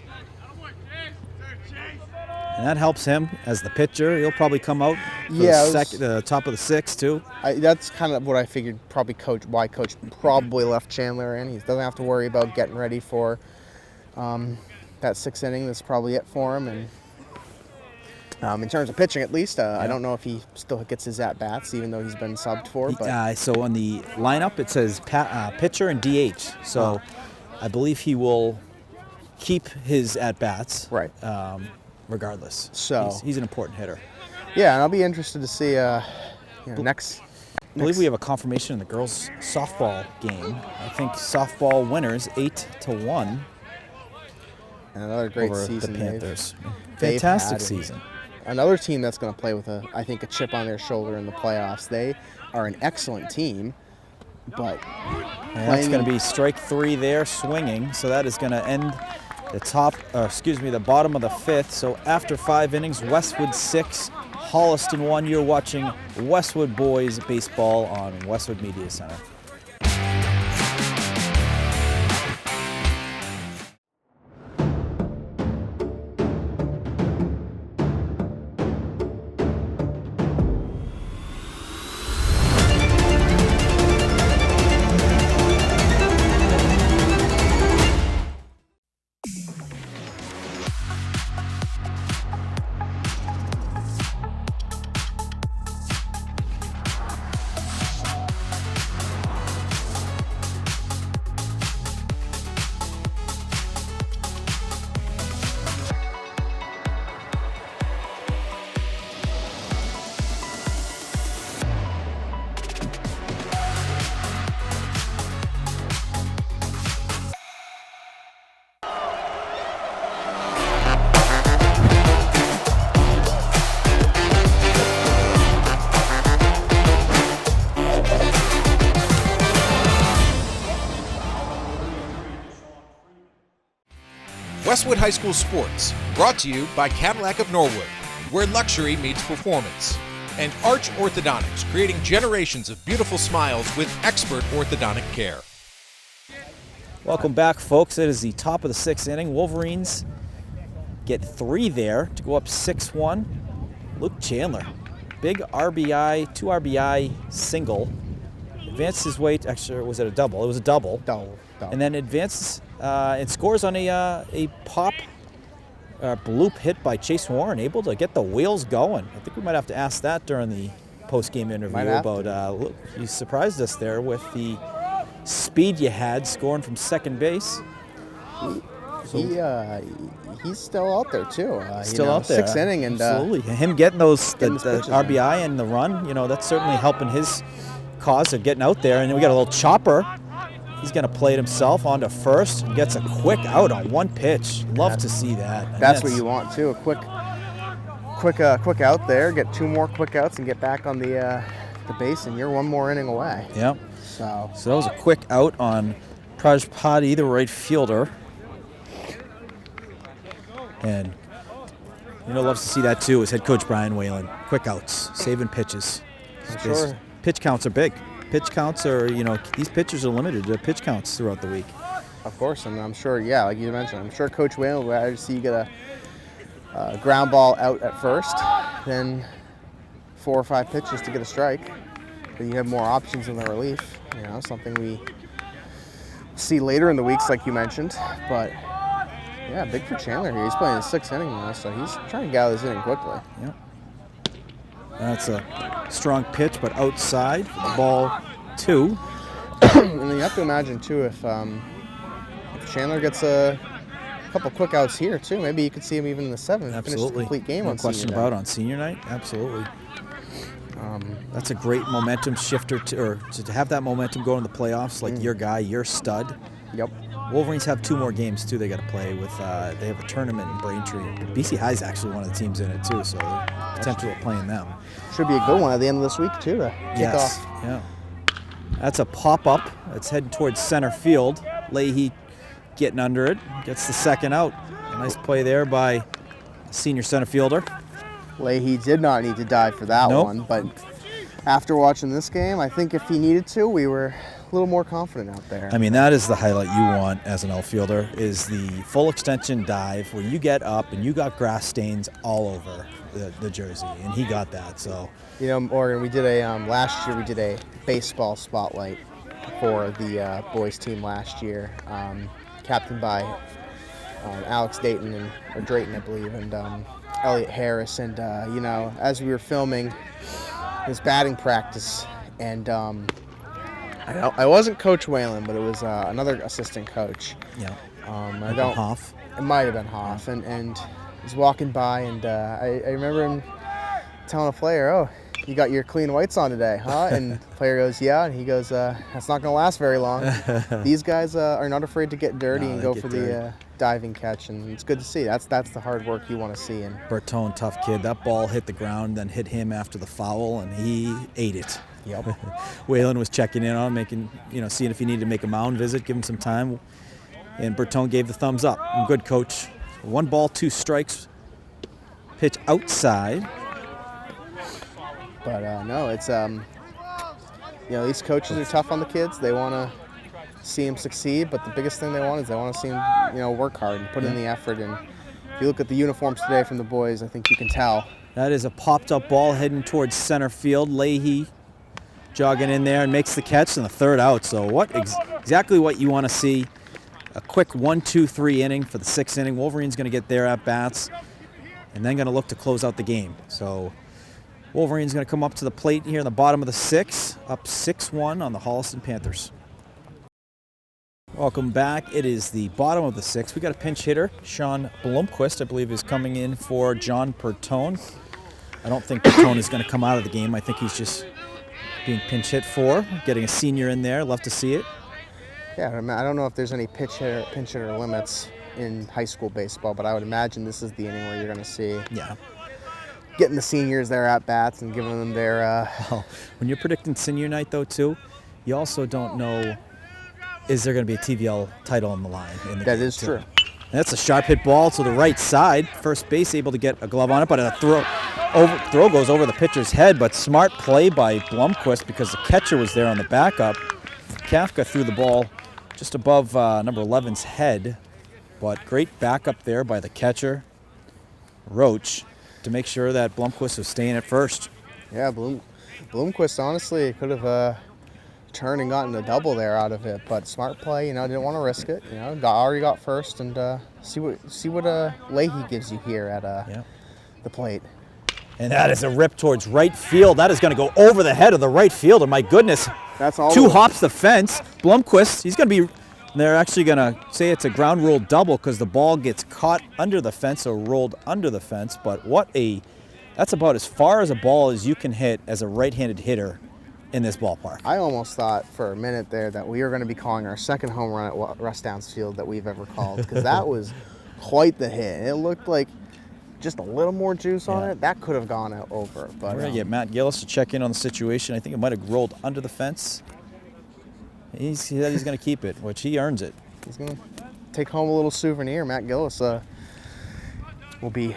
[SPEAKER 1] And that helps him as the pitcher. He'll probably come out for the top of the sixth, too.
[SPEAKER 2] That's kind of what I figured why Coach probably left Chandler in. He doesn't have to worry about getting ready for that sixth inning. That's probably it for him. And in terms of pitching, at least, I don't know if he still gets his at-bats, even though he's been subbed for. But
[SPEAKER 1] so on the lineup, it says pitcher and DH. So I believe he will keep his at-bats.
[SPEAKER 2] Right.
[SPEAKER 1] Regardless.
[SPEAKER 2] So
[SPEAKER 1] he's an important hitter.
[SPEAKER 2] Yeah, and I'll be interested to see next.
[SPEAKER 1] I believe we have a confirmation in the girls' softball game. I think softball winners 8-1.
[SPEAKER 2] And another great
[SPEAKER 1] over
[SPEAKER 2] season.
[SPEAKER 1] The Panthers.
[SPEAKER 2] They've
[SPEAKER 1] Fantastic season.
[SPEAKER 2] Another team that's going to play with a chip on their shoulder in the playoffs. They are an excellent team, but
[SPEAKER 1] that's going to be strike 3 there, swinging. So that is going to end the bottom of the fifth. So after 5 innings, Westwood 6, Holliston 1. You're watching Westwood Boys Baseball on Westwood Media Center.
[SPEAKER 4] Westwood High School Sports, brought to you by Cadillac of Norwood, where luxury meets performance. And Arch Orthodontics, creating generations of beautiful smiles with expert orthodontic care.
[SPEAKER 1] Welcome back, folks. It is the top of the 6th inning. Wolverines get 3 there to go up 6-1. Luke Chandler, big RBI, 2 RBI single. Advanced his way to, actually, was it a double? It was a double.
[SPEAKER 2] Double.
[SPEAKER 1] And then advances and scores on a pop bloop hit by Chase Warren, able to get the wheels going. I think we might have to ask that during the post-game interview about, look, you surprised us there with the speed you had scoring from second base.
[SPEAKER 2] He's still out there too.
[SPEAKER 1] Still out there.
[SPEAKER 2] 6th inning, and
[SPEAKER 1] absolutely. Him getting those the
[SPEAKER 2] pitches
[SPEAKER 1] RBI and the run, that's certainly helping his cause of getting out there. And then we got a little chopper. He's going to play it himself onto first and gets a quick out on one pitch. Love to see that. And
[SPEAKER 2] that's what you want too. A quick out there. Get 2 more quick outs and get back on the base, and you're 1 more inning away.
[SPEAKER 1] Yep.
[SPEAKER 2] So
[SPEAKER 1] that was a quick out on Prajpati, the right fielder. And loves to see that too is head coach Brian Whalen. Quick outs, saving pitches.
[SPEAKER 2] Sure.
[SPEAKER 1] Pitch counts are big. Pitch counts are, these pitchers are limited to pitch counts throughout the week.
[SPEAKER 2] Of course, and I'm sure, like you mentioned, I'm sure Coach Whalen would rather see you get a ground ball out at first, then 4 or 5 pitches to get a strike. But you have more options in the relief, something we see later in the weeks, like you mentioned. But yeah, big for Chandler here. He's playing his 6th inning now, so he's trying to get out of this inning quickly.
[SPEAKER 1] Yeah. That's a strong pitch, but outside for the ball 2.
[SPEAKER 2] And then you have to imagine too, if Chandler gets a couple quick outs here too, maybe you could see him even in the 7th.
[SPEAKER 1] Absolutely.
[SPEAKER 2] Finish the complete game
[SPEAKER 1] no
[SPEAKER 2] on
[SPEAKER 1] question
[SPEAKER 2] senior
[SPEAKER 1] about
[SPEAKER 2] night.
[SPEAKER 1] on senior night. Absolutely. That's a great momentum shifter to have that momentum go in the playoffs. Like your guy, your stud.
[SPEAKER 2] Yep.
[SPEAKER 1] Wolverines have 2 more games too. They got to play with. They have a tournament in Braintree. BC High's actually one of the teams in it too, so potential of playing them.
[SPEAKER 2] Should be a good one at the end of this week too to kick off.
[SPEAKER 1] Yeah. That's a pop up. It's heading towards center field. Leahy getting under it, gets the 2nd out. A nice play there by senior center fielder.
[SPEAKER 2] Leahy did not need to dive for that one, but after watching this game, I think if he needed to, we were a little more confident out there.
[SPEAKER 1] I mean, that is the highlight you want as an outfielder, is the full extension dive where you get up and you got grass stains all over the jersey, and he got that. So
[SPEAKER 2] Morgan, we did a last year we did a baseball spotlight for the boys team last year, captained by Alex Drayton, I believe, and Elliot Harris. And as we were filming his batting practice, and I wasn't Coach Whalen, but it was another assistant coach.
[SPEAKER 1] Yeah.
[SPEAKER 2] Hoff. It might have been Hoff, and he's walking by, and I remember him telling a player, "Oh, you got your clean whites on today, huh?" And the player goes, "Yeah," and he goes, "That's not going to last very long." These guys are not afraid to get dirty and go for the diving catch, and it's good to see. That's the hard work you want to see. And
[SPEAKER 1] Bertone, tough kid. That ball hit the ground, then hit him after the foul, and he ate it.
[SPEAKER 2] Yep.
[SPEAKER 1] Whalen was checking in on him, seeing if he needed to make a mound visit, give him some time, and Bertone gave the thumbs up. And good coach. 1 ball, 2 strikes. Pitch outside.
[SPEAKER 2] But no, it's these coaches are tough on the kids. They want to see them succeed, but the biggest thing they want is they want to see them, work hard and put in the effort. And if you look at the uniforms today from the boys, I think you can tell.
[SPEAKER 1] That is a popped up ball heading towards center field. Leahy jogging in there and makes the catch, and the 3rd out. So exactly what you want to see. A quick 1-2-3 inning for the 6th inning. Wolverines going to get their at bats, and then going to look to close out the game. So Wolverines going to come up to the plate here in the bottom of the 6th, up 6-1 on the Holliston Panthers. Welcome back. It is the bottom of the 6th. We got a pinch hitter, Sean Blomquist, I believe, is coming in for John Bertone. I don't think Bertone is going to come out of the game. I think he's just being pinch hit for, getting a senior in there. Love to see it.
[SPEAKER 2] Yeah, I don't know if there's any pinch hitter limits in high school baseball, but I would imagine this is the inning where you're going to see getting the seniors their at-bats and giving them their...
[SPEAKER 1] Well, when you're predicting senior night, though, too, you also don't know, is there going to be a TVL title on the line? In the
[SPEAKER 2] that
[SPEAKER 1] game,
[SPEAKER 2] is
[SPEAKER 1] too?
[SPEAKER 2] true.
[SPEAKER 1] That's a sharp hit ball to the right side. First base able to get a glove on it, but a throw goes over the pitcher's head. But smart play by Blomquist because the catcher was there on the backup. Kafka threw the ball just above number 11's head, but great backup there by the catcher, Roach, to make sure that Blomquist was staying at first.
[SPEAKER 2] Yeah, Blomquist honestly could have turned and gotten a double there out of it, but smart play. Didn't want to risk it. Already got first, and see what Leahy gives you here at the plate.
[SPEAKER 1] And that is a rip towards right field. That is going to go over the head of the right fielder. My goodness.
[SPEAKER 2] That's all.
[SPEAKER 1] 2 hops the fence. Blomquist, he's going to be. They're actually going to say it's a ground rule double because the ball gets caught under the fence or rolled under the fence. But that's about as far as a ball as you can hit as a right-handed hitter in this ballpark.
[SPEAKER 2] I almost thought for a minute there that we were going to be calling our second home run at Russ Downs Field that we've ever called, because that was quite the hit. It looked like just a little more juice on it. That could have gone over. But
[SPEAKER 1] we're going to get Matt Gillis to check in on the situation. I think it might have rolled under the fence. He said he's going to keep it, which he earns it.
[SPEAKER 2] He's going to take home a little souvenir. Matt Gillis will be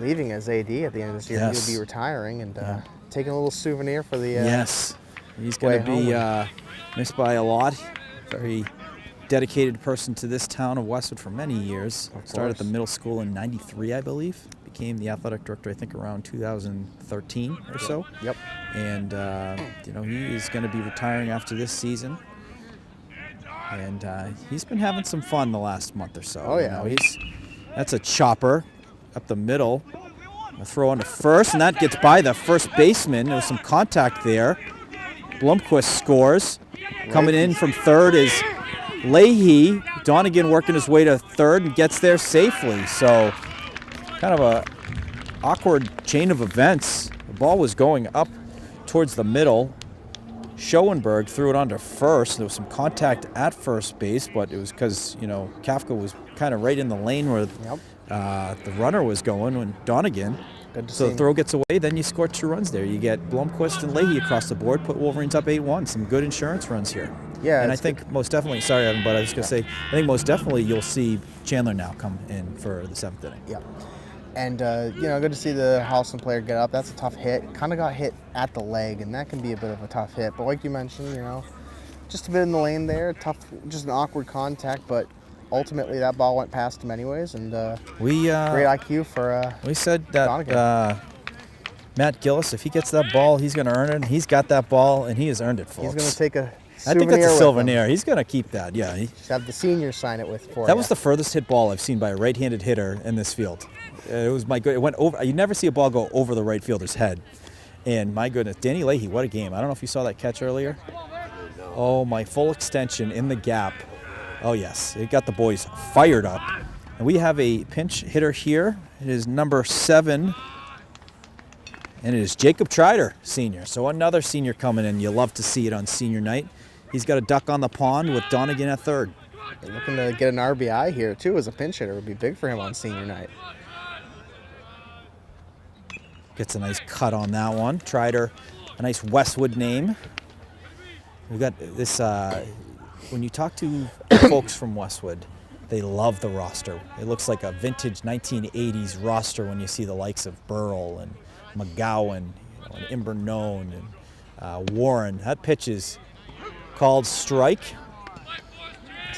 [SPEAKER 2] leaving as AD at the end of this year.
[SPEAKER 1] Yes.
[SPEAKER 2] He'll be retiring and taking a little souvenir for the
[SPEAKER 1] yes. He's going to be missed by a lot. Very dedicated person to this town of Westwood for many years. Started at the middle school in '93, I believe. Became the athletic director, I think, around 2013 or so.
[SPEAKER 2] Yep.
[SPEAKER 1] And he is going to be retiring after this season. And he's been having some fun the last month or so.
[SPEAKER 2] Oh yeah.
[SPEAKER 1] That's a chopper up the middle. A throw onto first, and that gets by the first baseman. There was some contact there. Blomquist scores. Coming in from third is Leahy. Donegan working his way to third and gets there safely. So kind of a awkward chain of events. The ball was going up towards the middle. Schoenberg threw it onto first. There was some contact at first base, but it was because, Kafka was kind of right in the lane where the runner was going when Donegan. So the throw gets away, then you score 2 runs there. You get Blomquist and Leahy across the board, put Wolverines up 8-1. Some good insurance runs here.
[SPEAKER 2] Yeah.
[SPEAKER 1] And I think most definitely, sorry, Evan, but I was going to say, I think most definitely you'll see Chandler now come in for the 7th inning.
[SPEAKER 2] Yeah. And, good to see the Holliston player get up. That's a tough hit. Kind of got hit at the leg, and that can be a bit of a tough hit. But like you mentioned, just a bit in the lane there. Tough, just an awkward contact, but ultimately that ball went past him anyways. And great IQ for
[SPEAKER 1] we said that Matt Gillis, if he gets that ball, he's going to earn it. And he's got that ball, and he has earned it, folks.
[SPEAKER 2] He's going to take a souvenir.
[SPEAKER 1] I think that's a souvenir. He's going to keep that, yeah.
[SPEAKER 2] Just have the seniors sign it for
[SPEAKER 1] That was the furthest hit ball I've seen by a right-handed hitter in this field. It was it went over. You never see a ball go over the right fielder's head. And my goodness, Danny Leahy, what a game. I don't know if you saw that catch earlier. Oh, my full extension in the gap. Oh, yes. It got the boys fired up. And we have a pinch hitter here. It is number 7. And it is Jacob Trider, senior. So another senior coming in. You love to see it on senior night. He's got a duck on the pond with Donegan at third.
[SPEAKER 2] They're looking to get an RBI here, too, as a pinch hitter. It would be big for him on senior night.
[SPEAKER 1] Gets a nice cut on that one. Trider, a nice Westwood name. We've got this, when you talk to folks from Westwood, they love the roster. It looks like a vintage 1980s roster when you see the likes of Burrell and McGowan, and Imbernone and Warren. That pitch is called strike.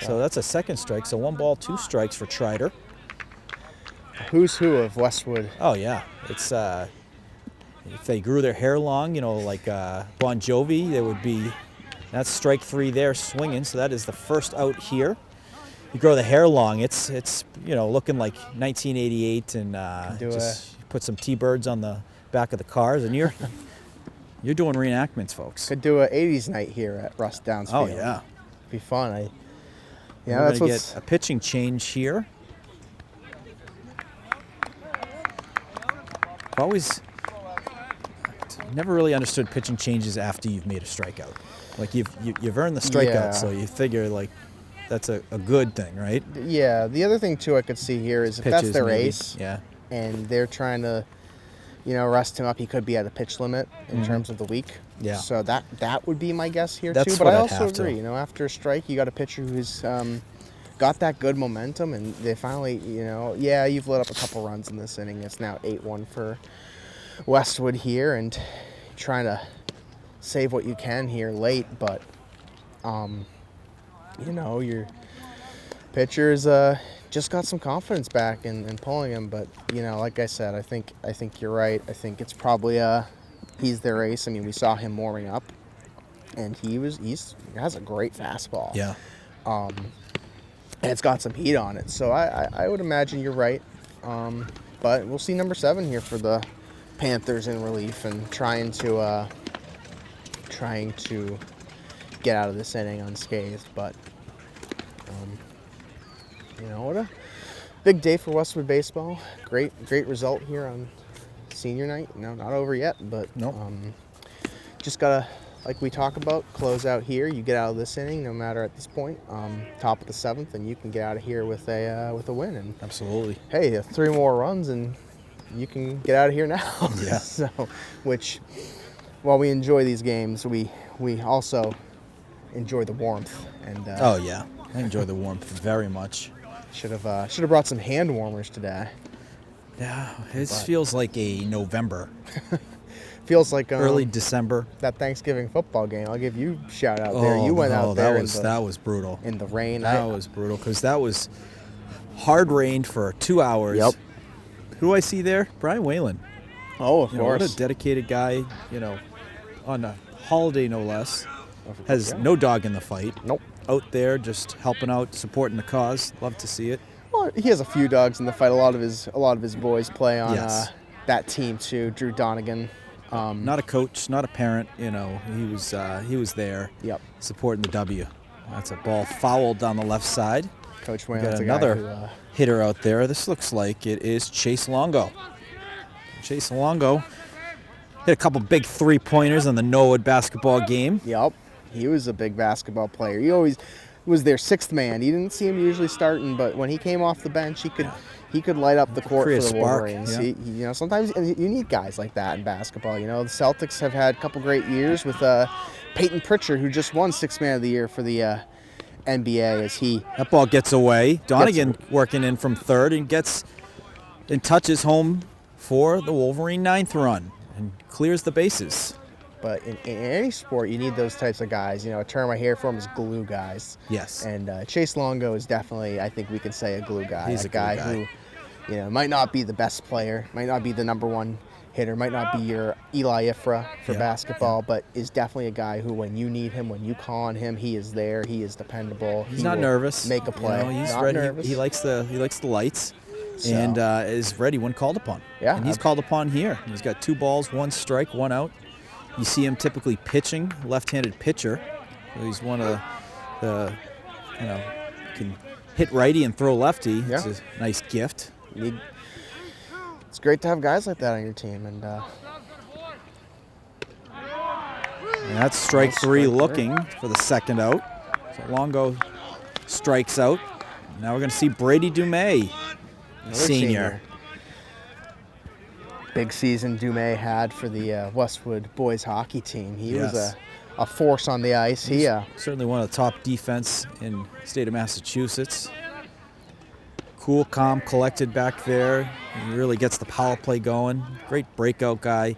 [SPEAKER 1] So that's a second strike. So 1 ball, 2 strikes for Trider.
[SPEAKER 2] Who's who of Westwood?
[SPEAKER 1] Oh, yeah. It's if they grew their hair long, like Bon Jovi, there would be, that's strike 3 there swinging. So that is the first out here. You grow the hair long, it's looking like 1988, and just put some T-birds on the back of the cars, and you're doing reenactments, folks.
[SPEAKER 2] Could do an 80s night here at Russ Downs Field.
[SPEAKER 1] Oh, yeah.
[SPEAKER 2] Be fun.
[SPEAKER 1] We're going to get a pitching change here. Never really understood pitching changes after you've made a strikeout. Like you've earned the strikeout, so you figure like that's a good thing, right?
[SPEAKER 2] Yeah. The other thing too I could see here is if
[SPEAKER 1] Pitches,
[SPEAKER 2] that's their
[SPEAKER 1] maybe.
[SPEAKER 2] ace,
[SPEAKER 1] yeah,
[SPEAKER 2] and they're trying to, rest him up, he could be at a pitch limit in terms of the week.
[SPEAKER 1] Yeah.
[SPEAKER 2] So that would be my guess here
[SPEAKER 1] That's
[SPEAKER 2] too. But
[SPEAKER 1] what
[SPEAKER 2] I
[SPEAKER 1] I'd
[SPEAKER 2] also
[SPEAKER 1] have to.
[SPEAKER 2] agree. After a strike, you got a pitcher who's got that good momentum, and they finally, you've let up a couple runs in this inning. It's now 8-1 for Westwood here, and trying to save what you can here late, but your pitcher's just got some confidence back and pulling him. But like I said, I think you're right. I think it's probably he's their ace. I mean, we saw him warming up, and he has a great fastball.
[SPEAKER 1] Yeah.
[SPEAKER 2] And it's got some heat on it, so I would imagine you're right. But we'll see number 7 here for the Panthers in relief, and trying to get out of this inning unscathed. But what a big day for Westwood baseball. Great result here on senior night. Not over yet, but
[SPEAKER 1] Nope.
[SPEAKER 2] Just gotta, like we talk about, close out here. You get out of this inning, no matter at this point, top of the 7th, and you can get out of here with a win. And
[SPEAKER 1] Absolutely.
[SPEAKER 2] hey, 3 more runs, and you can get out of here now.
[SPEAKER 1] Yeah.
[SPEAKER 2] So, which, while we enjoy these games, we also enjoy the warmth. And
[SPEAKER 1] Oh yeah, I enjoy the warmth very much.
[SPEAKER 2] should have brought some hand warmers today.
[SPEAKER 1] Yeah, it feels like a November,
[SPEAKER 2] Feels like
[SPEAKER 1] early December.
[SPEAKER 2] that Thanksgiving football game. I'll give you a shout out there. You went out there
[SPEAKER 1] that was brutal.
[SPEAKER 2] in the rain.
[SPEAKER 1] That was brutal because that was hard rain for 2 hours.
[SPEAKER 2] Yep.
[SPEAKER 1] Who do I see there? Brian Whalen.
[SPEAKER 2] Oh, of
[SPEAKER 1] You know, what
[SPEAKER 2] course.
[SPEAKER 1] a dedicated guy. On a holiday no less. Has no dog in the fight.
[SPEAKER 2] Nope.
[SPEAKER 1] Out there just helping out, supporting the cause. Love to see it.
[SPEAKER 2] Well, he has a few dogs in the fight. A lot of his boys play on
[SPEAKER 1] Yes.
[SPEAKER 2] that team too. Drew Donegan.
[SPEAKER 1] Not a coach, not a parent. He was there.
[SPEAKER 2] Yep.
[SPEAKER 1] Supporting the W. That's a ball fouled down the left side.
[SPEAKER 2] Coach
[SPEAKER 1] We
[SPEAKER 2] Whalen's
[SPEAKER 1] got
[SPEAKER 2] a guy
[SPEAKER 1] another
[SPEAKER 2] who,
[SPEAKER 1] hitter out there. This looks like it is Chase Longo. Chase Longo hit a couple big 3-pointers in the Norwood basketball game.
[SPEAKER 2] Yep. He was a big basketball player. He always was their 6th man. You didn't see him usually starting, but when he came off the bench, he could light up the court
[SPEAKER 1] Create
[SPEAKER 2] for
[SPEAKER 1] a
[SPEAKER 2] the
[SPEAKER 1] spark,
[SPEAKER 2] Wolverines.
[SPEAKER 1] yeah.
[SPEAKER 2] Sometimes you need guys like that in basketball. The Celtics have had a couple great years with Peyton Pritchard, who just won 6th Man of the Year for the NBA, as he
[SPEAKER 1] That ball gets away. Donegan working in from third and gets and touches home for the Wolverine 9th run and clears the bases.
[SPEAKER 2] But in any sport, you need those types of guys. A term I hear for them is glue guys.
[SPEAKER 1] Yes.
[SPEAKER 2] And Chase Longo is definitely, I think we could say, a glue guy.
[SPEAKER 1] He's a glue guy.
[SPEAKER 2] Who, might not be the best player, might not be the number 1 hitter, might not be your Eli Ifra for basketball, but is definitely a guy who, when you need him, when you call on him, he is there. He is dependable.
[SPEAKER 1] He's not nervous.
[SPEAKER 2] Make a play.
[SPEAKER 1] He's
[SPEAKER 2] not
[SPEAKER 1] ready.
[SPEAKER 2] nervous.
[SPEAKER 1] He likes the lights.
[SPEAKER 2] So-
[SPEAKER 1] And is ready when called upon.
[SPEAKER 2] Yeah.
[SPEAKER 1] And he's called upon here. He's got 2 balls, 1 strike, 1 out. You see him typically pitching, left-handed pitcher. So he's one of the can hit righty and throw lefty.
[SPEAKER 2] Yeah.
[SPEAKER 1] It's a nice gift.
[SPEAKER 2] It's great to have guys like that on your team. And
[SPEAKER 1] And that's strike 3 looking for the 2nd out. So Longo strikes out. Now we're going to see Brady Dumais, senior.
[SPEAKER 2] Big season Dumais had for the Westwood boys hockey team. He was
[SPEAKER 1] Yes.
[SPEAKER 2] a force on the ice. He
[SPEAKER 1] Certainly one of the top defense in the state of Massachusetts. Cool, calm, collected back there. He really gets the power play going. Great breakout guy.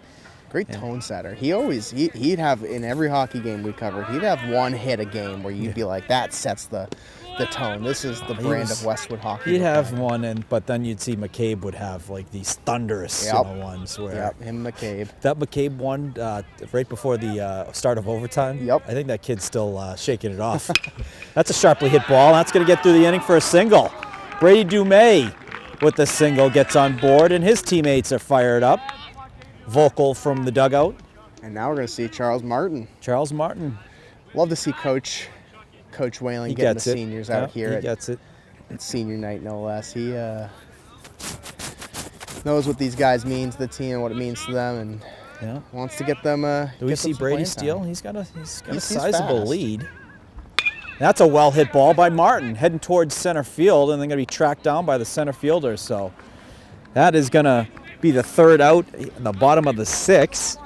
[SPEAKER 2] great tone setter. He'd have, in every hockey game we covered, he'd have 1 hit a game where you'd be like, that sets the tone. This is the brand of Westwood hockey.
[SPEAKER 1] He'd have one, but then you'd see McCabe would have like these thunderous ones where
[SPEAKER 2] Yep, him and McCabe.
[SPEAKER 1] that McCabe one right before the start of overtime.
[SPEAKER 2] Yep.
[SPEAKER 1] I think that kid's still shaking it off. That's a sharply hit ball. That's going to get through the inning for a single. Brady Dumais with the single gets on board, and his teammates are fired up. Vocal from the dugout.
[SPEAKER 2] And now we're going to see Charles Martin.
[SPEAKER 1] Charles Martin.
[SPEAKER 2] Love to see Coach Whalen
[SPEAKER 1] He
[SPEAKER 2] getting
[SPEAKER 1] gets
[SPEAKER 2] the
[SPEAKER 1] it.
[SPEAKER 2] seniors out here
[SPEAKER 1] He
[SPEAKER 2] at
[SPEAKER 1] gets it.
[SPEAKER 2] senior night, no less. He knows what these guys mean to the team and what it means to them, and
[SPEAKER 1] Yeah.
[SPEAKER 2] wants to get them.
[SPEAKER 1] Do we
[SPEAKER 2] get
[SPEAKER 1] see
[SPEAKER 2] them some
[SPEAKER 1] Brady
[SPEAKER 2] playing
[SPEAKER 1] steal?
[SPEAKER 2] time.
[SPEAKER 1] He's got a
[SPEAKER 2] He's
[SPEAKER 1] sizable
[SPEAKER 2] fast.
[SPEAKER 1] lead. That's a well hit ball by Martin, heading towards center field, and then going to be tracked down by the center fielder. So that is going to be the 3rd out in the bottom of the 6th,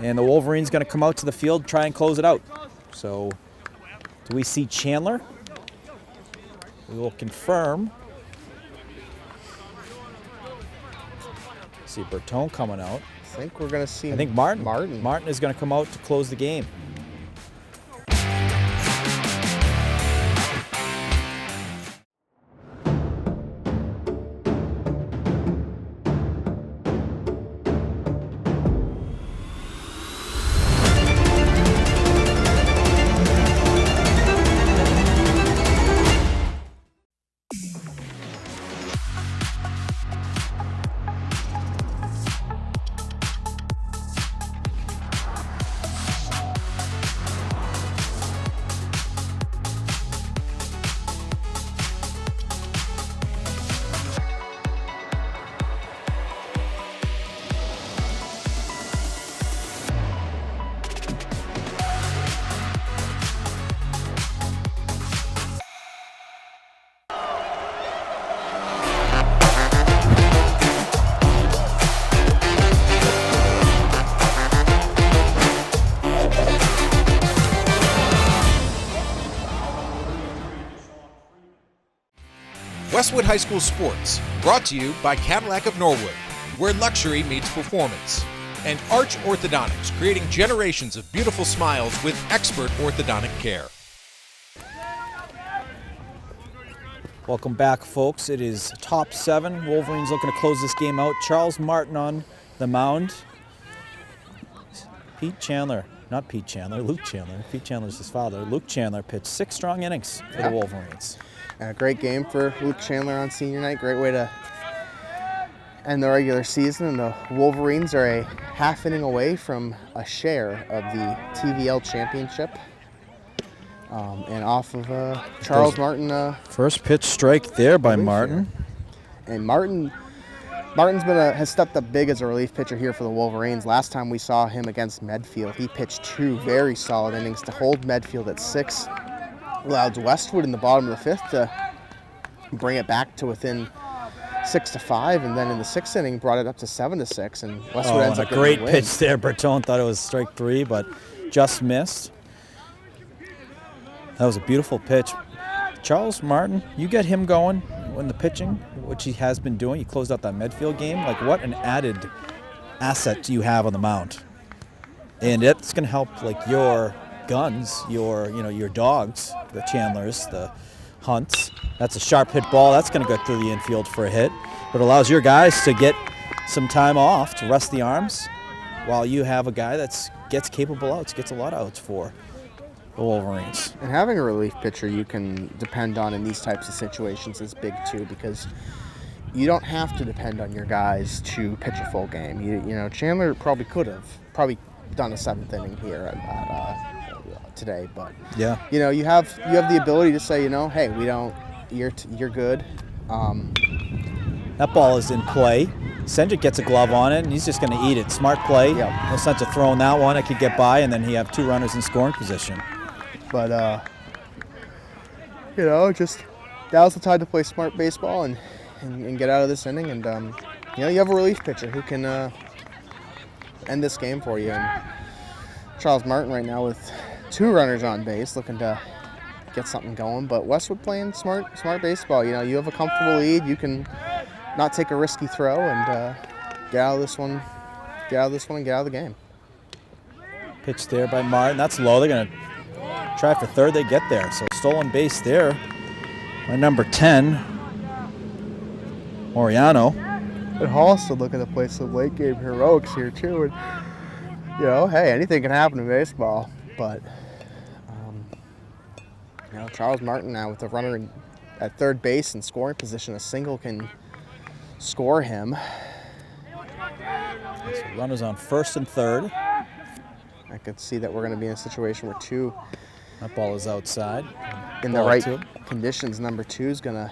[SPEAKER 1] and the Wolverines going to come out to the field, try and close it out. So do we see Chandler? We will confirm. See Bertone coming out.
[SPEAKER 2] I think we're going to see
[SPEAKER 1] I think Martin.
[SPEAKER 2] Martin.
[SPEAKER 1] Martin is going to come out to close the game.
[SPEAKER 4] Westwood High School Sports, brought to you by Cadillac of Norwood, where luxury meets performance, and Arch Orthodontics, creating generations of beautiful smiles with expert orthodontic care.
[SPEAKER 1] Welcome back, folks. It is top 7. Wolverines looking to close this game out. Charles Martin on the mound. Luke Chandler. Pete Chandler's his father. Luke Chandler pitched 6 strong innings for the Wolverines.
[SPEAKER 2] Great game for Luke Chandler on senior night. Great way to end the regular season. And the Wolverines are a half inning away from a share of the TVL championship. And off of Charles Martin.
[SPEAKER 1] First pitch strike there by Martin.
[SPEAKER 2] And Martin's has stepped up big as a relief pitcher here for the Wolverines. Last time we saw him against Medfield, he pitched 2 very solid innings to hold Medfield at 6. Allowed Westwood in the bottom of the 5th to bring it back to within 6-5, and then in the 6th inning brought it up to 7-6, and Westwood ends up
[SPEAKER 1] a great
[SPEAKER 2] getting the win.
[SPEAKER 1] pitch there. Bertone thought it was strike 3, but just missed. That was a beautiful pitch. Charles Martin, you get him going when the pitching, which he has been doing. He closed out that Medfield game. Like, what an added asset do you have on the mound? And it's going to help, like, your guns, your dogs, the Chandlers, the Hunts. That's a sharp hit ball. That's going to go through the infield for a hit. But it allows your guys to get some time off to rest the arms while you have a guy that gets capable outs, gets a lot of outs for the Wolverines.
[SPEAKER 2] And having a relief pitcher you can depend on in these types of situations is big too, because you don't have to depend on your guys to pitch a full game. You know, Chandler probably could have done a 7th inning here today, but
[SPEAKER 1] yeah,
[SPEAKER 2] you have the ability to say, hey, you're good.
[SPEAKER 1] That ball is in play. Sendrick gets a glove on it, and he's just going to eat it. Smart play.
[SPEAKER 2] Yep.
[SPEAKER 1] No sense of throwing that one. It could get by, and then he have 2 runners in scoring position.
[SPEAKER 2] But just now's the time to play smart baseball and get out of this inning. And you have a relief pitcher who can end this game for you. And Charles Martin right now with 2 runners on base, looking to get something going. But Westwood playing smart baseball. You have a comfortable lead. You can not take a risky throw and get out of this one. Get out of this one and get out of the game.
[SPEAKER 1] Pitch there by Martin. That's low. They're going to try for third. They get there. So stolen base there by number 10, Moriano.
[SPEAKER 2] And Holliston looking to play some late game heroics here too. And hey, anything can happen in baseball. But Charles Martin now with a runner at third base in scoring position, a single can score him.
[SPEAKER 1] So runners on first and third.
[SPEAKER 2] I could see that we're going to be in a situation where 2
[SPEAKER 1] That ball is outside.
[SPEAKER 2] in the right conditions. Number 2 is going to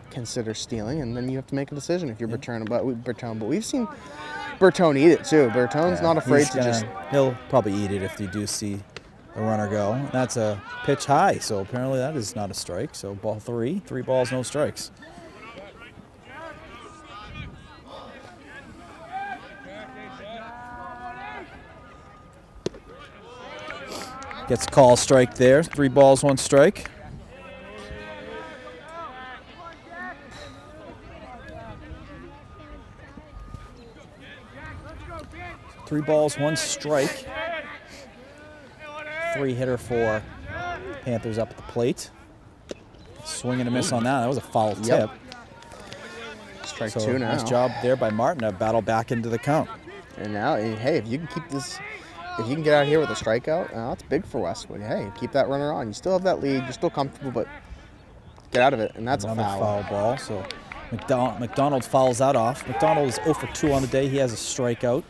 [SPEAKER 2] consider stealing, and then you have to make a decision if you're Bertone. But we've seen Bertone eat it too. Bertone's not afraid to
[SPEAKER 1] He'll probably eat it if you do see the runner go. And that's a pitch high, so apparently that is not a strike. So ball 3, 3 balls, no strikes. Gets a call strike there. 3 balls, 1 strike. 3 balls, 1 strike. 3-hitter for Panthers up at the plate. Swing and a miss on that. That was a foul tip.
[SPEAKER 2] Strike
[SPEAKER 1] So
[SPEAKER 2] 2 now.
[SPEAKER 1] nice job there by Martin to battle back into the count.
[SPEAKER 2] And now, hey, if you can keep this, if you can get out here with a strikeout, that's big for Westwood. Hey, keep that runner on. You still have that lead. You're still comfortable, but get out of it. And that's
[SPEAKER 1] Another
[SPEAKER 2] a foul.
[SPEAKER 1] ball. So McDonald fouls that off. McDonald is 0 for 2 on the day. He has a strikeout.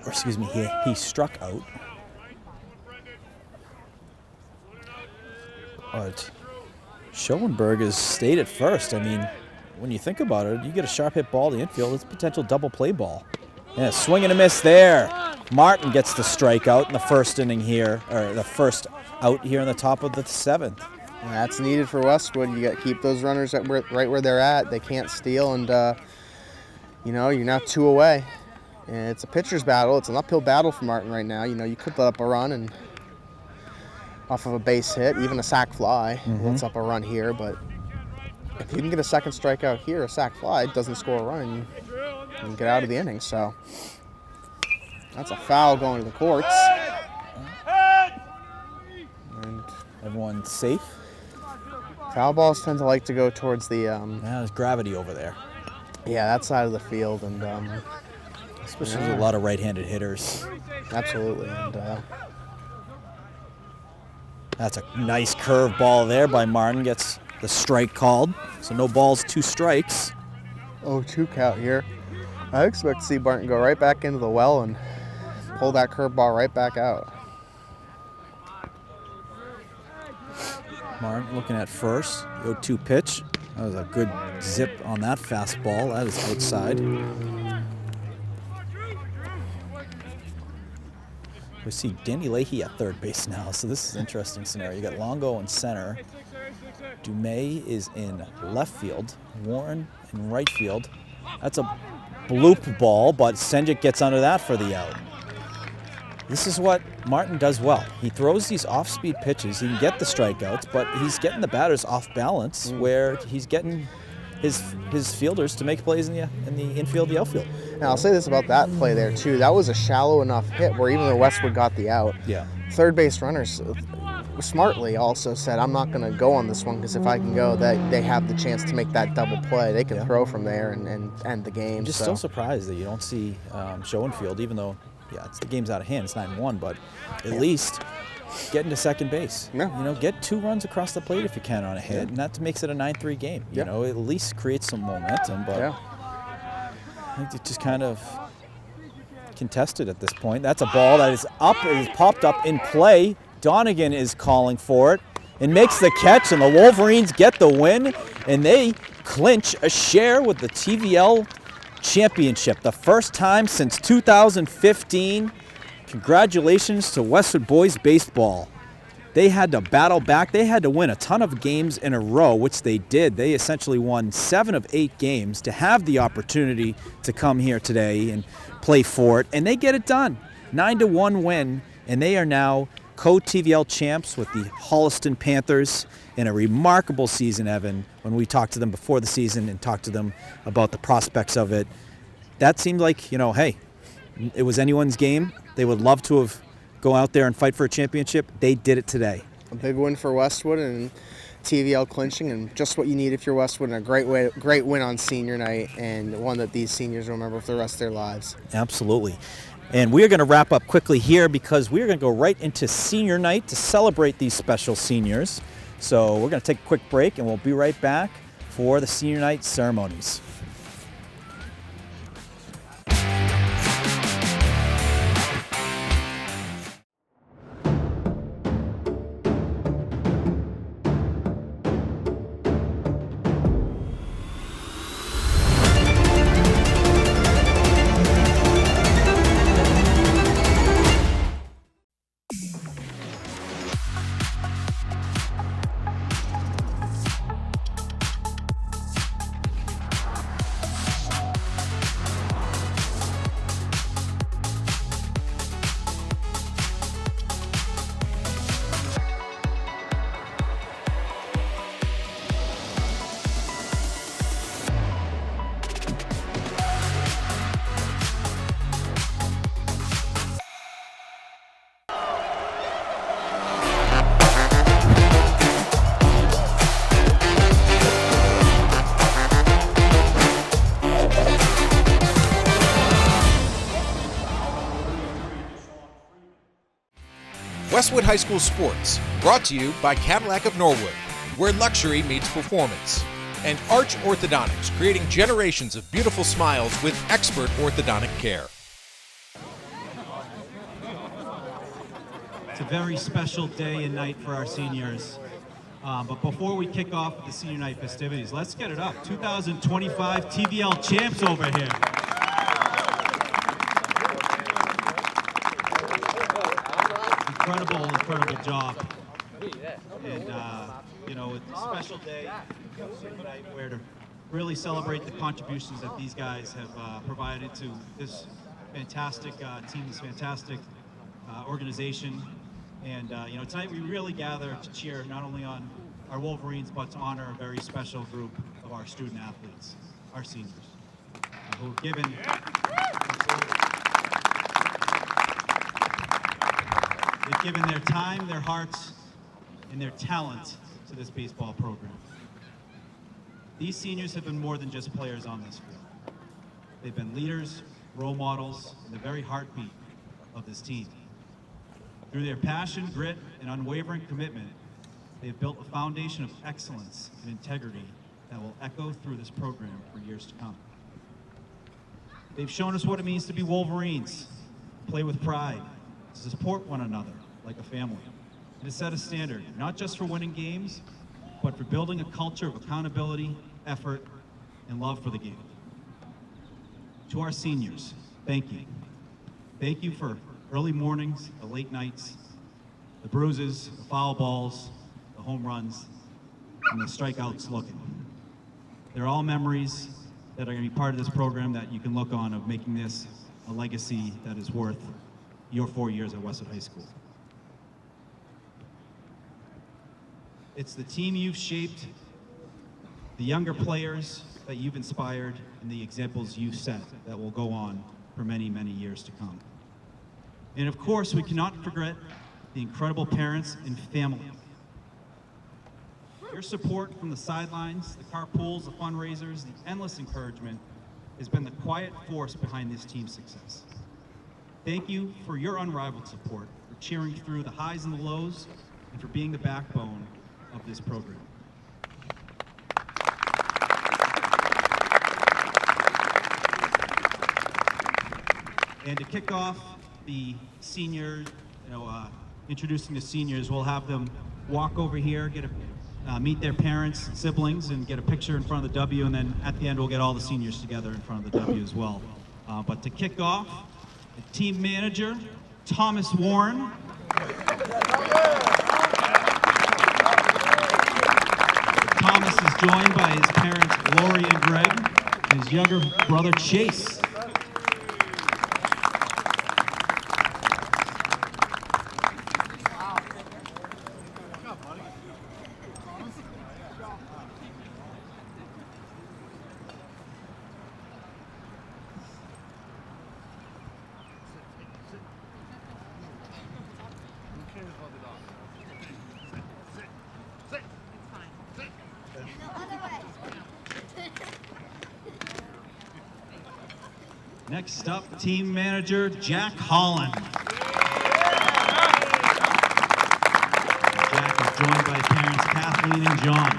[SPEAKER 1] Or excuse me, he struck out. But Schoenberg has stayed at first. I mean, when you think about it, you get a sharp hit ball to the infield, it's a potential double play ball. Yeah, swing and a miss there. Martin gets the strikeout in the first inning here, or the first out here in the top of the 7th.
[SPEAKER 2] And that's needed for Westwood. You got to keep those runners right where they're at. They can't steal, and you're now 2 away. And it's a pitcher's battle. It's an uphill battle for Martin right now. You could let up a run and off of a base hit, even a sac fly. Lets up a run here, but if you can get a second strikeout here, a sac fly, it doesn't score a run, you can get out of the inning. So that's a foul going to the courts. And
[SPEAKER 1] Everyone safe?
[SPEAKER 2] foul balls tend to like to go towards the
[SPEAKER 1] Yeah, there's gravity over there.
[SPEAKER 2] that side of the field, and
[SPEAKER 1] Especially with a lot of right-handed hitters.
[SPEAKER 2] absolutely. And
[SPEAKER 1] That's a nice curve ball there by Martin. Gets the strike called. So no balls, 2 strikes.
[SPEAKER 2] 0-2 count here. I expect to see Barton go right back into the well and pull that curveball right back out.
[SPEAKER 1] Martin looking at first. 0-2 pitch. That was a good zip on that fastball. That is outside. We see Danny Leahy at third base now, so this is an interesting scenario. You got Longo in center. Dumais is in left field. Warren in right field. That's a bloop ball, but Senjic gets under that for the out. This is what Martin does well. He throws these off-speed pitches. He can get the strikeouts, but he's getting the batters off balance where he's getting his fielders to make plays in the infield, the outfield.
[SPEAKER 2] Now, I'll say this about that play there, too. That was a shallow enough hit where even though Westwood got the out,
[SPEAKER 1] Yeah.
[SPEAKER 2] third base runners smartly also said, I'm not going to go on this one because if I can go, they have the chance to make that double play. They can throw from there and end the game.
[SPEAKER 1] I'm just still surprised that you don't see Schoenfield, even though, the game's out of hand. It's 9-1, but at least get into second base.
[SPEAKER 2] Yeah.
[SPEAKER 1] Get 2 runs across the plate if you can on a hit, and that makes it a 9-3 game. You know, at least create some momentum, but I think it just kind of contested at this point. That's a ball that is up, it is popped up in play. Donegan is calling for it and makes the catch, and the Wolverines get the win, and they clinch a share with the TVL championship, the first time since 2015. Congratulations to Westwood Boys Baseball. They had to battle back. They had to win a ton of games in a row, which they did. They essentially won 7 of 8 games to have the opportunity to come here today and play for it, and they get it done. 9-1 win, and they are now co-TVL champs with the Holliston Panthers in a remarkable season, Evan. When we talked to them before the season and talked to them about the prospects of it, that seemed like, hey, it was anyone's game. They would love to have go out there and fight for a championship. They did it today.
[SPEAKER 2] A big win for Westwood and TVL clinching, and just what you need if you're Westwood, and a great win on senior night, and one that these seniors remember for the rest of their lives.
[SPEAKER 1] Absolutely. And we are going to wrap up quickly here because we are going to go right into senior night to celebrate these special seniors. So we're going to take a quick break, and we'll be right back for the senior night ceremonies.
[SPEAKER 4] Westwood High School Sports, brought to you by Cadillac of Norwood, where luxury meets performance. And Arch Orthodontics, creating generations of beautiful smiles with expert orthodontic care.
[SPEAKER 5] It's a very special day and night for our seniors. But before we kick off with the senior night festivities, let's get it up. 2025 TVL champs over here. Incredible job. And, it's a special day tonight where to really celebrate the contributions that these guys have provided to this fantastic team, this fantastic organization. And, tonight we really gather to cheer not only on our Wolverines, but to honor a very special group of our student athletes, our seniors, who have given their time, their hearts, and their talent to this baseball program. These seniors have been more than just players on this field. They've been leaders, role models, and the very heartbeat of this team. Through their passion, grit, and unwavering commitment, they've built a foundation of excellence and integrity that will echo through this program for years to come. They've shown us what it means to be Wolverines, play with pride, to support one another like a family, and to set a standard, not just for winning games, but for building a culture of accountability, effort, and love for the game. To our seniors, thank you. Thank you for early mornings, the late nights, the bruises, the foul balls, the home runs, and the strikeouts looking. They're all memories that are going to be part of this program that you can look on of making this a legacy that is worth your 4 years at Westwood High School. It's the team you've shaped, the younger players that you've inspired, and the examples you've set that will go on for many, many years to come. And of course, we cannot forget the incredible parents and family. Your support from the sidelines, the carpools, the fundraisers, the endless encouragement has been the quiet force behind this team's success. Thank you for your unrivaled support, for cheering through the highs and the lows, and for being the backbone of this program. And to kick off the senior, introducing the seniors, we'll have them walk over here, meet their parents, siblings, and get a picture in front of the W, and then at the end we'll get all the seniors together in front of the W as well. But to kick off, the team manager, Thomas Warren. Thomas is joined by his parents, Lori and Greg, and his younger brother, Chase. Next up, team manager, Jack Holland. Jack is joined by parents, Kathleen and John.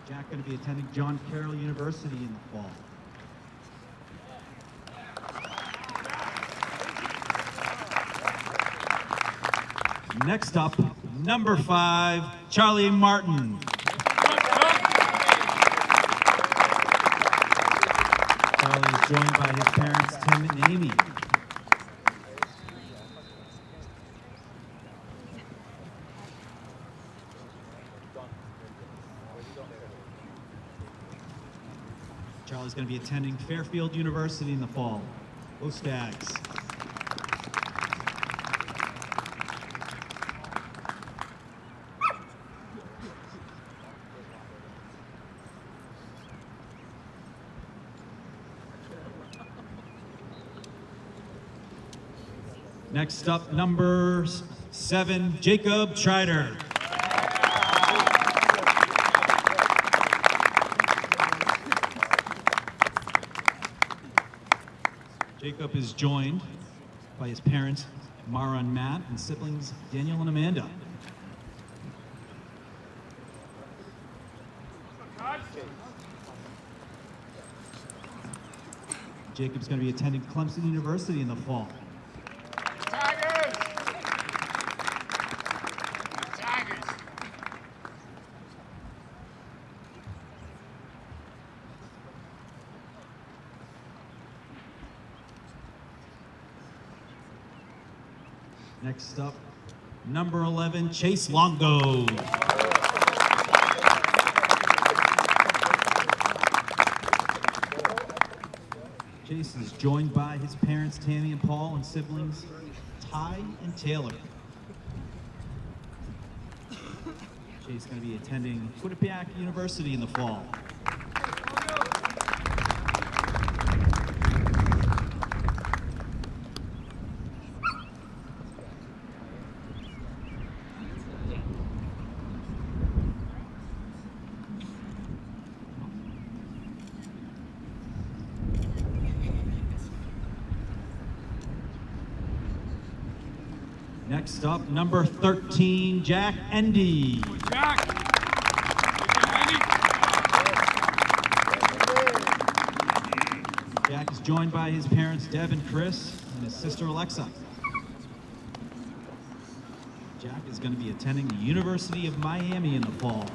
[SPEAKER 5] Jack going to be attending John Carroll University in the fall. Next up, number 5, Charlie Martin. Charlie is joined by his parents, Tim and Amy. Charlie's going to be attending Fairfield University in the fall. Go Stags. Next up, number 7, Jacob Trider. Jacob is joined by his parents, Mara and Matt, and siblings, Daniel and Amanda. Jacob's going to be attending Clemson University in the fall. Next up, number 11, Chase Longo. Chase is joined by his parents, Tammy and Paul, and siblings, Ty and Taylor. Chase is going to be attending Quinnipiac University in the fall. Next up, number 13, Jack Endy. Jack is joined by his parents, Deb and Chris, and his sister, Alexa. Jack is going to be attending the University of Miami in the fall.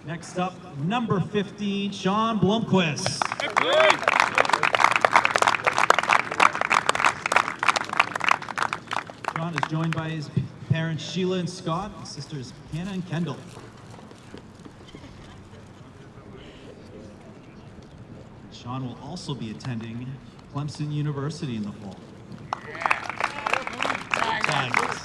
[SPEAKER 5] Next up, number 15, Sean Blomquist. Sean is joined by his parents, Sheila and Scott, and sisters, Hannah and Kendall. Sean will also be attending Clemson University in the fall. Tigers.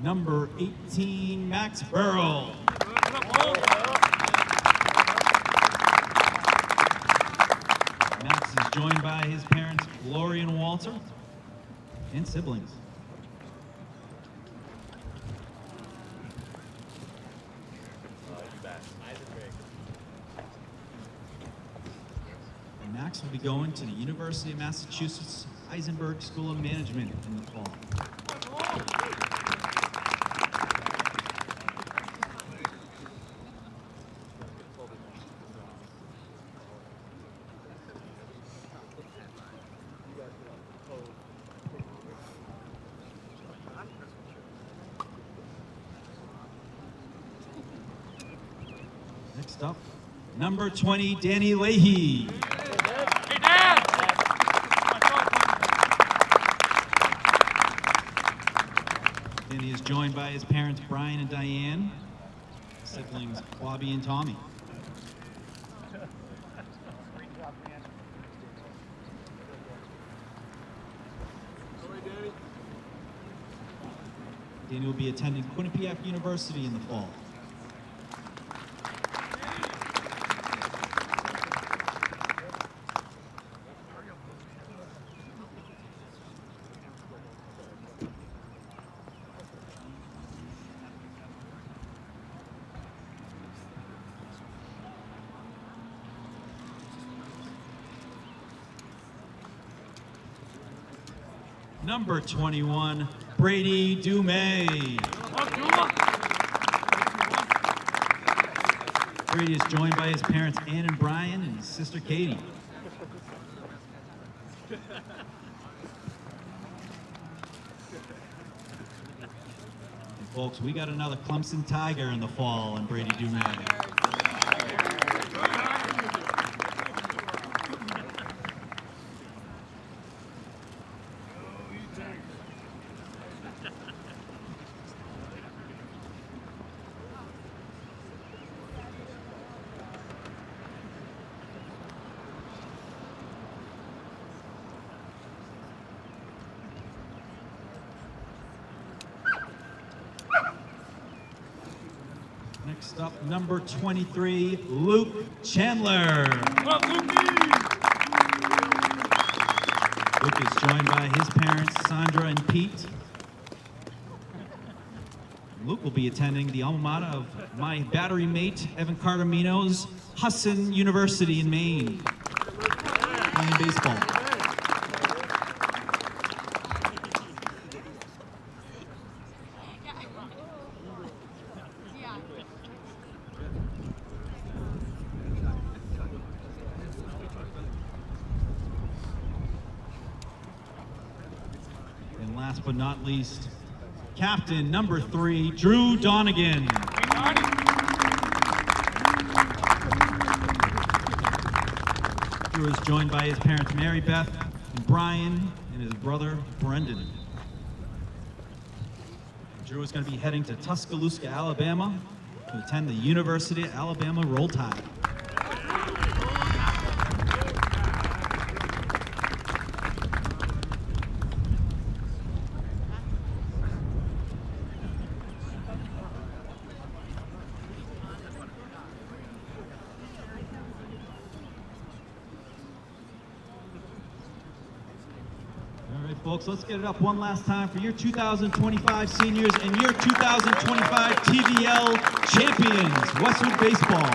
[SPEAKER 5] Number 18, Max Burrow. Max is joined by his parents, Lori and Walter, and siblings. And Max will be going to the University of Massachusetts Eisenberg School of Management in the fall. Next up, number 20, Danny Leahy. Danny is joined by his parents, Brian and Diane, siblings, Bobby and Tommy. Danny will be attending Quinnipiac University in the fall. Number 21, Brady Dumais. Brady is joined by his parents, Ann and Brian, and his sister, Katie. And folks, we got another Clemson Tiger in the fall and Brady Dumais. Next up, number 23, Luke Chandler. Luke is joined by his parents, Sandra and Pete. Luke will be attending the alma mater of my battery mate, Evan Cardomino's Holliston University in Maine, playing baseball. And last but not least, captain number 3, Drew Donegan. Drew is joined by his parents, Mary Beth and Brian, and his brother, Brendan. Drew is going to be heading to Tuscaloosa, Alabama, to attend the University of Alabama Roll Tide. All right, folks, let's get it up one last time for your 2025 seniors and your 2025 TVL champions, Westwood Baseball.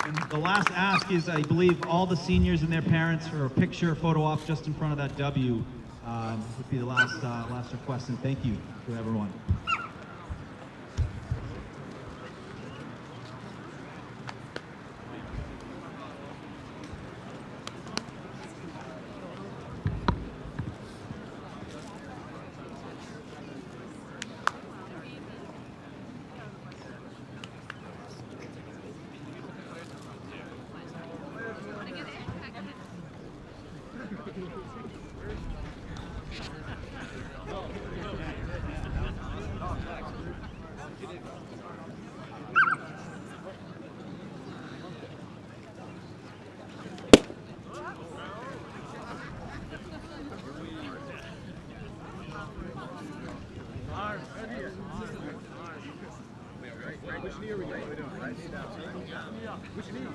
[SPEAKER 5] And the last ask is, I believe, all the seniors and their parents for a picture, photo op just in front of that W would be the last request, and thank you to everyone.
[SPEAKER 6] Which knee are we doing? Which knee?